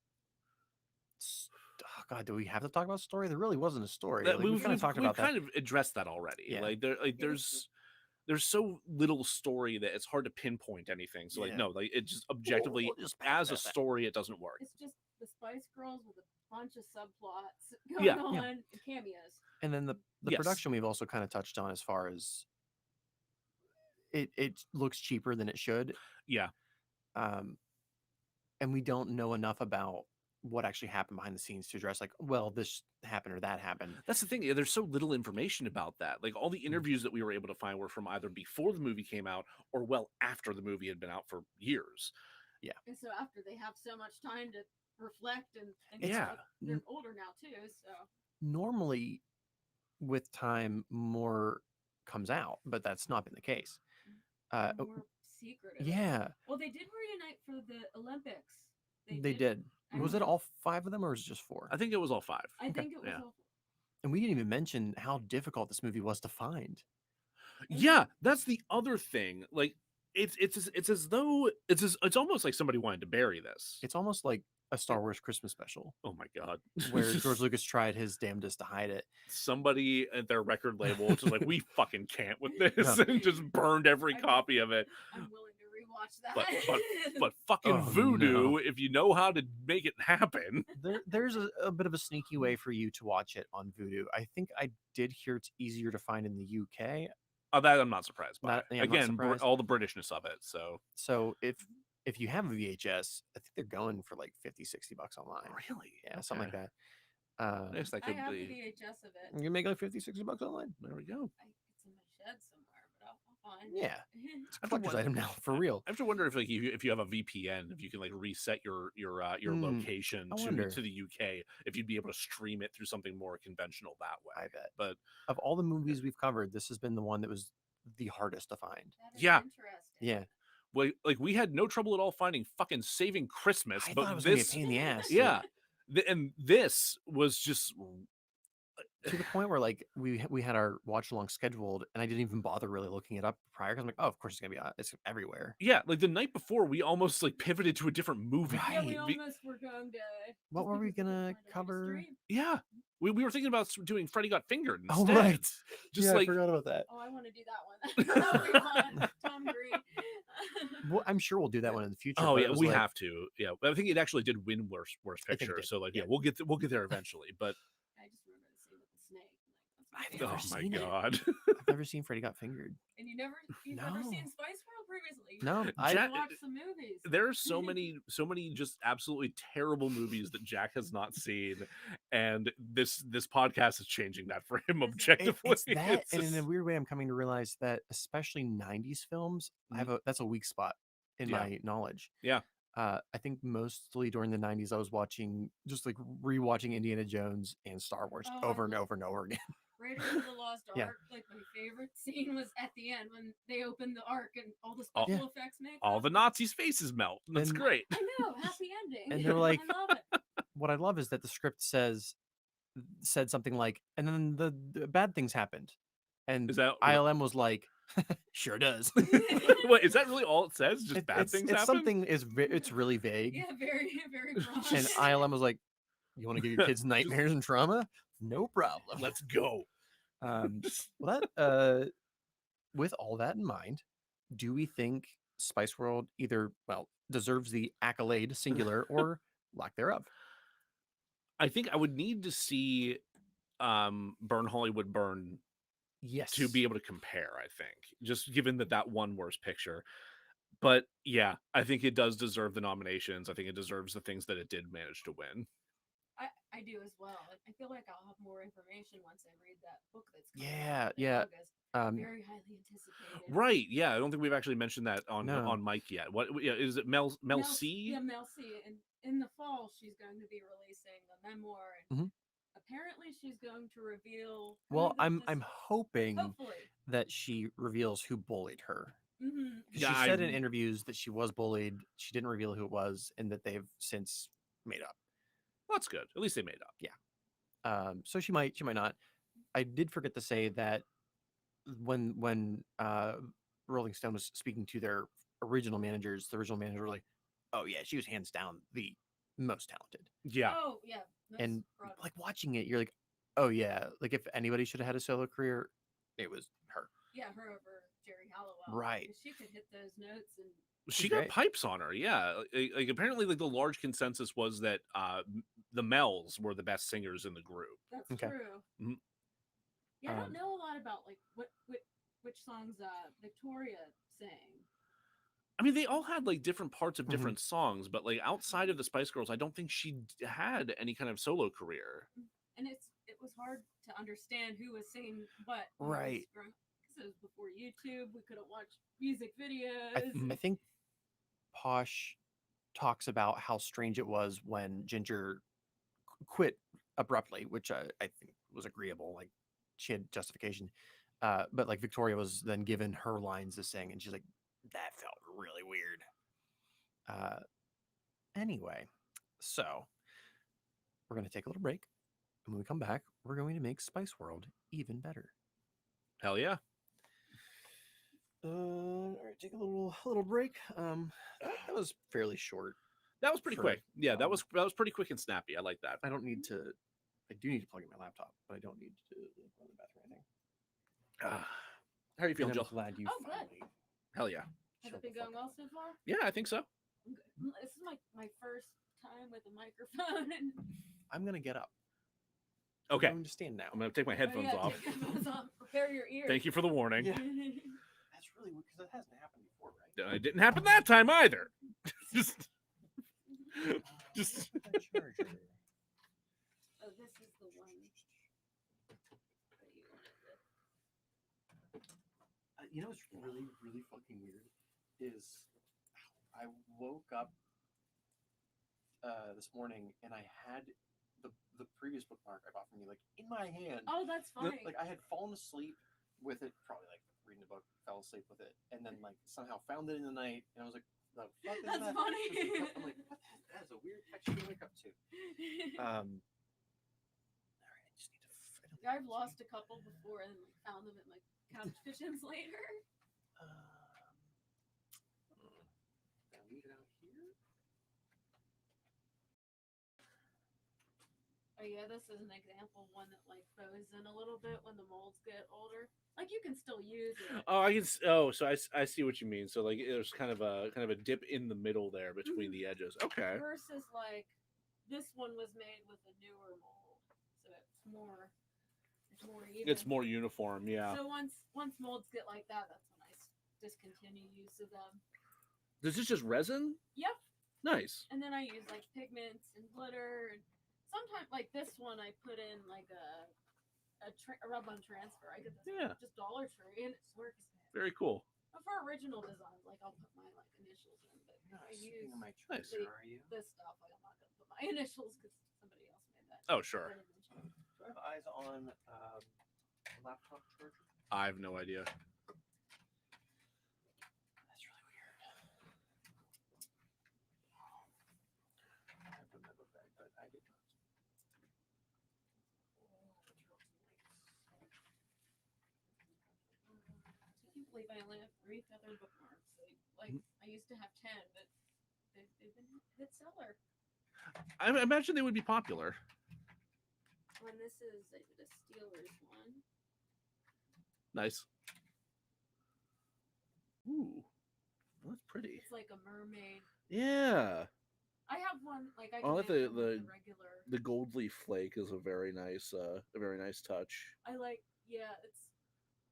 oh God, do we have to talk about story? There really wasn't a story. That Like, we we've kind of talked about that. kind of addressed that already. Yeah. Like was there's so little story that it's hard to pinpoint anything. So like Yeah. no, like it just objectively We'll just as a pass that. story it doesn't work. it's just the Spice Girls with a bunch of subplots Yeah. going Yeah. on and cameos. And then the Yes. production we've also kind of touched on as far as it looks cheaper than it should. Yeah. And we don't know enough about what actually happened behind the scenes to address like, well, this happened or that happened. That's the thing. Yeah, there's so little information about that. Like all the interviews that we were able to find were from either before the movie came out or well after the movie had been out for years. And so after they have so much time to reflect and Yeah. like, they're older now too. So Normally with time more comes out, but that's not been the case. they're more secretive. Yeah, Well, they did reunite for the Olympics. they did. I Was it remember- all 5 of them or was it just 4? I think it was all 5. I think it was yeah. all. And we didn't even mention how difficult this movie was to find. Yeah, that's the other thing. Like it's as though it's almost like somebody wanted to bury this. It's almost like a Star Wars Christmas special Oh my god. where George Lucas tried his damnedest to hide it. Somebody at their record label was just like, we fucking can't with this, and just burned every copy of it. I'm willing to rewatch that. But fucking Oh, voodoo, no. if you know how to make it happen. There's a bit of a sneaky way for you to watch it on Vudu. I think I did hear it's easier to find in the UK. Oh, that I'm not surprised by. Yeah, I'm not Again, surprised. all the Britishness of it. So So if you have a VHS, I think they're going for like $50-$60 online. really, Yeah, something like Okay. that. I guess that I could have the be. VHS of it. You can make like $50-$60 online. There we go. It's in my shed somewhere, but I'll find it. Yeah, I have to collector's won- item now for real. I have to wonder if like if you have a VPN, if you can like reset your location I to wonder. the UK, if you'd be able to stream it through something more conventional that way. I bet. But Of all the movies we've covered, this has been the one that was the hardest to find. That is Yeah. interesting. Yeah, like we had no trouble at all finding fucking Saving Christmas, I but thought it was gonna be a this pain in the ass. yeah, and this was just To the point where like we had our watch along scheduled, and I didn't even bother really looking it up prior because I'm like, oh, of course it's gonna be it's everywhere. yeah, like the night before we almost like pivoted to a different movie. Yeah, we Right. almost were going to. What just were we because couldn't gonna find it to cover? stream. Yeah, We were thinking about doing Freddy Got Fingered Oh, instead. right. Just yeah, like I forgot about that. Oh, I want to do that one. That'll be fun. Tom Green. Well, I'm sure we'll do that one in the future. oh but yeah, it was we like, have to. Yeah, but I think it actually did win worst I think it picture. did, So like yeah. we'll get there eventually. But I just remember the scene with the snake. I've Like, never oh my seen it. god. I've never seen Freddy Got Fingered. and you've never No. seen Spice World previously. No, You I- should watch some movies. There are so many just absolutely terrible movies that Jack has not seen, and this podcast is changing that for him objectively. It's that, It's and in a just- weird way, I'm coming to realize that especially '90s films, that's a weak spot in Yeah. my knowledge. Yeah. I think mostly during the '90s, I was watching just like rewatching Indiana Jones and Star Wars Oh, over I and love- over and over again. Raiders of the Lost Ark. Yeah. Like my favorite scene was at the end when they opened the Ark and all the All- special effects make all the Nazis' faces melt. That's And- great. I know, happy ending. And they're like- I love it. What I love is that the script said something like, and then the bad things happened, and Is that ILM was like, sure does. Wait, is that really all it says? Just bad it's, things it's happen? something it's really vague. Yeah, very, very broad. And ILM was like, you want to give your kids nightmares and trauma? No problem. Let's go. Well, that with all that in mind, do we think Spice World either deserves the accolade singular or lack thereof? I think I would need to see Burn Hollywood Burn Yes. to be able to compare, I think, just given that one worst picture. But yeah, I think it does deserve the nominations. I think it deserves the things that it did manage to win. I do as well. I feel like I'll have more information once I read that book that's coming Yeah, out in yeah. August. Very highly anticipated. Right? Yeah, I don't think we've actually mentioned that on No. Mike yet. What? Yeah, is it Mel C? Yeah, Mel C. And in the fall, she's going to be releasing a memoir, and Mhm. apparently she's going to reveal. Well, kind of I'm this- hoping hopefully. that she reveals who bullied her. Hmm. 'Cause Yeah, she said I- in interviews that she was bullied. She didn't reveal who it was, and that they've since made up. Well, that's good. At least they made up. So she might not. I did forget to say that when Rolling Stone was speaking to their original managers, the original manager were like, "Oh yeah, she was hands down the most talented." Yeah. Oh yeah. that's And broad. like watching it, you're like, "Oh yeah, like if anybody should have had a solo career, it was her." Yeah, her over Jerry Halliwell. Right. 'Cause she could hit those notes and. She She's got great. pipes on her. Yeah. Like apparently, like the large consensus was that the Mells were the best singers in the group. That's Okay. true. Mhm. Yeah, I don't Um, know a lot about like which songs Victoria sang. I mean, they all had like different parts of Mhm. different songs, but like outside of the Spice Girls, I don't think she had any kind of solo career. And it was hard to understand who was singing what. when I was Right. growing- 'cause it was before YouTube. We couldn't watch music videos. I think Posh talks about how strange it was when Ginger quit abruptly, which I think was agreeable. Like she had justification, but like Victoria was then given her lines to sing, and she's like, "That felt really weird." Anyway, so we're gonna take a little break, and when we come back, we're going to make Spice World even better. Hell yeah. All right, take a little break. That was fairly short. That was pretty For, quick. Yeah, that um, was pretty quick and snappy. I like that. I don't need to. I do need to plug in my laptop, but I don't need to go to the bathroom or anything. How are you feeling, And I'm Jill? glad you Oh, good. finally. Hell yeah. Has shut it been the fuck going up. well so far? Yeah, I think so. I'm good. This is my first time with a microphone. And I'm gonna get up. Okay. I'm going to stand now. I'm gonna take my Oh, headphones yeah, off. take headphones off. Prepare your ears. Thank you for the warning. Yeah. That's really weird because that hasn't happened before, right? It didn't happen that time either. just That charger. Oh, this is the one that you wanted to. You know what's really, really fucking weird is I woke up this morning and I had the previous bookmark I bought from you like in my hand. Oh, that's funny. Like I had fallen asleep with it, probably like reading a book, fell asleep with it, and then like somehow found it in the night, and I was like, "The fuck is That's that?" funny. I'm like, "What? That is a weird texture to wake up to." All right, I just need to. I've lost a couple before and like, found them at my couch cushions later. I'll leave it out here. Oh yeah, this is an example of one that like froze in a little bit when the molds get older. Like you can still use it. Oh, I can. Oh, so I see what you mean. So like, there's kind of a dip in the middle there between the edges. Okay. Versus like this one was made with a newer mold, so it's more even. It's more uniform. Yeah. So once molds get like that, that's when I discontinue use of them. This is just resin. Yep. Nice. And then I use like pigments and glitter. And sometimes like this one, I put in like a rub-on transfer. I get this just Dollar Tree, and it works. Very cool. But for original designs, like I'll put my like initials in. But I use my Nice. treasure, are you? this stuff. Like I'm not gonna put my initials because somebody else made that. Oh, sure. I didn't mention it. Do I have eyes on laptop charger? I have no idea. That's really weird. I have a memo bag, but I did not. I can't believe I only have 3 feathered bookmarks. Like I used to have 10, but they've been hit seller. I imagine they would be popular. And this is I did a Steelers one. Nice. Ooh, that's pretty. It's like a mermaid. Yeah. I have one like I. I like the regular. The gold leaf flake is a very nice touch. I like it's.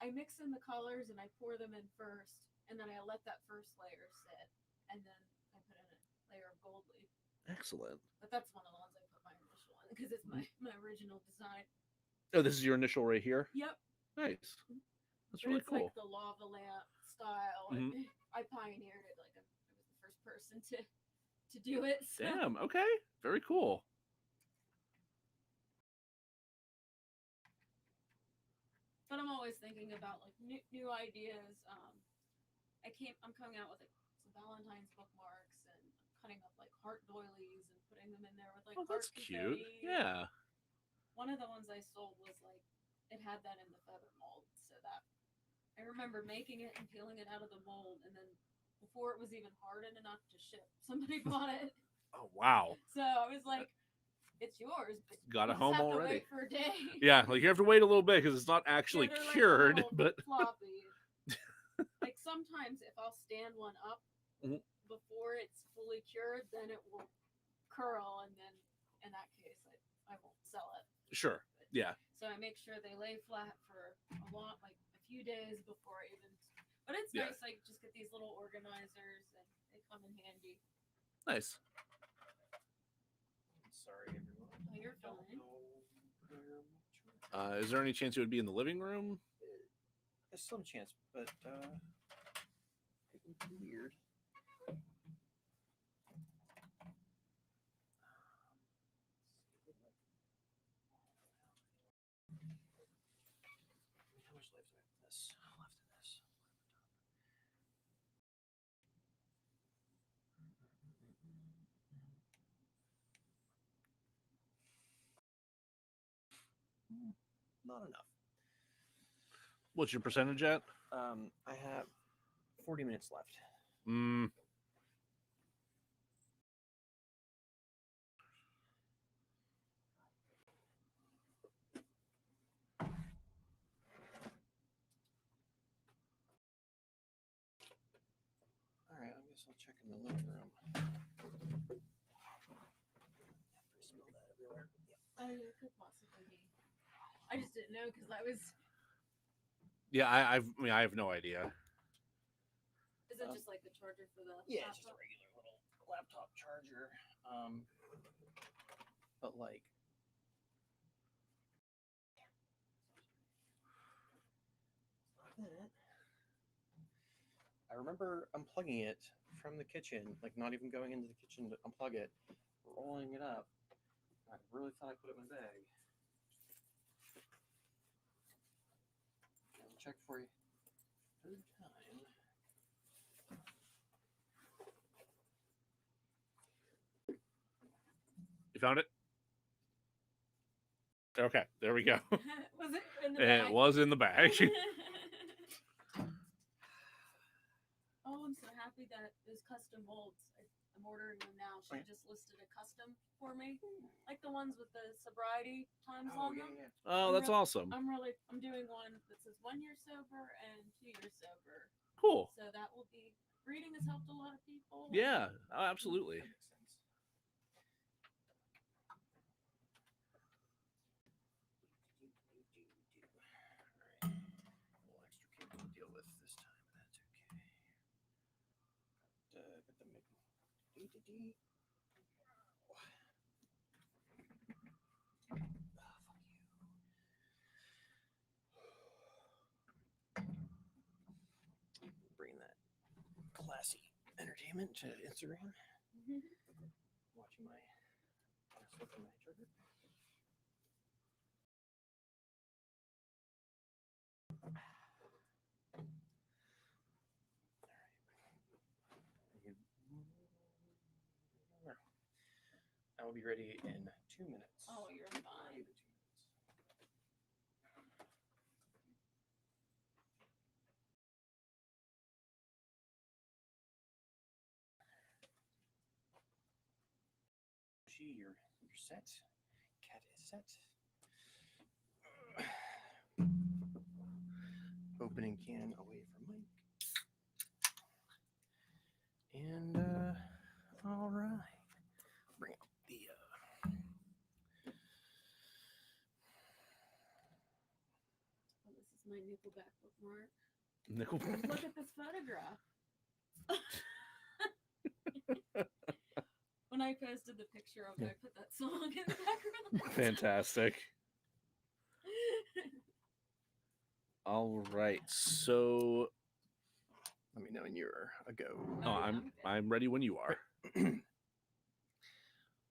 I mix in the colors and I pour them in first, and then I let that first layer sit, and then I put in a layer of gold leaf. Excellent. But that's one of the ones I put my initial on because it's my original design. Oh, this is your initial right here. Yep. Nice. That's And really it's cool. like the lava lamp style. Mhm. And I pioneered it. Like I was the first person to do it. So. Damn. Okay. Very cool. But I'm always thinking about like new ideas. I'm coming out with like some Valentine's bookmarks and cutting up like heart doilies and putting them in there with like. Oh, that's heart cute. confetti. Yeah. One of the ones I sold was like it had that in the feather mold, so that I remember making it and peeling it out of the mold, and then before it was even hardened enough to ship, somebody bought it. Oh wow. So I was like, "It's yours, but Got a you just home have to already." wait for a day." Yeah, like you have to wait a little bit because it's not actually Yeah, they're like cured, little but floppy. Like sometimes if I'll stand one up Mhm. before it's fully cured, then it will curl, and then in that case, I won't sell it. sure. But, Yeah. So I make sure they lay flat for like a few days before I even. But it's Yeah. nice. I just get these little organizers, and they come in handy. Nice. Sorry, everyone. Oh, you're Don't fine. know where my treasure Is there any chance it would be in the living room? There's some chance, but it would be weird. How much life do I have in this? Left in this. Not enough. What's your percentage at? I have 40 minutes left. Mm. All right, I guess I'll check in the living room. I smell that everywhere. Oh, it could possibly be. I just didn't know because I was. Yeah, I mean, I have no idea. Is it just like the charger for the? Yeah, it's just a laptop? regular little laptop charger. But like, not that. I remember unplugging it from the kitchen, like not even going into the kitchen to unplug it, rolling it up. I really thought I put it in my bag. I'll check for you. Third time. You found it? Okay, there we go. Was it in the And bag? it was in the bag. Oh, I'm so happy that those custom molds. I'm ordering them now. She Okay. just listed a custom for me, like the ones with the sobriety times on them. Oh, that's awesome. I'm doing one that says 1 year sober and 2 years sober. Cool. So that will be, reading has helped a lot of people. Yeah, absolutely. That makes sense. All right. A little extra cable to deal with this time, but that's okay. Get the dee. Bring that classy entertainment to Instagram. Watching my flipping my trigger. I will be ready in 2 minutes. Oh, you're fine. You're set. Cat is set. Opening can away from Mike. And all right. Bring up the Oh, this is my Nickelback bookmark. Nickel. Look at this photograph. When I posted the picture of it, I put that song in the background. Fantastic. All right. So, let me know when you're a go. oh, I'm ready when you are.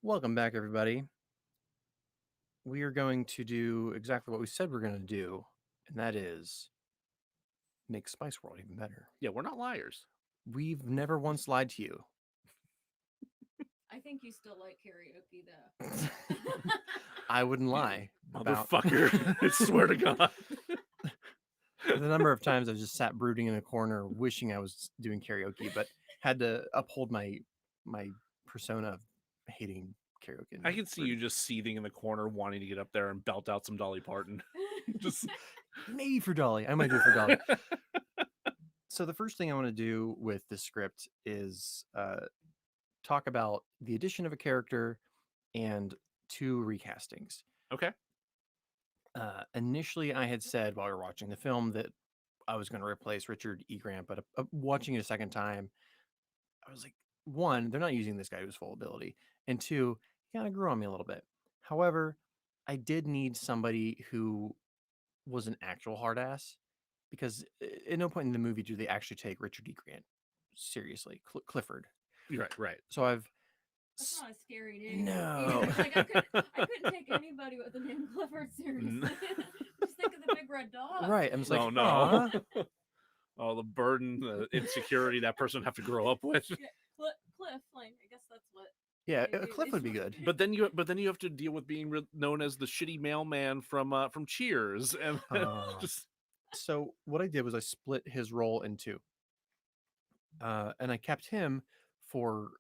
Welcome back, everybody. We are going to do exactly what we said we're going to do, and that is make Spice World even better. Yeah, we're not liars. We've never once lied to you. I think you still like karaoke, though. I wouldn't lie. about Motherfucker. I swear to God. the number of times I've just sat brooding in a corner wishing I was doing karaoke, but had to uphold my persona of hating karaoke. I can see you just seething in the corner, wanting to get up there and belt out some Dolly Parton. Just maybe for Dolly. I might do it for Dolly. So the first thing I want to do with this script is talk about the addition of a character and 2 recastings. Okay. Initially, I had said while we were watching the film that I was going to replace Richard E. Grant, but watching it a second time, I was like, 1, they're not using this guy to his full ability, and 2, he kind of grew on me a little bit. However, I did need somebody who was an actual hard ass, because at no point in the movie do they actually take Richard E. Grant seriously. Clifford. Right. So I've That's not a scary name. No. Either. Like, I couldn't take anybody with the name Clifford seriously. Just think of the big red dog. right. I'm just like, Oh no. Oh, the burden, the insecurity that person would have to grow up with. Yeah, Cliff, like, I guess that's what. yeah, they do. Cliff would be good. But then you have to deal with being known as the shitty mailman from Cheers, and just So what I did was I split his role in 2, and I kept him for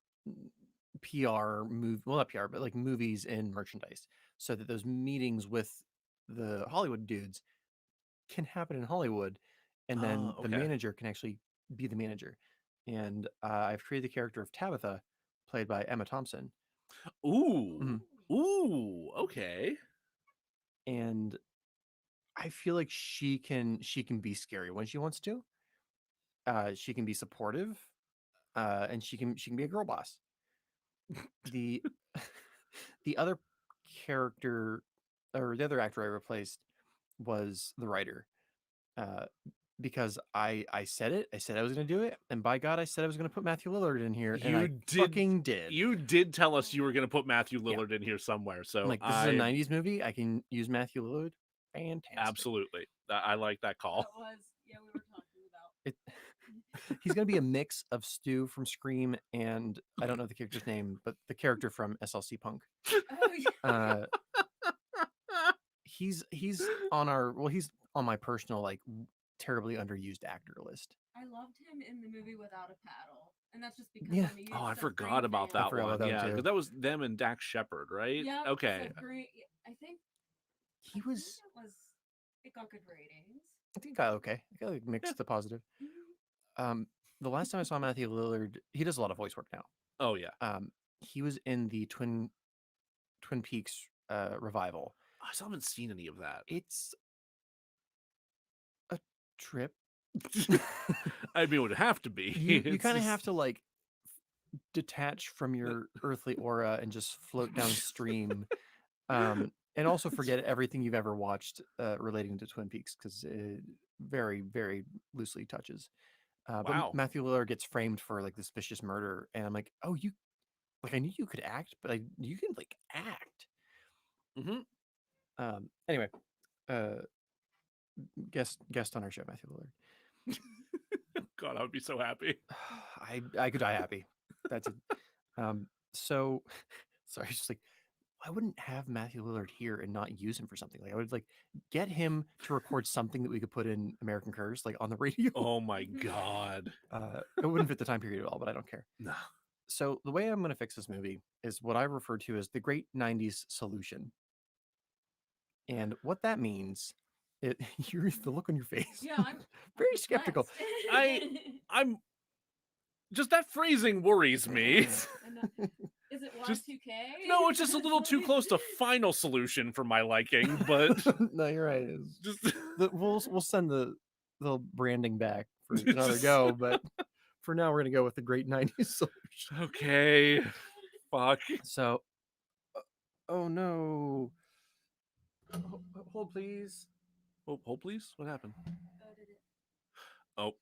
PR not PR, but like movies and merchandise, so that those meetings with the Hollywood dudes can happen in Hollywood, and then the okay. manager can actually be the manager. And I've created the character of Tabitha, played by Emma Thompson. Ooh, okay. And I feel like she can be scary when she wants to. She can be supportive, and she can be a girl boss. The other character, or the other actor I replaced, was the writer, because I said it. I said I was going to do it, and by God, I said I was going to put Matthew Lillard in here, and I fucking did. You did tell us you were going to put Matthew Lillard in here somewhere. So I'm like, this is a '90s movie. I can use Matthew Lillard. Fantastic. Absolutely, I like that call. That was, yeah, we were talking about it. He's going to be a mix of Stu from Scream and I don't know the character's name, but the character from SLC Punk. Oh, yeah. He's he's on my personal like terribly underused actor list. I loved him in the movie Without a Paddle, and that's just because Yeah. I'm a huge Oh, I Seth forgot Green about fan. that forgot one. about them, Yeah, too. because that was them and Dax Shepard, right? Yeah. Okay. Seth Green. I think He was. it got good ratings. I think he got okay. I got like mixed to positive. The last time I saw Matthew Lillard, he does a lot of voice work now. Oh yeah. He was in the Twin Peaks revival. I still haven't seen any of that. It's a trip. I mean, it would have to be. You It's kind of just- have to like detach from your earthly aura and just float downstream, and also forget everything you've ever watched relating to Twin Peaks because it very, very loosely touches. But Wow. Matthew Lillard gets framed for like this vicious murder, and I'm like, oh, you like I knew you could act, but you can like act. Mhm. Anyway, guest on our show, Matthew Lillard. God, I would be so happy. I could die happy. That's it. So sorry, it's just like I wouldn't have Matthew Lillard here and not use him for something. Like I would like get him to record something that we could put in American Curse, like on the radio. Oh my God. It wouldn't fit the time period at all, but I don't care. No. So the way I'm going to fix this movie is what I refer to as the Great '90s Solution, and what that means, you're the look on your face. Yeah, I'm very skeptical. perplexed. I'm just that phrasing worries me. Is it Just- Y2K? No, it's just a little too close to Final Solution for my liking, but No, you're right. It's just we'll send the branding back for another go, but for now we're gonna go with the Great '90s Solution. okay. Fuck. So, oh no, hold please. Hold please. What happened? Oh, did it? Oh,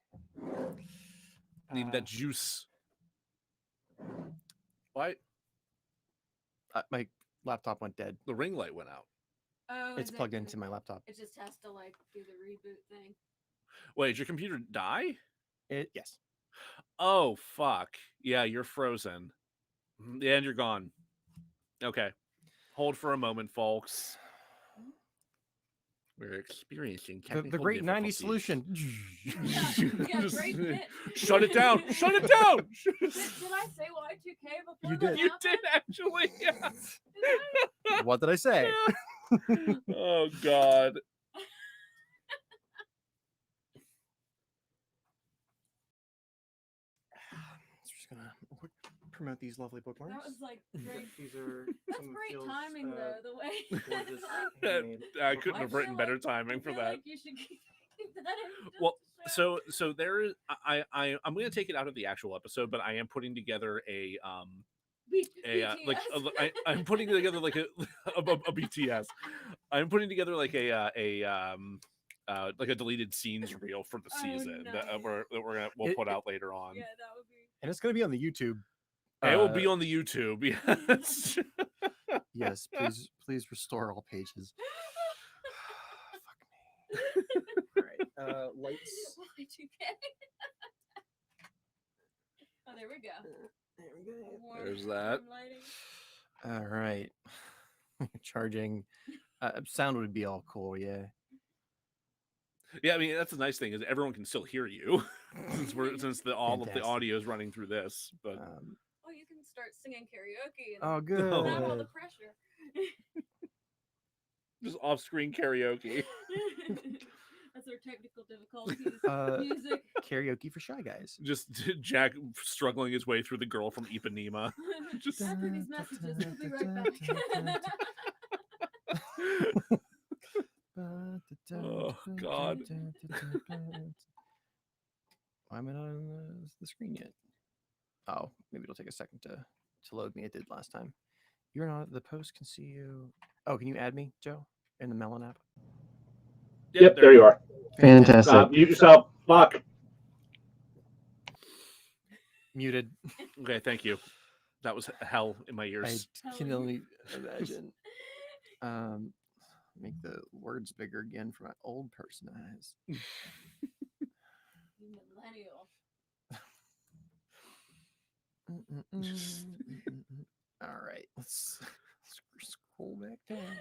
need that juice. Why? My laptop went dead. The ring light went out. Oh, It's is it plugged 'cause into my laptop. It just has to like do the reboot thing. Wait, did your computer die? Yes. Oh, fuck. Yeah, you're frozen. And you're gone. Okay. Hold for a moment, folks. We're experiencing The technical Great '90s difficulties. Solution. Yeah, Just- great hit. Shut it down! Shut it down! Did I say Y2K before You that did. You happened? did actually. Yeah. Did I? What did I say? Oh God. Just gonna promote these lovely bookmarks. That was like great. These are That's some of great Phil's, timing though. The way. gorgeous Like, handmade I couldn't I have feel written better like- timing I for feel that. Like you should keep that in just Well, to show. So there is I'm going to take it out of the actual episode, but I am putting together a like BTS. I'm putting together like a BTS. I'm putting together like like a deleted scenes reel for the Oh, season that nice. we'll It- put out later on. Yeah, that would be. and it's gonna be on the YouTube. It will be on the YouTube. Yes. Yes, please restore all pages. Fuck me. All right, lights. Y2K. Oh, there we go. There we go. Warm- There's that. warm lighting. All right, charging. Sound would be all cool, yeah. Yeah, I mean that's the nice thing is everyone can still hear you since all of the Fantastic. audio is running through this. But Oh, you can start singing karaoke. And Oh, good. without all the pressure. just off-screen karaoke. That's our technical difficulties. Music. Karaoke for shy guys. Just Jack struggling his way through the girl from Ipanema. Just After these messages, we'll be right back. Oh, God. Why am I not on the screen yet? Oh, maybe it'll take a second to load me. It did last time. You're not. The post can see you. Oh, can you add me, Joe, in the Melon app? Yep, there you are. Fantastic. Mute yourself. Fuck. Muted. okay. Thank you. That was hell in my I ears. can only imagine. Make the words bigger again for my old person eyes. You millennial. All right, let's scroll back down.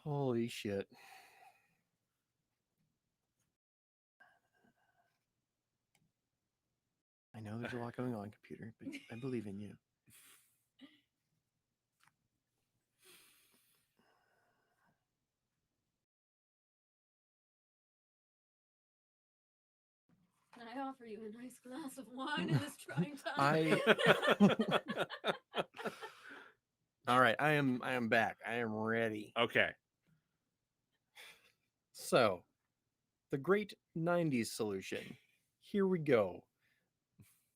Holy shit. I know There's a lot going on, computer, but I believe in you. Can I offer you a nice glass of wine in this trying time? All right, I am back. I am ready. Okay. So, the great 90s solution. Here we go.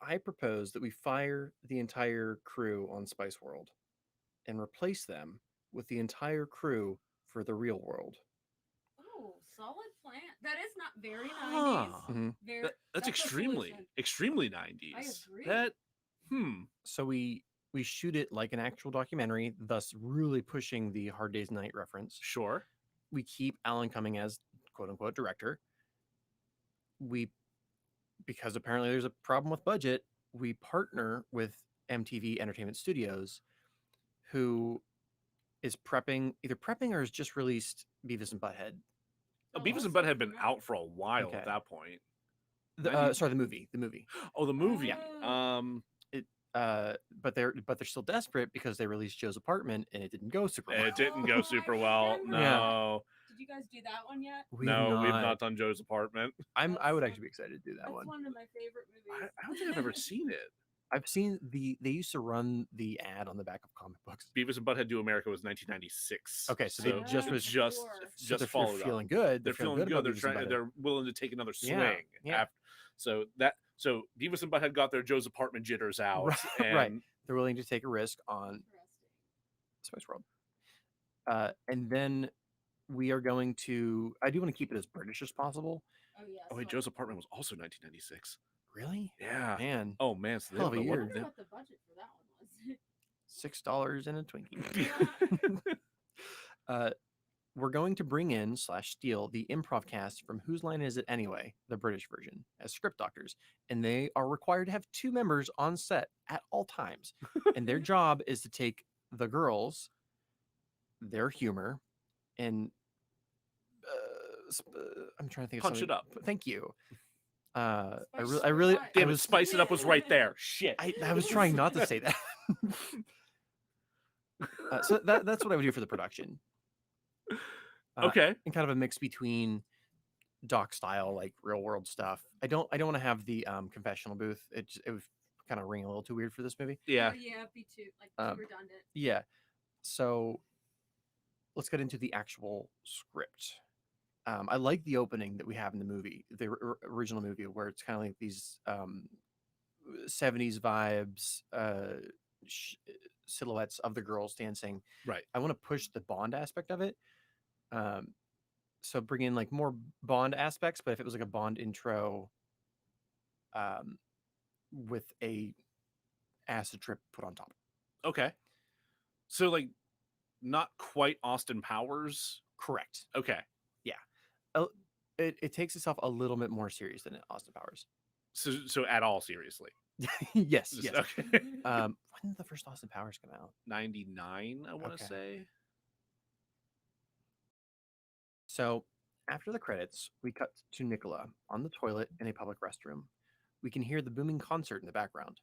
I propose that we fire the entire crew on Spice World and replace them with the entire crew for the real world. Oh, solid plan. That is not very 90s. Huh. Mhm. Very, That's a extremely solution. 90s. I agree. That So we shoot it like an actual documentary, thus really pushing the Hard Day's Night reference. sure. We keep Alan Cumming as quote unquote director. Because apparently there's a problem with budget, we partner with MTV Entertainment Studios, who is either prepping or has just released Beavis and Butthead. Oh, Beavis and also Butthead had been from out for a while Okay. at that point. Sorry, the movie. Oh, the movie. Oh. But they're still desperate because they released Joe's Apartment and it didn't go super well. It didn't Oh, go I super well. remember No. Did you guys do that one yet? We've We've not done Joe's Apartment. I would That's actually be excited to do that That's one. one of my favorite movies. I don't think I've ever seen it. I've seen they used to run the ad on the back of comic books. Beavis and Butthead Do America was 1996. Okay, so they just Yeah, was for just sure. So just they're followed feeling up. good. They're feeling good. about They're Beavis and trying. Butthead. They're willing to take another swing. Yeah, yeah. So Beavis and Butthead got their Joe's Apartment jitters out. Right, and right. They're willing to take a risk on Interesting. Spice World. And then we are going to. I do want to keep it as British as possible. Oh yeah. Oh wait, Joe's Apartment was also 1996. Really? Yeah. Man, Oh man, so Hell of a they year. I were wonder what the budget for that one was. $6 and a Twinkie. We're going to bring in / steal the improv cast from Whose Line Is It Anyway, the British version, as script doctors, and they are required to have 2 members on set at all times, and their job is to take the girls, their humor, and I'm trying to think of Punch something. it up. Thank you. I Spice really, it up. Damn it, Spice It Up was right there. Shit. I was trying not to say that. So that's what I would do for the production. Okay. And kind of a mix between doc style, like real world stuff. I don't want to have the confessional booth. It would kind of ring a little too weird for this movie. Yeah. Oh, yeah, be too Um, redundant. Yeah. So let's get into the actual script. I like the opening that we have in the movie, the original movie, where it's kind of like these 70s vibes, silhouettes of the girls dancing. Right. I want to push the Bond aspect of it. So bring in like more Bond aspects, but if it was like a Bond intro with a acid trip put on top. Okay. So like not quite Austin Powers. Correct. Okay. It takes itself a little bit more serious than Austin Powers. So at all seriously. Yes. Just- Yes. Okay. When did the first Austin Powers come out? 99, I want to Okay. say. So after the credits, we cut to Nicola on the toilet in a public restroom. We can hear the booming concert in the background.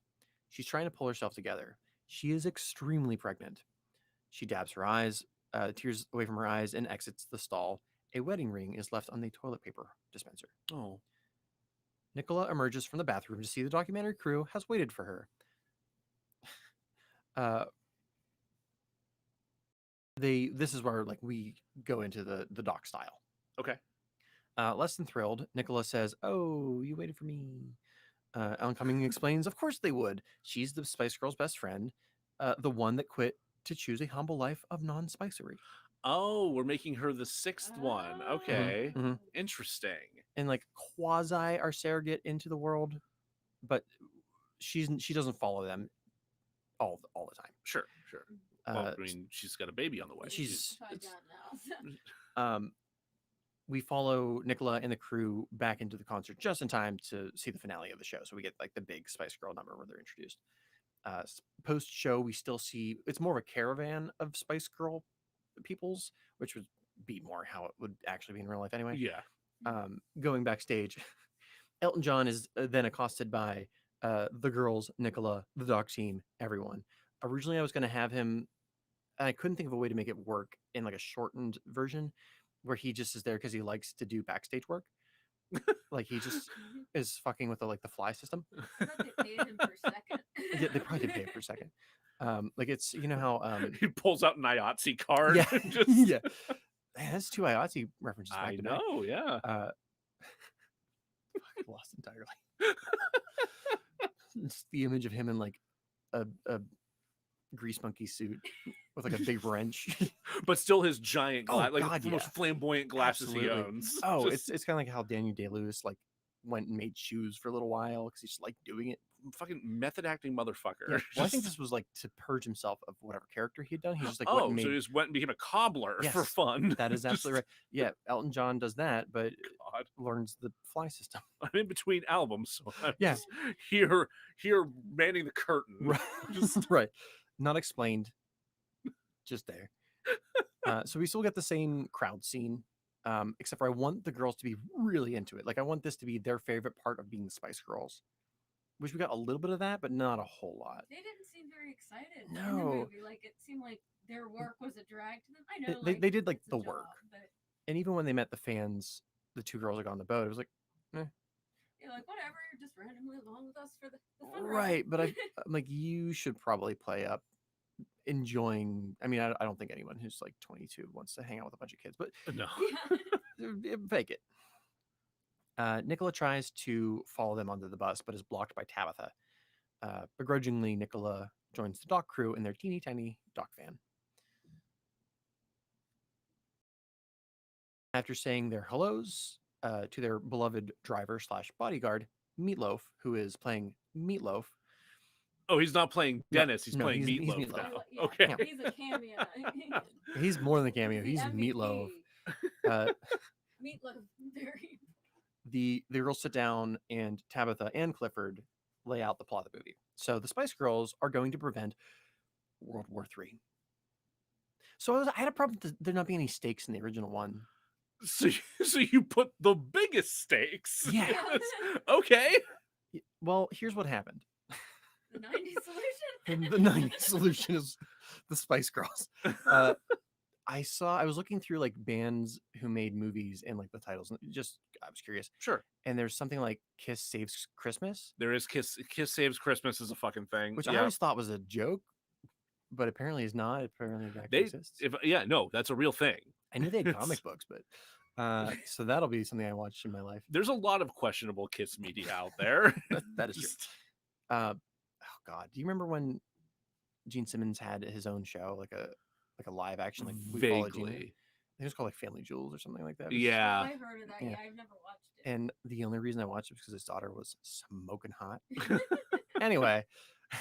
She's trying to pull herself together. She is extremely pregnant. She dabs her eyes, tears away from her eyes, and exits the stall. A wedding ring is left on the toilet paper dispenser. Oh. Nicola emerges from the bathroom to see the documentary crew has waited for her. This is where like we go into the doc style. Okay. Less than thrilled, Nicola says, "Oh, you waited for me." Alan Cumming explains, "Of course they would. She's the Spice Girl's best friend, the one that quit to choose a humble life of non-spicery." Oh, we're making her the 6th one. Oh. Okay. Mhm. Interesting. And like quasi our surrogate into the world, but she doesn't follow them all the time. Sure. Well, Uh, I mean, she's got a baby on the way. she's- Tied down now. We follow Nicola and the crew back into the concert just in time to see the finale of the show. So we get like the big Spice Girl number where they're introduced. Post show, we still see it's more of a caravan of Spice Girl peoples, which would be more how it would actually be in real life anyway. Yeah. Going backstage, Elton John is then accosted by the girls, Nicola, the doc team, everyone. Originally, I was going to have him. I couldn't think of a way to make it work in like a shortened version, where he just is there because he likes to do backstage work. Like he just is fucking with the fly system. I bet they paid him per second. Yeah, they probably did pay it for a second. Like it's how He pulls out an IATSE card. yeah And just... yeah. Man, that's two IATSE references. Back I to back. know, yeah. Lost entirely. It's the image of him in like a grease monkey suit with like a big wrench. But still his giant Oh, glass, like God, the most yeah. flamboyant glasses he Absolutely. owns. Oh, Just it's kind of like how Daniel Day-Lewis like went and made shoes for a little while because he just liked doing it. fucking method acting motherfucker. Yeah. Well, I think Just- this was like to purge himself of whatever character he had done. He just like went oh, and so made. he just went and became a cobbler for Yes, fun. That is Just- absolutely right. Yeah, Elton John does that, but God. learns the fly system. I'm in between albums, so I'm Yeah. just here manning the curtain. Right. Just Right. Not explained. Just there. So we still get the same crowd scene, except for I want the girls to be really into it. Like I want this to be their favorite part of being the Spice Girls. Which we got a little bit of that, but not a whole lot. They didn't seem very excited in No. the movie. Like it seemed like their work was a drag to them. I know They did like it's a the job, work. but And even when they met the fans, the two girls like on the boat, it was like, you're like, whatever, you're just randomly along with us for the fun ride. right. But I'm like, you should probably play up enjoying. I mean, I don't think anyone who's like 22 wants to hang out with a bunch of kids, but no. Yeah. fake it. Nicola tries to follow them onto the bus, but is blocked by Tabitha. Begrudgingly, Nicola joins the dock crew in their teeny tiny dock van. After saying their hellos to their beloved driver / bodyguard, Meatloaf, who is playing Meatloaf. Oh, he's not playing No, Dennis. He's no, playing he's Meatloaf Meatloaf. now. Yeah, Okay. He's a cameo. He's more than a cameo. the He's MVP. Meatloaf. Uh, Meatloaf. Very. the girls sit down and Tabitha and Clifford lay out the plot of the movie. So the Spice Girls are going to prevent World War III. So I had a problem with there not being any stakes in the original one. So you put the biggest stakes. Yeah. Okay. Well, here's what happened. The 90s solution. And the 90s solution is the Spice Girls. I was looking through like bands who made movies and like the titles, and I was curious. Sure. And there's something like Kiss Saves Christmas, There is Kiss Saves Christmas is a fucking thing. which I Yeah. always thought was a joke, but apparently is not. Apparently it actually They exists. no, that's a real thing. I knew they had comic books, but so that'll be something I watched in my life. There's a lot of questionable Kiss media out there. That is true. Just- Oh God, do you remember when Gene Simmons had his own show, like a live action, like We Follow Gene? I think Vaguely. it was called like Family Jewels or something like that. It was- Yeah. I heard of that. Yeah. Yeah, I've never watched it. And the only reason I watched it was because his daughter was smoking hot. Anyway, It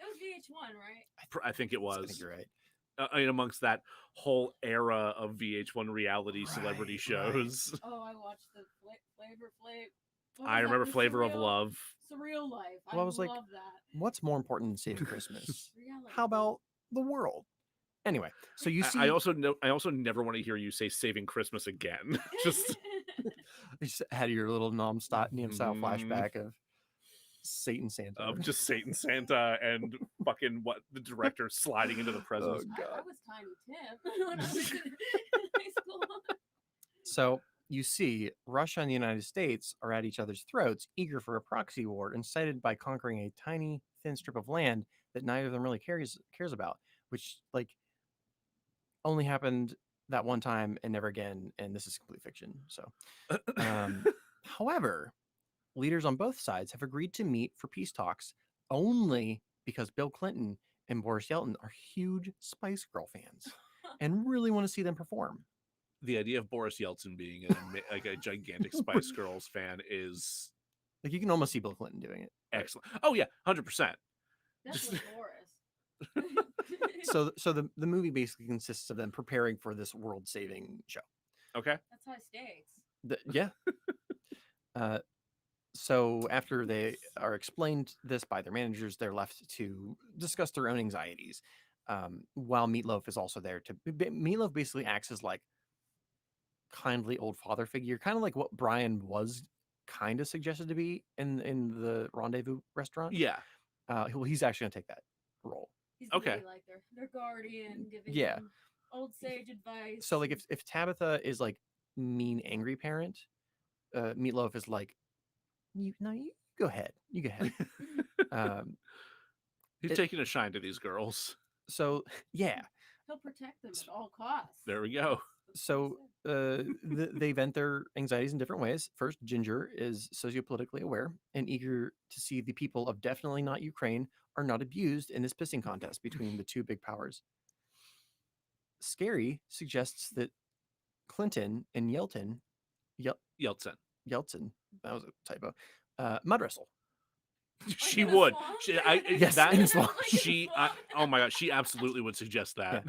was VH1, right? I think it I was. think you're right. I mean, amongst that whole era of VH1 reality celebrity Right, shows. Oh, I watched the Flavor Flav. what I was that, remember the Flavor of Surreal- Love. Surreal Life. Well, I was like, love that. What's more important than Saving Christmas? Reality. How about the world? Anyway, so you see, I also never want to hear you say Saving Christmas again. Just you just had your little Nam style Mhm. flashback of Satan Santa. of just Satan Santa and fucking what the director sliding into the presents. Oh, I God. was Tiny Tim when I was in high school. So you see, Russia and the United States are at each other's throats, eager for a proxy war, incited by conquering a tiny, thin strip of land that neither of them really cares about, which like only happened that one time and never again. And this is complete fiction. So, however, leaders on both sides have agreed to meet for peace talks only because Bill Clinton and Boris Yeltsin are huge Spice Girl fans and really want to see them perform. The idea of Boris Yeltsin being like a gigantic Spice Girls fan is Like you can almost see Bill Clinton doing it. excellent. Oh yeah, 100%. That's Just- with Boris. So the movie basically consists of them preparing for this world-saving show. Okay. That's high stakes. Yeah. So after they are explained this by their managers, they're left to discuss their own anxieties. While Meatloaf is also there Meatloaf basically acts as like kindly old father figure, kind of like what Brian was kind of suggested to be in the Rendezvous restaurant. Yeah. Well, he's actually gonna take that role. He's gonna Okay. be like their guardian, giving Yeah. them old sage advice. So like if Tabitha is like mean angry parent, Meatloaf is like, you go ahead, you go ahead. um, He's It- taking a shine to these girls. so yeah, he'll protect them at all costs. There we go. That's what he so said. they vent their anxieties in different ways. First, Ginger is sociopolitically aware and eager to see the people of definitely not Ukraine are not abused in this pissing contest between the two big powers. Scary suggests that Clinton and Yeltsin, Yeltsin. that was a typo, mud wrestle. She in the would. swamp? Yes, that in the swamp. she. Oh my god, she absolutely would suggest that.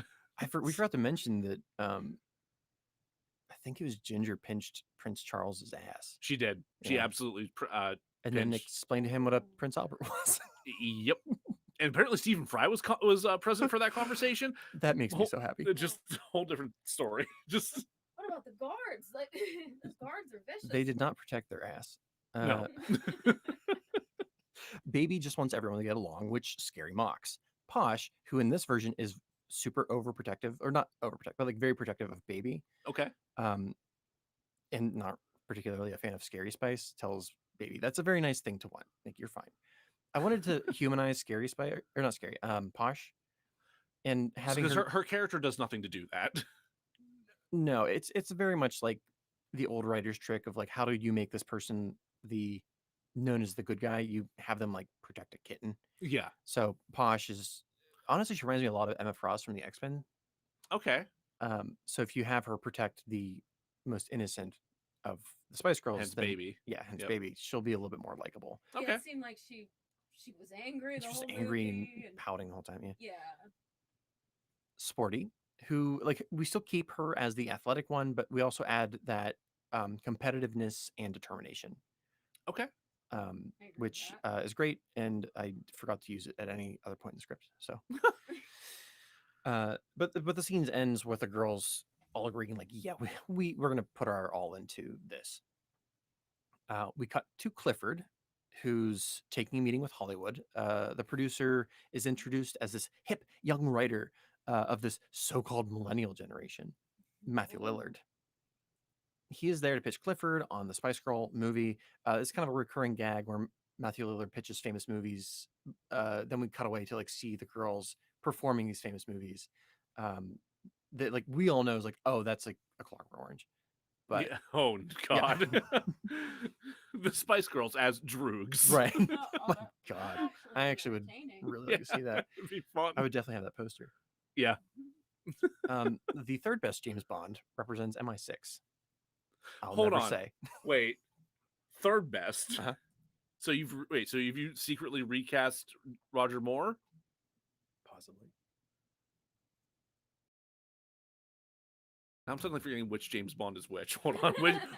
We forgot to mention that I think it was Ginger pinched Prince Charles's ass She did. She Yeah. absolutely. and then pinched. explained to him what a Prince Albert was. Yep. And apparently Stephen Fry was present for that conversation. That makes me Whole- so happy. Just a whole different story. Just What about the guards? Like those guards are vicious. They did not protect their ass. No. Baby just wants everyone to get along, which Scary mocks. Posh, who in this version is super overprotective, or not overprotective, but like very protective of Baby, okay. and not particularly a fan of Scary Spice, tells Baby that's a very nice thing to want. Like, you're fine. I wanted to humanize Scary Spice, or not Scary, Posh, and having Because her character does nothing to do that. No, it's very much like the old writer's trick of like, how do you make this person the known as the good guy? You have them like protect a kitten. Yeah. So Posh is honestly, she reminds me a lot of Emma Frost from the X-Men. Okay. So if you have her protect the most innocent of the Spice Girls, Hence then, Baby. yeah, hence Yep. Baby, she'll be a little bit more likable. Yeah, Okay. it seemed like she was angry the She's whole just angry movie and pouting the whole time. Yeah. yeah. Sporty, who like we still keep her as the athletic one, but we also add that competitiveness and determination. Okay. I agree with Which that. is great, and I forgot to use it at any other point in the script. So, but the scenes ends with the girls all agreeing, like, yeah, we're gonna put our all into this. We cut to Clifford, who's taking a meeting with Hollywood. The producer is introduced as this hip young writer of this so-called millennial generation, Matthew Lillard. He is there to pitch Clifford on the Spice Girl movie. It's kind of a recurring gag where Matthew Lillard pitches famous movies. Then we cut away to like see the girls performing these famous movies. That like we all know is like, oh, that's like a Clockwork Orange. But Yeah. Oh God. The Spice Girls as Droogs. right, Oh, my that- God, that I be actually would entertaining. really like to see that. It'd be fun. I would definitely have that poster. Yeah. The third best James Bond represents MI6. I'll Hold never on. say. Wait. Third best. Uh-huh. So you've secretly recast Roger Moore? Possibly. I'm suddenly forgetting which James Bond is which. Hold on.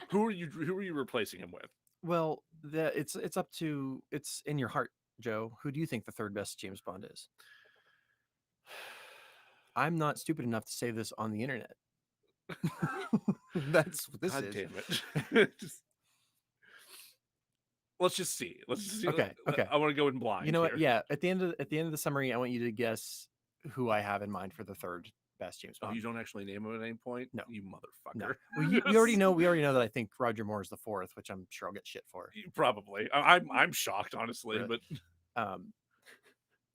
Who are you replacing him with? Well, it's it's in your heart, Joe. Who do you think the third best James Bond is? I'm not stupid enough to say this on the internet. That's what this God is. damn it. Let's just see. Let's just see. Okay, okay. I want to go in blind. You know what? here. Yeah. At the end of the summary, I want you to guess who I have in mind for the third best James Oh, Bond. you don't actually name him at any point? No. You motherfucker. No. We already know that I think Roger Moore is the fourth, which I'm sure I'll get shit for. Probably. I'm shocked, honestly, Really? but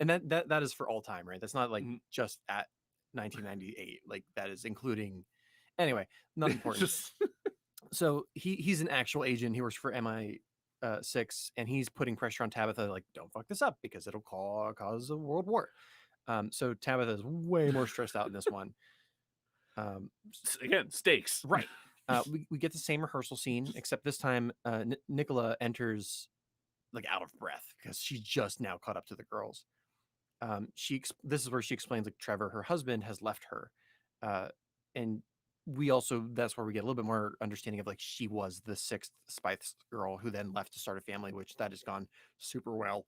And that is for all time, right? That's not like Mhm. just at 1998. Like that is including. Anyway, not important. just So he's an actual agent. He works for MI6, and he's putting pressure on Tabitha, like, don't fuck this up because it'll cause a world war. So Tabitha is way more stressed out in this one. again, stakes. Right. We get the same rehearsal scene, except this time Nicola enters like out of breath because she's just now caught up to the girls. This is where she explains like Trevor, her husband, has left her, and that's where we get a little bit more understanding of like she was the sixth Spice Girl who then left to start a family, which that has gone super well.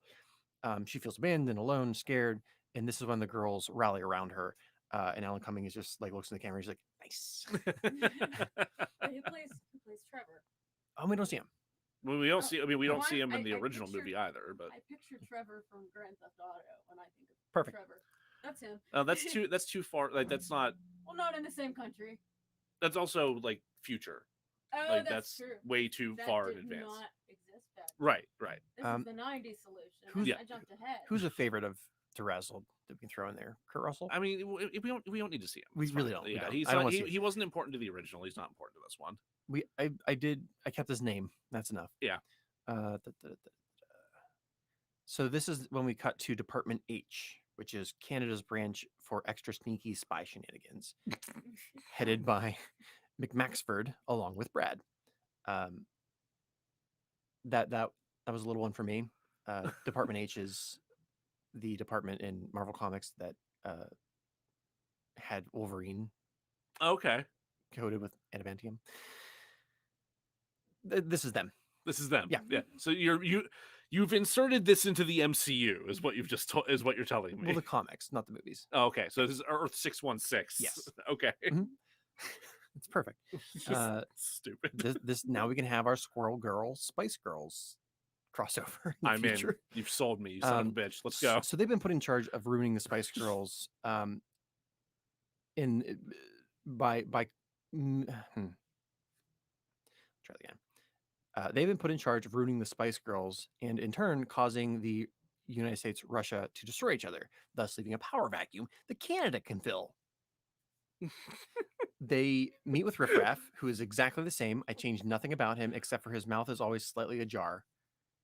She feels abandoned, alone, scared, and this is when the girls rally around her. And Alan Cumming is just like looks in the camera. He's like, "Nice." Who plays Trevor? We don't see him. Well, we don't see. I mean, we No, don't see him in I the original pictured- movie either. But I picture Trevor from Grand Theft Auto when I think of Perfect. Trevor. That's him. that's too far. Like that's not. Well, not in the same country. That's also like future. Oh, Like that's true. way too That far in did advance. not exist back then. Right. Right. This is the '90s solution. who's- Yeah. I jumped ahead. Who's a favorite of DeRazzled that we can throw in there? Kurt Russell. I mean, we don't need to see him. We It's really fine. don't. We Yeah, don't. he's I don't not, wanna see him. he wasn't important to the original. He's not important to this one. I kept his name. That's enough. Yeah. So this is when we cut to Department H, which is Canada's branch for extra sneaky spy shenanigans, headed by McMaxford along with Brad. That was a little one for me. Department H is the department in Marvel Comics that had Wolverine Okay, coated with adamantium. This is them. this is them. Yeah. Yeah. So you've inserted this into the MCU, is what you've just is what you're telling me. Well, the comics, not the movies. Oh, okay, so this is Earth 616. Yes. Okay. It's perfect. Stupid. This now we can have our Squirrel Girl, Spice Girls crossover. In the I'm in. future. You've sold me, you son of a bitch. Let's go. So they've been put in charge of ruining the Spice Girls. By try that again. They've been put in charge of ruining the Spice Girls, and in turn causing the United States, Russia to destroy each other, thus leaving a power vacuum that Canada can fill. They meet with Riff Raff, who is exactly the same. I changed nothing about him except for his mouth is always slightly ajar.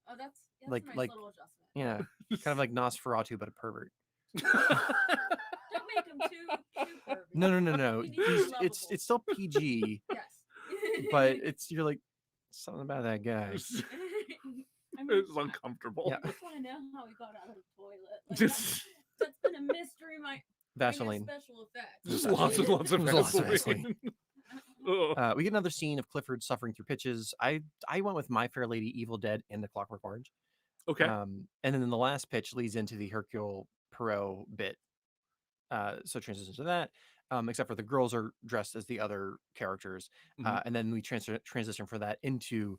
Oh, that's Like- a nice like- little adjustment. Yeah, kind of like Nosferatu, but a pervert. Don't make him too pervy. No. He needs to be It's lovable. it's still PG, Yes. but you're like something about that guy. I mean, It's uncomfortable. Yeah. I just want to know how he got out of the toilet. Like, that's been a mystery. My Vaseline. special effects. Just Vaseline. lots and lots of Lots of Vaseline. Ugh. We get another scene of Clifford suffering through pitches. I went with My Fair Lady, Evil Dead, and The Clockwork Orange. Okay. And then the last pitch leads into the Hercule Poirot bit. So transitions to that. Except for the girls are dressed as the other characters, Mhm. and then we transition for that into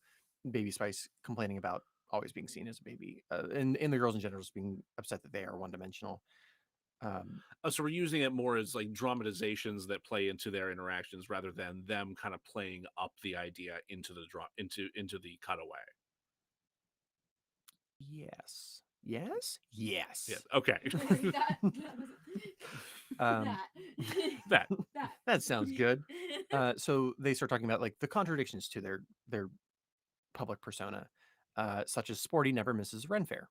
Baby Spice complaining about always being seen as a baby, and the girls in general just being upset that they are one dimensional. So we're using it more as like dramatizations that play into their interactions rather than them kind of playing up the idea into the into the cutaway. Yes. Yes. Yes. Yes. Okay. Um, That. that sounds good. So they start talking about like the contradictions to their public persona, such as Sporty never misses Ren Fair.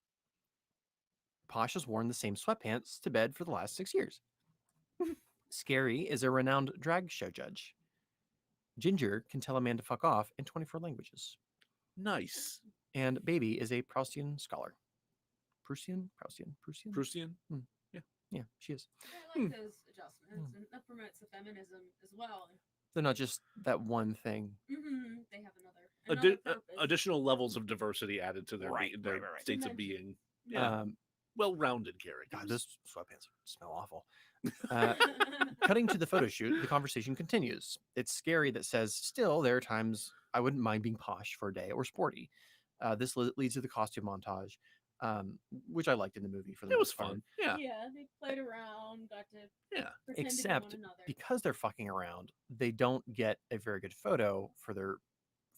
Posh has worn the same sweatpants to bed for the last 6 years. Scary is a renowned drag show judge. Ginger can tell a man to fuck off in 24 languages. Nice. And Baby is a Proustian scholar. Proustian? Proustian. Yeah, she is. I like those adjustments, and that promotes the feminism as well. They're not just that one thing. They have another purpose. Additional levels of diversity added to their Right, their right. states of Dimension. being. Yeah. Well-rounded characters. God, those sweatpants smell awful. Cutting to the photo shoot, the conversation continues. It's Scary that says, still, there are times I wouldn't mind being posh for a day or sporty. This leads to the costume montage, which I liked in the movie for the It was most part. fun. Yeah. Yeah, they played around, got to Yeah. pretend to be Except one another. because they're fucking around, they don't get a very good photo for their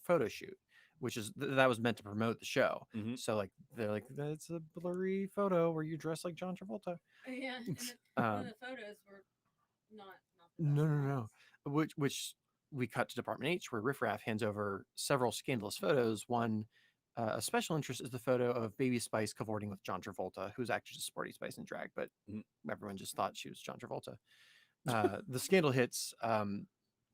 photo shoot, which is that was meant to promote the show. Mhm. So like they're like, that's a blurry photo where you dress like John Travolta. Yeah, and one Um, of the photos were not the No, best no, no. ones. Which we cut to Department H, where Riff Raff hands over several scandalous photos. One, a special interest is the photo of Baby Spice cavorting with John Travolta, who's actually just Sporty Spice in drag, but Mhm. everyone just thought she was John Travolta. The scandal hits.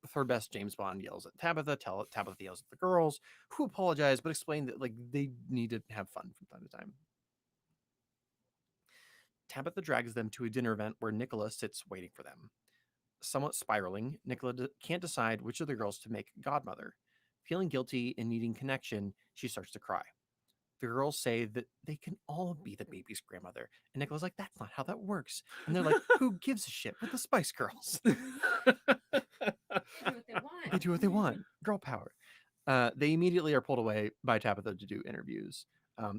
Third best James Bond yells at Tabitha. Tabitha yells at the girls, who apologize but explain that like they need to have fun from time to time. Tabitha drags them to a dinner event where Nicola sits waiting for them. Somewhat spiraling, Nicola can't decide which of the girls to make godmother. Feeling guilty and needing connection, she starts to cry. The girls say that they can all be the baby's grandmother. And Nicola's like, that's not how that works. And they're like, who gives a shit with the Spice Girls? Do what they want. They do what they want. Girl power. They immediately are pulled away by Tabitha to do interviews,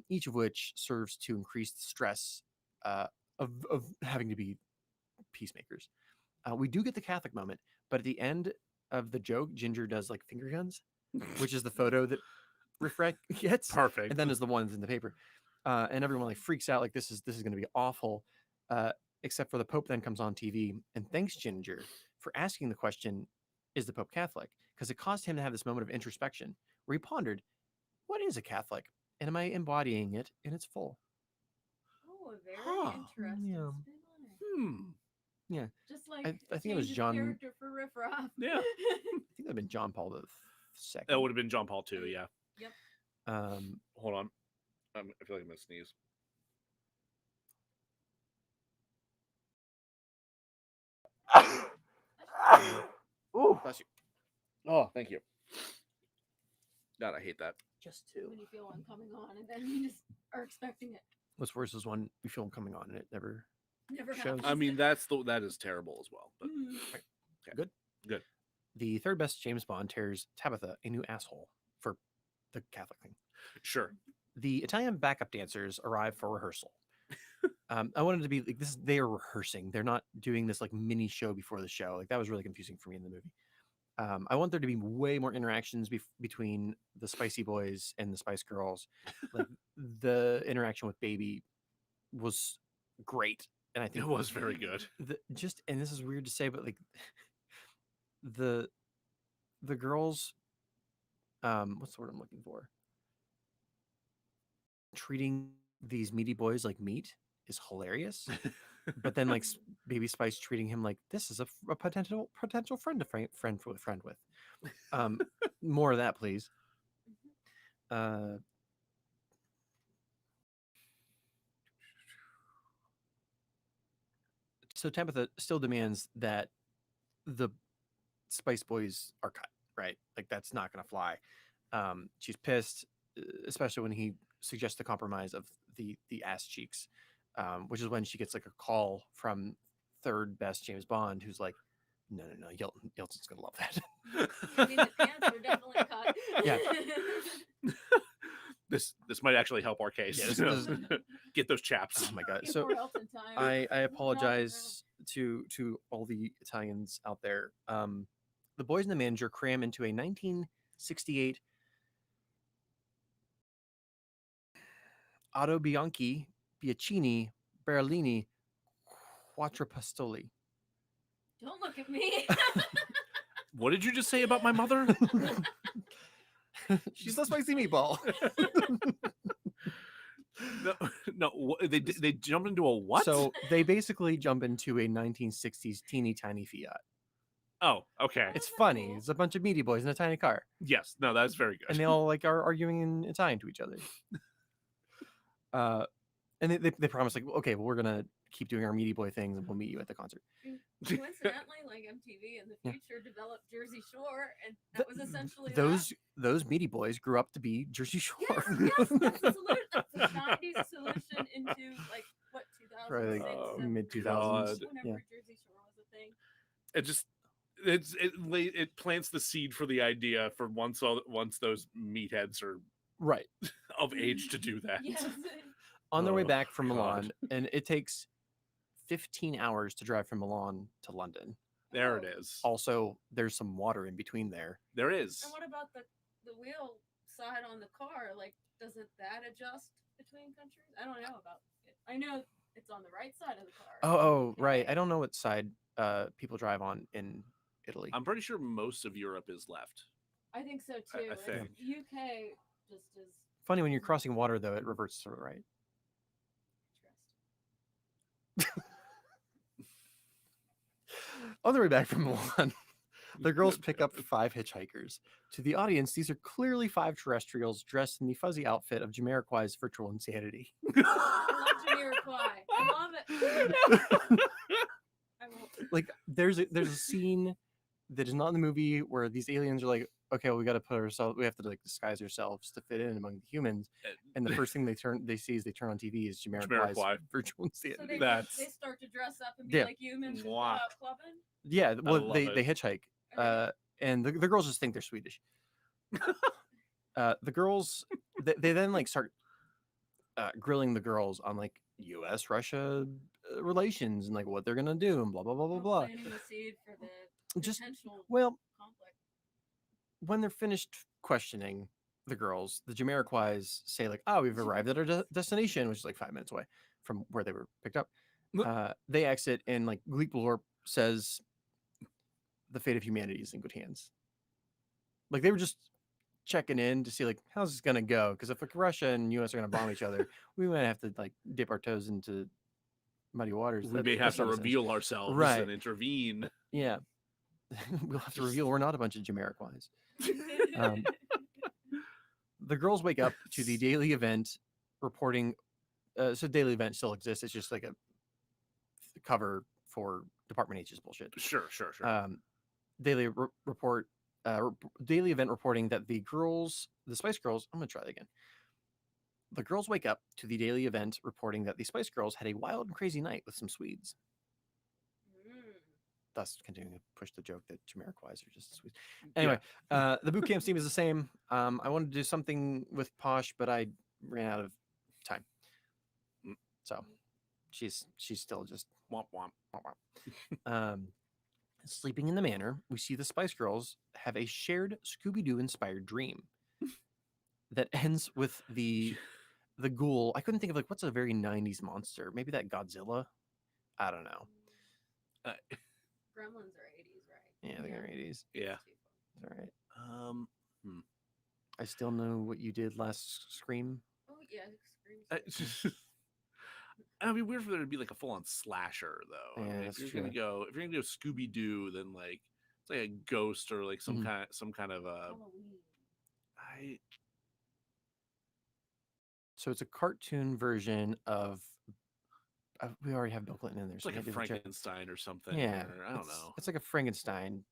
each of which serves to increase the stress of having to be peacemakers. We do get the Catholic moment, but at the end of the joke, Ginger does like finger guns, which is the photo that Riff Raff gets, Perfect. and then is the one that's in the paper, and everyone like freaks out, like this is going to be awful. Except for the Pope then comes on TV and thanks Ginger for asking the question, "Is the Pope Catholic?" Because it caused him to have this moment of introspection where he pondered, "What is a Catholic, and am I embodying it in its full?" Oh, a very Huh. interesting Yeah. spin on it. Yeah, Just like I think it was change of John. character for Riff Raff. Yeah. I think that'd been John Paul the second. That would have been John Paul too. Yeah. Hold on. I feel like I'm gonna sneeze. Ooh. Bless you. Oh, thank you. God, I hate that. Just two. When you feel one coming on, and then you just are expecting it. What's worse is when we feel them coming on and it never. Never Shows. happens. I mean, that is terrible as well. But Mm. good. The third best James Bond tears Tabitha a new asshole for the Catholic thing. Sure. The Italian backup dancers arrive for rehearsal. I wanted to be like this. They are rehearsing. They're not doing this like mini show before the show. Like that was really confusing for me in the movie. I want there to be way more interactions between the Spicy Boys and the Spice Girls. Like the interaction with Baby was great, and I think It was very good. And this is weird to say, but like the girls, what's the word I'm looking for? Treating these meaty boys like meat is hilarious. But then like Baby Spice treating him like this is a potential friend to friend with. More of that, please. So Tabitha still demands that the Spice Boys are cut, right? Like that's not going to fly. She's pissed, especially when he suggests the compromise of the ass cheeks, which is when she gets like a call from third best James Bond, who's like, no, Yeltsin's gonna love that. I mean, the pants were definitely cut. Yeah. This might actually help our case. Yeah, this Get those chaps. Oh my god! Get So more Elton time. I Drop it apologize to all the Italians out there. The boys and the manager cram into a 1968 Otto Bianchi Bianchini Berlini Quattrapastoli. Don't look at me. What did you just say about my mother? She's a spicy meatball. No, they jump into a what? So they basically jump into a 1960s teeny tiny Fiat. Oh, okay. It's funny. It's a bunch of meaty boys in a tiny car, Yes, no, that's very good. and they all like are arguing in Italian to each other. And they promise like, okay, well, we're gonna keep doing our meaty boy things, and we'll meet you at the concert. Coincidentally, like MTV in the future developed Jersey Shore, and that was essentially Those meaty boys grew up to be Jersey Shore. Yes, that's the solution. That's the 90s solution into like what 2006, Probably mid 2000s. God. whenever Jersey Shore was a thing. It just it plants the seed for the idea for once those meatheads are Right. of age to do that. Yes. On their way Oh, back from God. Milan, and it takes 15 hours to drive from Milan to London. There it is. Also, there's some water in between there. There is. And what about the wheel side on the car? Like, doesn't that adjust between countries? I don't know about it. I know it's on the right side of the car. Oh, right. Okay. I don't know what side people drive on in Italy. I'm pretty sure most of Europe is left. I think so too. I And think. UK just is Funny, when you're crossing water, though, it reverts to the right. On the way back from Milan, the girls pick up 5 hitchhikers. To the audience, these are clearly 5 terrestrials dressed in the fuzzy outfit of Jamiroquai's Virtual Insanity. I love Jamiroquai. I love it. I won't. Like, there's a scene that is not in the movie where these aliens are like, okay, well, we got to we have to like disguise ourselves to fit in among the humans. And the first thing they see as they turn on TV is Jamiroquai's Jamiroquai. Virtual So Insanity. they start to dress up and be Yeah. like humans and go Mwah. out clubbing. Yeah, well, love they it. hitchhike, Okay. and the girls just think they're Swedish. The girls, they then like start grilling the girls on like U.S. Russia relations and like what they're gonna do and blah blah blah blah We're blah. planting the seed for the Just potential well, conflict. when they're finished questioning the girls, the Jamiroquais say like, "Oh, we've arrived at our destination," which is like 5 minutes away from where they were picked up. They exit, and like Gleek Blorp says, "The fate of humanity is in good hands." Like they were just checking in to see like how's this gonna go, because if like Russia and U.S. are gonna bomb each other, we might have to like dip our toes into muddy waters. We may have That's to not a sentence. reveal ourselves Right. and intervene. Yeah, we'll have to reveal we're not a bunch of Jamiroquais. Um, the girls wake up to the daily event reporting. So daily event still exists. It's just like a cover for Department H's bullshit. Sure. Daily report. Daily event reporting that the Spice Girls. I'm gonna try that again. The girls wake up to the daily event reporting that the Spice Girls had a wild and crazy night with some Swedes. Thus, continuing to push the joke that Jamiroquais are just Swedes. Anyway, the boot camp theme is the same. I wanted to do something with Posh, but I ran out of time. So she's still just womp womp. Sleeping in the manor, we see the Spice Girls have a shared Scooby-Doo inspired dream that ends with the ghoul. I couldn't think of like what's a very 90s monster. Maybe that Godzilla. I don't know. Gremlins are 80s, right? Yeah, I think they're 80s. Yeah. All right. I still know what you did last Scream. Oh yeah, Scream. It'd be weird for there to be like a full on slasher though. Yeah, I mean, that's if you're gonna go Scooby Doo, then like it's like a ghost or like some kind of Halloween. So it's a cartoon version of. We already have Bill Clinton in there. It's So like a maybe Frankenstein or something. Yeah, or, I don't know. It's like a Frankenstein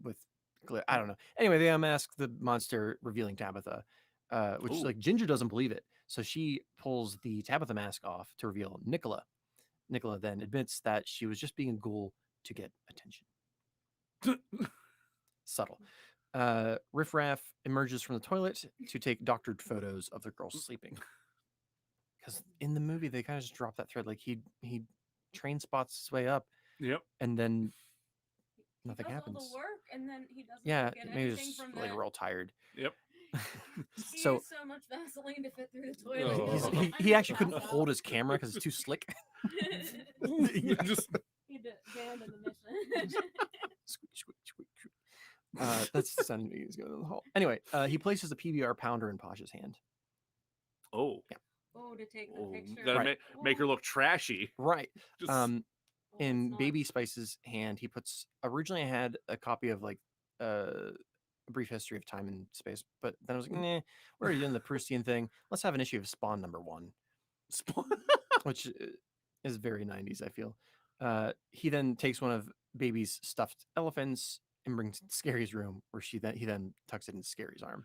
with I don't know. Anyway, they unmask the monster, revealing Tabitha, which like Ginger doesn't believe it, so she pulls the Tabitha mask off to reveal Nicola. Nicola then admits that she was just being a ghoul to get attention. Subtle. Riff Raff emerges from the toilet to take doctored photos of the girls sleeping. Because in the movie they kind of just drop that thread. Like he train spots his way up. Yep. And then nothing happens. All the work, and then he doesn't Yeah, get maybe anything it's from like that. we're all tired. Yep. He So used so much Vaseline to fit through the toilet. he actually couldn't hold his camera because it's too slick. Just he abandoned the mission. That's the sound he was going in the hall. Anyway, he places a PBR pounder in Posh's hand. Oh. Yeah. Oh, to take the picture. Gotta make her look trashy. Right. Just, in Baby Spice's hand, he puts. Originally, I had a copy of like a brief history of time and space, but then I was like, nah, we're already doing the Proustian thing. Let's have an issue of Spawn #1, which is very 90s. I feel. He then takes one of Baby's stuffed elephants and brings it to Scary's room, where he then tucks it in Scary's arm.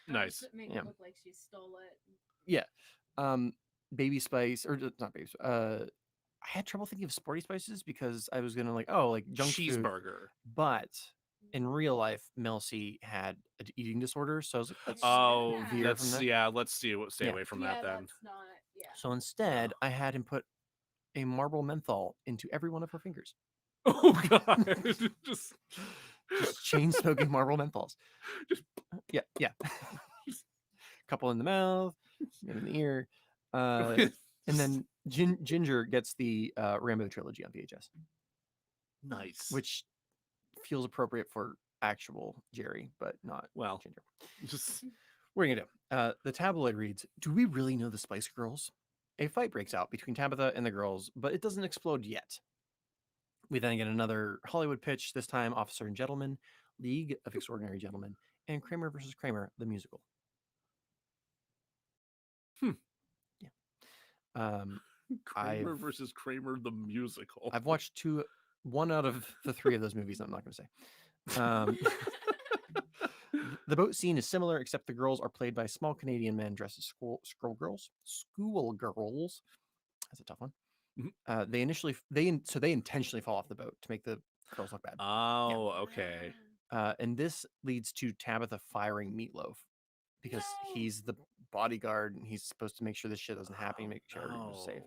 Nice. Make it look like she stole it. Yeah. Baby Spice, or not Baby Spice, I had trouble thinking of Sporty Spices because I was gonna like junk cheeseburger food. But in real life, Mel C had an eating disorder, so I was like, let's stay away from that then. So instead, I had him put a marble menthol into every one of her fingers. Oh god. just chain smoking marble menthols. Yeah. Couple in the mouth, in the ear. And then Ginger gets the Rambo trilogy on VHS. Nice. Which feels appropriate for actual Jerry, but not Ginger. What are you going to do? The tabloid reads, "Do we really know the Spice Girls?" A fight breaks out between Tabitha and the girls, but it doesn't explode yet. We then get another Hollywood pitch, this time Officer and Gentleman, League of Extraordinary Gentlemen, and Kramer versus Kramer, the musical. Kramer versus Kramer the musical. I've watched one out of the 3 of those movies. I'm not going to say. The boat scene is similar, except the girls are played by small Canadian men dressed as schoolgirls. That's a tough one. They intentionally fall off the boat to make the girls look bad. Oh, okay. And this leads to Tabitha firing Meatloaf because No. he's the bodyguard and he's supposed to make sure this shit doesn't happen, make sure everyone's safe.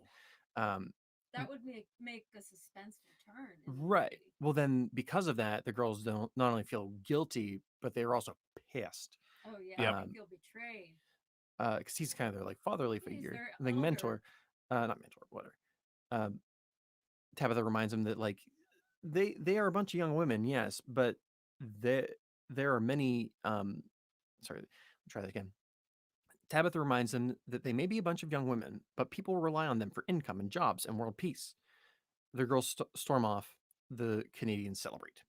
That would make a suspenseful turn. in the Right. movie. Well, then because of that, the girls don't not only feel guilty, but they're also pissed Oh yeah, Yep. I feel betrayed. because he's kind of their like fatherly Yeah, he's figure, their like elder. mentor, not mentor, whatever. Tabitha reminds them that like they are a bunch of young women, yes, but there there are many. Sorry, let me try that again. Tabitha reminds them that they may be a bunch of young women, but people rely on them for income and jobs and world peace. The girls storm off. The Canadians celebrate.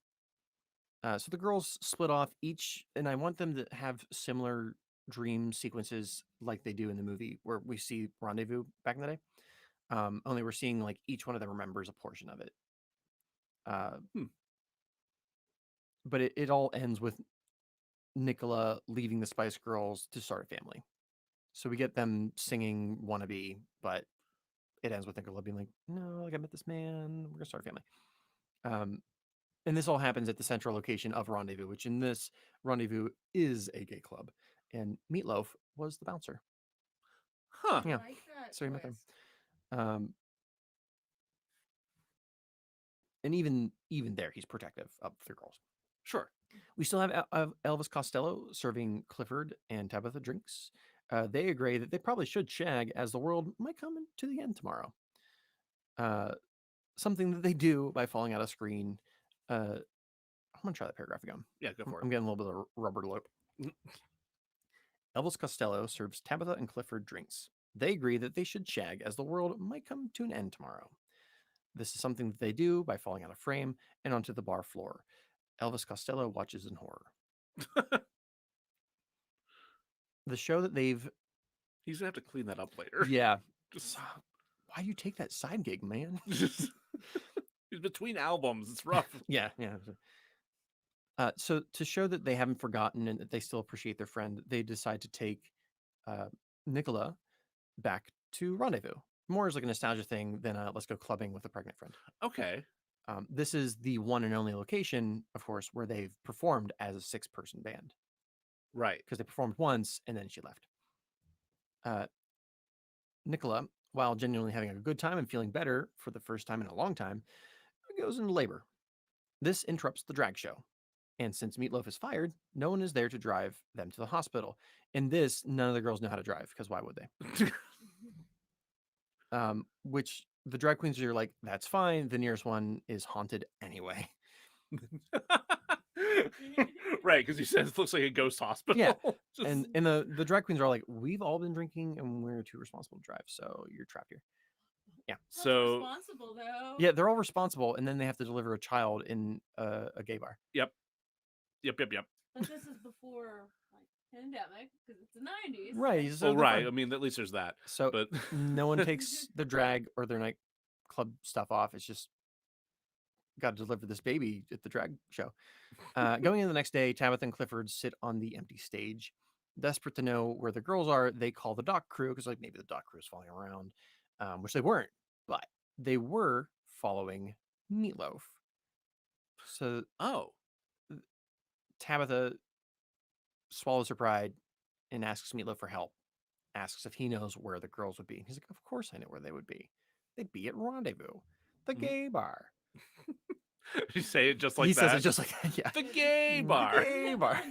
So the girls split off each, and I want them to have similar dream sequences like they do in the movie where we see Rendezvous back in the day. Only we're seeing like each one of them remembers a portion of it. Uh, Hmm. But it all ends with Nicola leaving the Spice Girls to start a family. So we get them singing "Wannabe," but it ends with Nicola being like, "No, like I met this man. We're gonna start a family." And this all happens at the central location of Rendezvous, which in this Rendezvous is a gay club, and Meatloaf was the bouncer. Huh. I Yeah. like that. So you met them. twist. And even there, he's protective of the girls. Sure. We still have Elvis Costello serving Clifford and Tabitha drinks. They agree that they probably should shag, as the world might come to the end tomorrow. Something that they do by falling out of screen. I'm gonna try that paragraph again. Yeah, go for I'm it. getting a little bit of rubber lip. Elvis Costello serves Tabitha and Clifford drinks. They agree that they should shag, as the world might come to an end tomorrow. This is something that they do by falling out of frame and onto the bar floor. Elvis Costello watches in horror. The show that they've He's gonna have to clean that up later. yeah. Just, Why do you take that side gig, man? just he's between albums. It's rough. Yeah. So to show that they haven't forgotten and that they still appreciate their friend, they decide to take Nicola back to Rendezvous. More as like a nostalgia thing than let's go clubbing with a pregnant friend. Okay. This is the one and only location, of course, where they've performed as a 6-person band Right. because they performed once and then she left. Nicola, while genuinely having a good time and feeling better for the first time in a long time, goes into labor. This interrupts the drag show. And since Meatloaf is fired, no one is there to drive them to the hospital. In this, none of the girls know how to drive because why would they? Which the drag queens are like, that's fine. The nearest one is haunted anyway. Right, because he says it looks like a ghost hospital. Yeah. Just- And the drag queens are like, we've all been drinking and we're too responsible to drive, so you're trapped here. That's so responsible though. Yeah, they're all responsible, and then they have to deliver a child in a gay bar. Yep. But this is before like pandemic because it's the 90s. Right. So well, they're right. fine. I mean, at least there's that. So But no one takes their drag or their nightclub stuff off. It's just got to deliver this baby at the drag show. Going in the next day, Tabitha and Clifford sit on the empty stage. Desperate to know where the girls are, they call the dock crew because like maybe the dock crew is falling around, which they weren't, but they were following Meatloaf. So Tabitha swallows her pride and asks Meatloaf for help. Asks if he knows where the girls would be. He's like, "Of course I know where they would be. They'd be at Rendezvous, the gay bar." you say it just like He that. says it just like that. Yeah, the gay The bar. gay bar.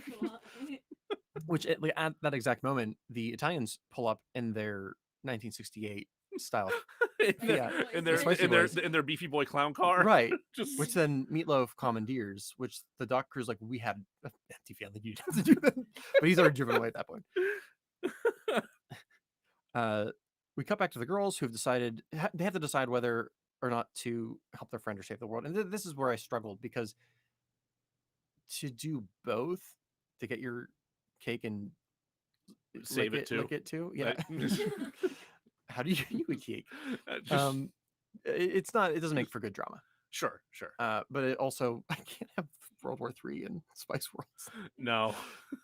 Which at that exact moment, the Italians pull up in their 1968 style, Yeah. in The Spicy Boys. their beefy boy clown car. right? Just Which then Meatloaf commandeers. Which the dock crew's like, "We had an empty family. You have to do that," but he's already driven away at that point. We cut back to the girls who have decided they have to decide whether or not to help their friend or save the world. And this is where I struggled because to do both, to get your cake and Save it too. lick it too, yeah. Right? How do you eat a cake? Just- It's not. It doesn't make for good drama. sure. But it also I can't have World War III and Spice Worlds. No.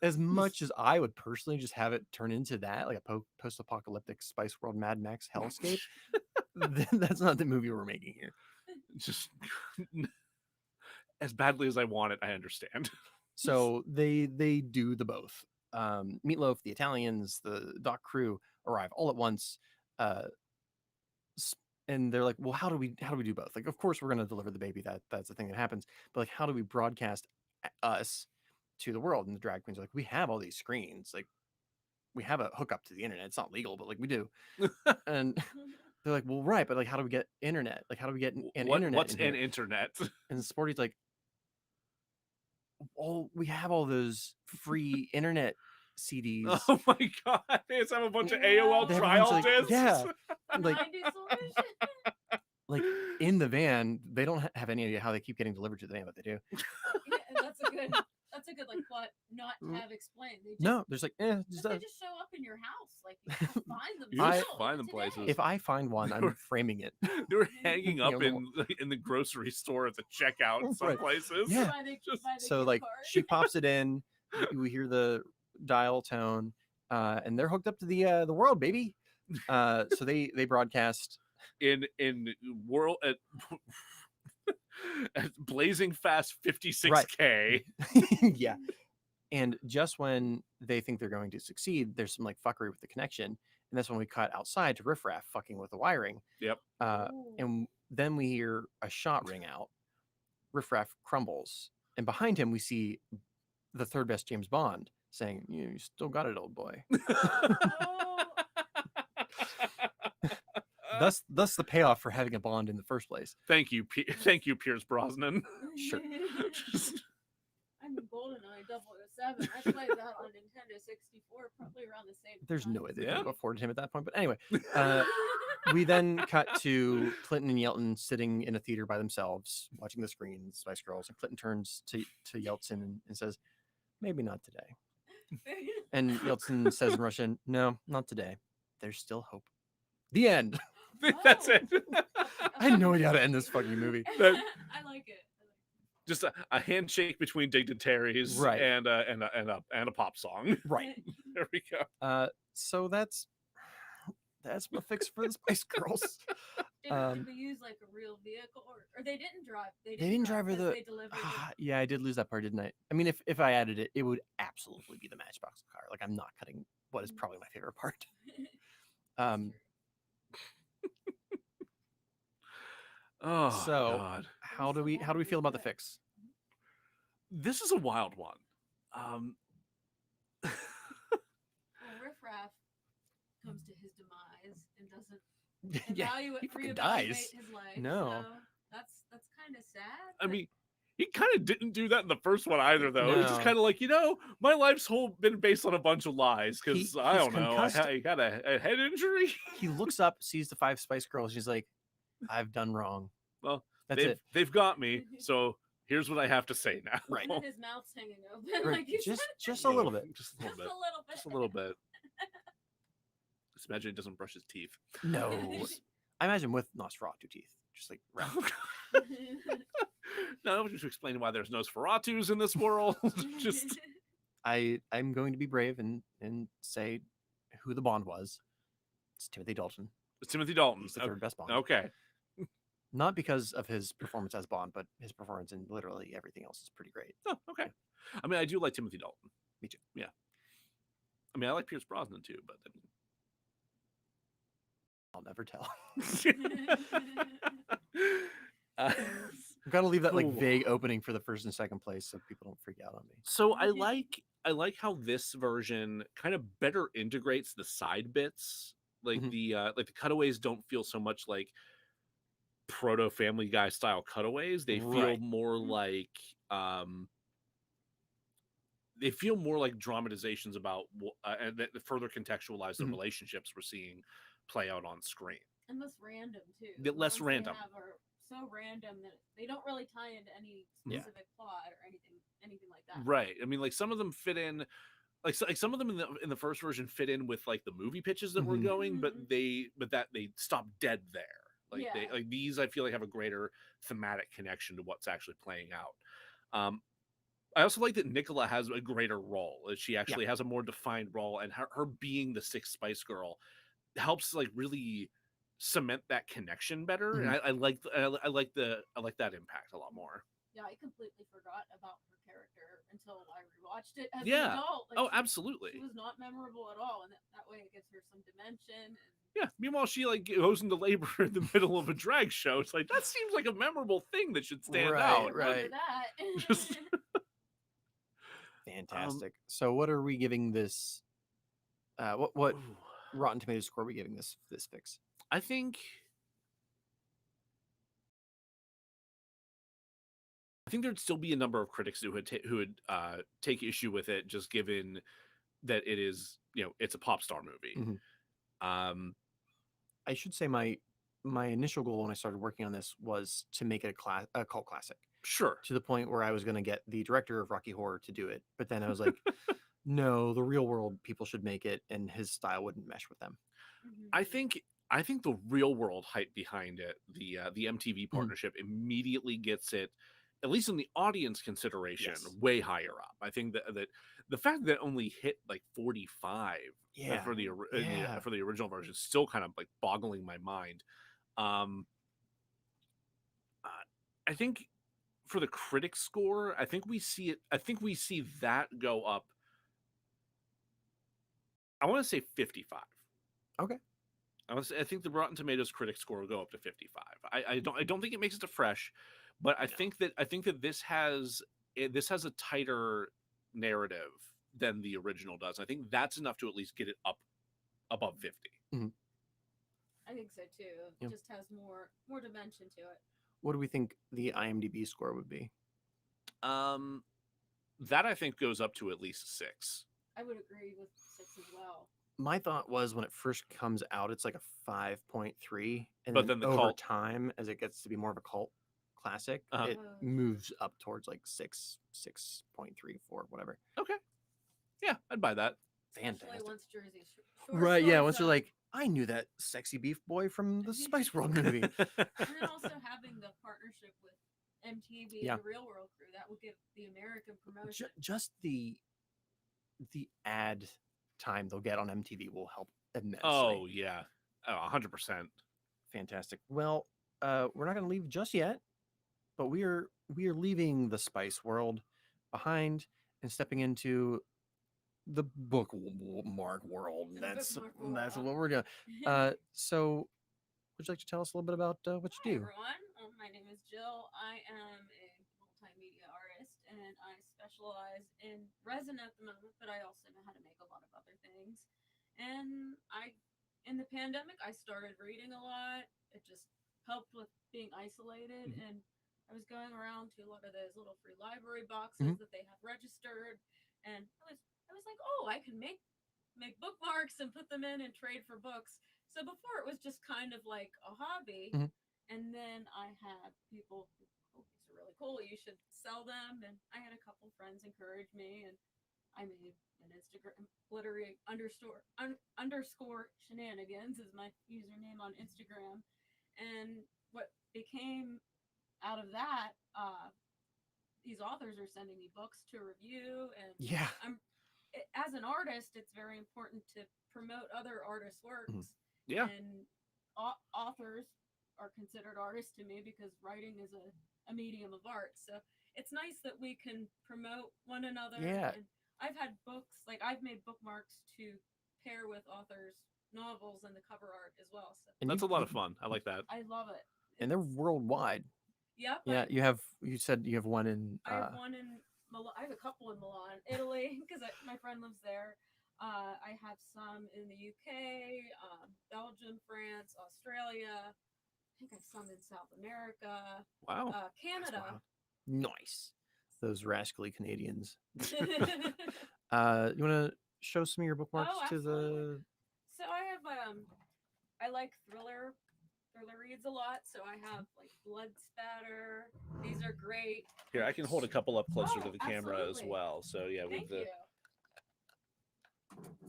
As much as I would personally just have it turn into that, like a post-apocalyptic Spice World Mad Max hellscape, then that's not the movie we're making here. Just as badly as I want it, I understand. So they do the both. Meatloaf, the Italians, the dock crew arrive all at once, uh, and they're like, "Well, how do we do both? Like, of course we're going to deliver the baby. That's the thing that happens. But like, how do we broadcast us to the world?" And the drag queens are like, "We have all these screens. Like, we have a hookup to the internet. It's not legal, but like we do." And they're like, "Well, right, but like, how do we get internet? Like, how do we get an internet? What's in here?" an internet? And Sporty's like, "Oh, we have all those free internet CDs." Oh my god! They just have a bunch of Yeah. AOL They have a trial bunch of, like, discs. yeah, like 90s solution. like in the van. They don't have any idea how they keep getting delivered to the van, but they do. Yeah, and that's a good like plot not to have explained. They just, No, there's like, just, they just show up in your house. Like you just find them. You just still, find even them places. today. if I find one, I'm framing it. They were hanging Yeah, up in the grocery store at the checkout in some Right. places. Yeah. By the So gift like card. she pops it in, we hear the dial tone, and they're hooked up to the world, baby. So they broadcast. In world at blazing fast 56K. Yeah. And just when they think they're going to succeed, there's some like fuckery with the connection, and that's when we cut outside to Riff Raff fucking with the wiring. Yep. Ooh. And then we hear a shot ring out. Riff Raff crumbles, and behind him we see the third best James Bond saying, "You still got it, old boy." Oh, Thus the payoff for having a Bond in the first place. Thank you, thank you, Pierce Brosnan. Sure. I'm in GoldenEye 007. I played that on Nintendo 64, probably around the same There's time. no way they Yeah. could have afforded him at that point. But anyway, we then cut to Clinton and Yelton sitting in a theater by themselves, watching the screen, Spice Girls. And Clinton turns to Yeltsin and says, "Maybe not today." And Yeltsin says in Russian, "No, not today. There's still hope." The end. That's it. I had no idea how to end this fucking movie. That- I like it. Just a handshake between dignitaries, Right. and a pop song. Right. There we go. So that's my fix for the Spice Girls. Did we use like a real vehicle, or they didn't drive? They didn't drive her 'cause the- They delivered it. Yeah, I did lose that part, didn't I? I mean, if I added it, it would absolutely be the Matchbox car. Like, I'm not cutting what is probably my favorite part. Um, Oh, So- God. how do we feel about the fix? This is a wild one. Well, Riff Raff comes to his demise and doesn't Yeah, evaluate, he fucking reevaluate dies. his life. No. So that's kind of sad. I but mean, he kind of didn't do that in the first one either, though. He's just No. kind of like, my life's whole been based on a bunch of lies because I he's don't know, concussed. I got a head injury. He looks up, sees the 5 Spice Girls. She's like, "I've done wrong." Well, That's it. they've got me. So here's what I have to say now. Right. and then his mouth's hanging open, Right, like you just said. a little bit. Just a little Just bit. a little bit. Just a little bit. Just imagine he doesn't brush his teeth. No, I imagine with Nosferatu teeth, just like round. No, just explaining why there's Nosferatus in this world. Just I'm going to be brave and say who the Bond was. It's Timothy Dalton. it's Timothy Dalton. He's the third best Bond. Okay. Not because of his performance as Bond, but his performance in literally everything else is pretty great. Oh, okay. I mean, I do like Timothy Dalton. Me too. Yeah. I mean, I like Pierce Brosnan too, but I'll never tell. uh, I've got to leave that like Ooh. vague opening for the first and second place so people don't freak out on me. so I like how this version kind of better integrates the side bits. Like Mhm. the cutaways don't feel so much like proto Family Guy style cutaways. They feel Right. more like dramatizations about and that further contextualize the Mhm. relationships we're seeing play out on screen. And less random too. The less ones they random. have are so random that they don't really tie into any Yeah. specific plot or anything like that. Right. I mean, like some of them fit in, like some of them in the first version fit in with like the movie pitches that were Mhm. going, but Mhm. they stopped dead there. Like they Yeah. like these, I feel like have a greater thematic connection to what's actually playing out. I also like that Nicola has a greater role. That she actually has a more defined role, and her being the sixth Spice Girl helps like really cement that connection better. And I like that impact a lot more. Yeah, I completely forgot about her character until I rewatched it as Yeah. an adult. Like, Oh, she absolutely. was not memorable at all, and that way it gives her some dimension. And Yeah. Meanwhile, she like goes into labor in the middle of a drag show. It's like that seems like a memorable thing that should stand Right, out. remember right. that. Just Fantastic. So what are we giving this? What ooh. Rotten Tomatoes score are we giving this fix? I think there'd still be a number of critics who would take issue with it, just given that it is, it's a pop star movie. Mhm. Um, I should say my initial goal when I started working on this was to make it a cult classic, sure. to the point where I was going to get the director of Rocky Horror to do it. But then I was like, no, the real world people should make it, and his style wouldn't mesh with them. Mhm. I think the real world hype behind it, the MTV partnership, immediately gets it, at least in the audience consideration, Yes. way higher up. I think that the fact that it only hit like 45 Yeah. for the Yeah. for the original version is still kind of like boggling my mind. Um, I think for the critic score, I think we see it. I think we see that go up. I want to say 55. Okay. I think the Rotten Tomatoes critic score will go up to 55. I don't think it makes it to fresh, but I think that this has a tighter narrative than the original does. I think that's enough to at least get it up above 50. I think so too. It Yeah. just has more dimension to it. What do we think the IMDb score would be? That I think goes up to at least 6. I would agree with 6 as well. My thought was when it first comes out, it's like a 5.3, and But then then the over cult- time, as it gets to be more of a cult classic, it Oh. moves up towards like 6.34, whatever. Okay. Yeah, I'd buy that. Especially Fantastic. once Jersey Shore Right, yeah. starts Once you're up. like, I knew that sexy beef boy from the Spice World movie. And then also having the partnership with MTV Yeah. and the Real World crew, that will give the American promotion. Just the ad time they'll get on MTV will help immensely. Oh yeah. Oh, 100%. Fantastic. Well, we're not going to leave just yet, but we are leaving the Spice World behind and stepping into the bookmark world. The That's bookmark world. what we're doing. So, would you like to tell us a little bit about what you Hi, do? everyone. My name is Jill. I am a multimedia artist, and I specialize in resin at the moment, but I also know how to make a lot of other things. And in the pandemic, I started reading a lot. It just helped with being isolated, and I was going around to a lot of those little free library boxes that they have registered, and I was like, oh, I can make bookmarks and put them in and trade for books. So before it was just kind of like a hobby, and then I had people who, oh, these are really cool, you should sell them. And I had a couple friends encourage me, and I made an Instagram, glittery underscore shenanigans is my username on Instagram. And what became out of that, these authors are sending me books to review, and Yeah. as an artist, it's very important to promote other artists' works. Yeah. And authors are considered artists to me because writing is a medium of art. So it's nice that we can promote one another. Yeah. And I've had books, like I've made bookmarks to pair with authors' novels and the cover art as well. So And That's a lot of fun. I like that. I love it. And they're worldwide. Yep. Yeah, you said you have one in. I have one in Milan. I have a couple in Milan, Italy, because my friend lives there. I have some in the UK, Belgium, France, Australia. I think I have some in South America, Wow. Canada. Wow. Nice. Those rascally Canadians. You want to show some of your bookmarks to the? absolutely. So I have I like thriller reads a lot. So I have like Blood Spatter. These are great. Here, I can hold a couple up closer Oh, to the camera as absolutely. well. So yeah, with Thank the you.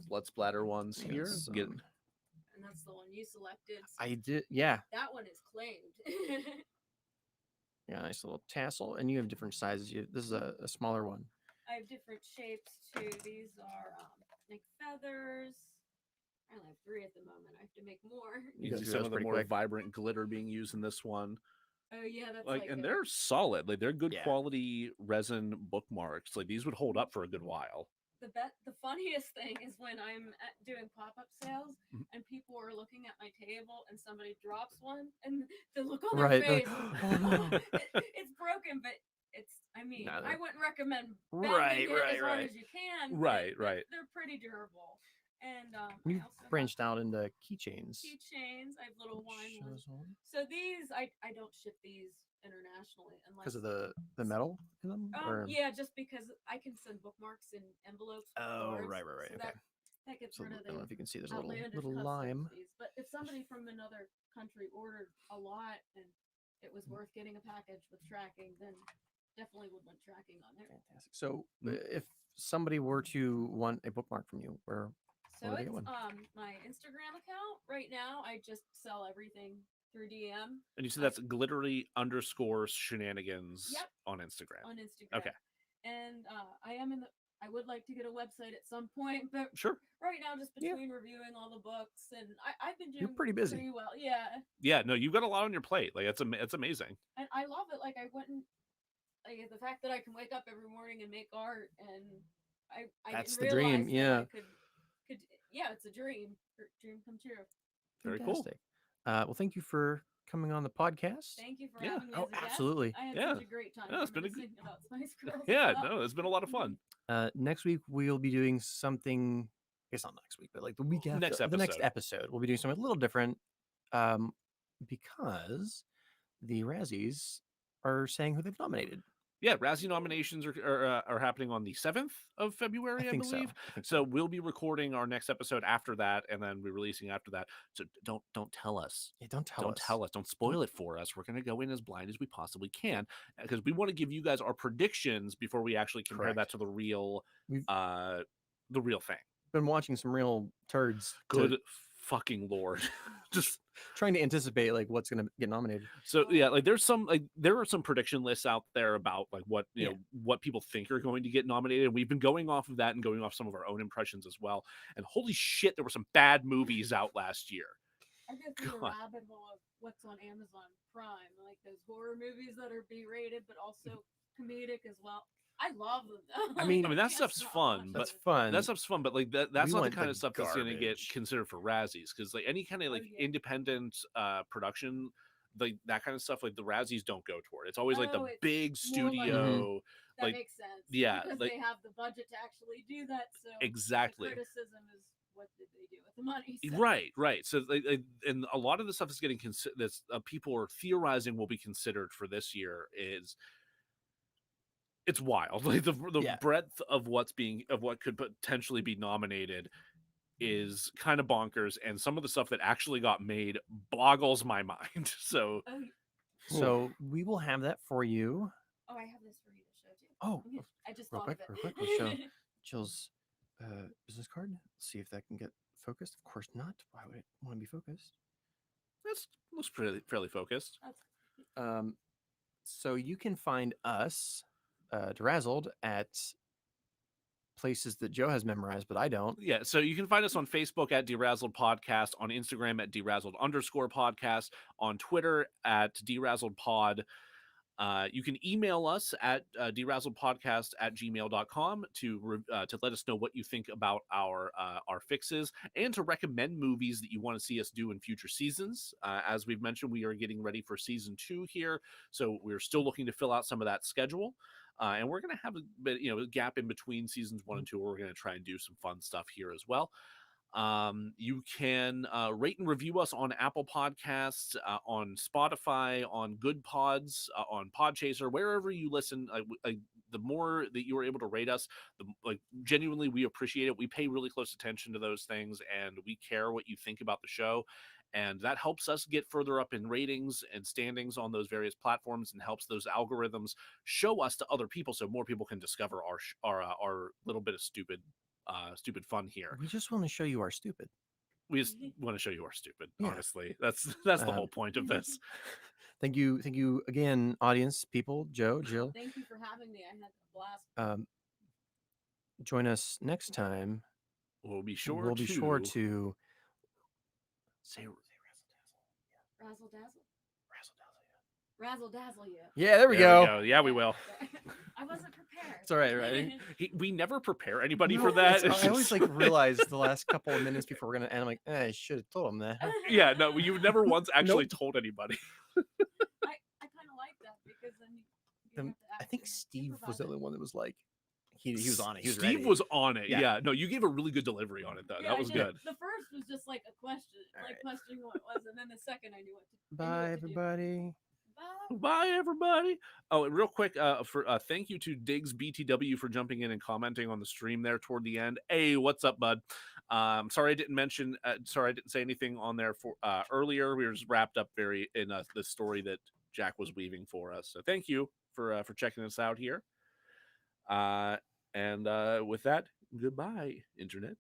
blood splatter ones Yeah, here. some- And that's the one you selected. So I did. Yeah. that one is claimed. Yeah, nice little tassel, and you have different sizes. This is a smaller one. I have different shapes too. These are like feathers. I only have 3 at the moment. I have to make more. You got can see through some those of the pretty more quick. vibrant glitter being used in this one. Oh yeah, that's Like, and they're solid. Like, they're good Yeah. quality resin bookmarks. Like, these would hold up for a good while. the funniest thing is when I'm doing pop-up sales Mhm. and people are looking at my table and somebody drops one and the look on their Right, they're like, face. "Oh, no." It's broken, but I mean, No, I wouldn't recommend Right, bending it right, as hard right. as you can. Right, but right. They're pretty durable. And I You've also have branched out into keychains. keychains. I have little wine Show ones. us one. So these, I don't ship these internationally unless Because of the metal in them? Or... yeah, just because I can send bookmarks in envelopes. With Oh, cards, right. so Okay. that gets So rid I of don't know the if you can see. There's a outlandish little customs lime. fees. But if somebody from another country ordered a lot and it was worth getting a package with tracking, then definitely would want tracking on there. Fantastic. So if somebody were to want a bookmark from you, where So do they get it's one? my Instagram account right now. I just sell everything through DM. And you said that's glittery_shenanigans Yep. on Instagram. On Instagram. Okay. And I would like to get a website at some point, but Sure. right now, just between reviewing all the books, and I've been doing You're pretty busy. pretty well. Yeah. Yeah, no, you've got a lot on your plate. Like, it's amazing. And I love it. Like, I wouldn't, like, the fact that I can wake up every morning and make art, and I That's didn't the dream, realize that yeah. I could, yeah, it's a dream. Dream come true. Very cool. Fantastic. Well, thank you for coming on the podcast. Thank you for Yeah. having me Oh, as a guest. absolutely. I had Yeah. such a great time Yeah, it's been a reminiscing about Spice Girls. Yeah, as well. no, it's been a lot of fun. Next week we'll be doing something. I guess not next week, but like the week after. Next The next episode. episode, we'll be doing something a little different, because the Razzies are saying who they've nominated. Yeah, Razzie nominations are happening on the 7th of February, I think so. believe. I think So we'll be recording our next episode after that, and then we're releasing after that. So don't tell us. Yeah, don't tell Don't us. tell us. Don't spoil it for us. We're going to go in as blind as we possibly can because we want to give you guys our predictions before we actually compare that Correct. to the real We've thing. been watching some real turds. Good fucking lord. Just trying to anticipate like what's going to get nominated. so yeah, like there are some prediction lists out there about like what know what people think are going to get nominated. We've been going off of that and going off some of our own impressions as well. And holy shit, there were some bad movies out last year. I go through the rabbit hole of what's on Amazon Prime, like those horror movies that are B-rated but also comedic as well. I love them. I mean that stuff's fun, but that's fun. That stuff's fun, but like that's not the kind of stuff that's going to get garbage. considered for Razzies because like any kind of like independent production, like that kind of stuff, like the Razzies don't go toward. It's always like the big studio. That like, makes sense. Yeah, because like, they have the budget to actually do that. So exactly. the criticism is what did they do with the money? So. Right. So and a lot of the stuff is getting considered. People are theorizing will be considered for this year is. It's wild. Like the breadth of what could potentially be nominated is kind of bonkers, and some of the stuff that actually got made boggles my mind. So we will have that for you. Oh, I have this for you to show too. Oh, I just real thought quick, of it. real quick. Let's show Jill's business card. Let's see if that can get focused. Of course not. Why would it want to be focused? That looks fairly focused. So you can find us, DeRazzled, at places that Joe has memorized, but I don't. Yeah, so you can find us on Facebook at DeRazzled Podcast, on Instagram at DeRazzled_podcast, on Twitter at DeRazzledPod. You can email us at DeRazzledPodcast@gmail.com to let us know what you think about our fixes and to recommend movies that you want to see us do in future seasons. As we've mentioned, we are getting ready for season 2 here, so we're still looking to fill out some of that schedule. And we're going to have a bit, a gap in between seasons 1 and 2 where we're going to try and do some fun stuff here as well. You can rate and review us on Apple Podcasts, on Spotify, on Good Pods, on Podchaser, wherever you listen. The more that you are able to rate us, genuinely we appreciate it. We pay really close attention to those things, and we care what you think about the show. And that helps us get further up in ratings and standings on those various platforms, and helps those algorithms show us to other people, so more people can discover our little bit of stupid fun here. We just want to show you our stupid. We just want to show you our stupid. Yeah. Honestly, that's the whole point of this. Thank you again, audience, people, Joe, Jill. Thank you for having me. I had a blast. Join us next time. We'll be sure to say razzle dazzle. Razzle dazzle. razzle dazzle you. Yeah, there we There go. Yeah, we will. I wasn't prepared. It's all right, right? We never prepare anybody No, for that. that's- It's I always just- like realized the last couple of minutes before we're gonna end. I'm like, I should have told him that. yeah, no, you've never once actually Nope. told anybody. I kind of like that because then you have to I act think and Steve was improvise the it. only one that was like, he was on it. He was Steve ready. was on it. Yeah. Yeah. No, you gave a really good delivery on it though. Yeah, That I was did. good. The first was just like a question, Alright. questioning what it was, and then the second I knew what to do. Bye, everybody. Bye. Bye, everybody. Oh, and real quick, thank you to Diggs BTW for jumping in and commenting on the stream there toward the end. Hey, what's up, bud? Sorry I didn't mention. Sorry I didn't say anything on there for earlier. We were just wrapped up very in the story that Jack was weaving for us. So thank you for checking us out here. And with that, goodbye, internet.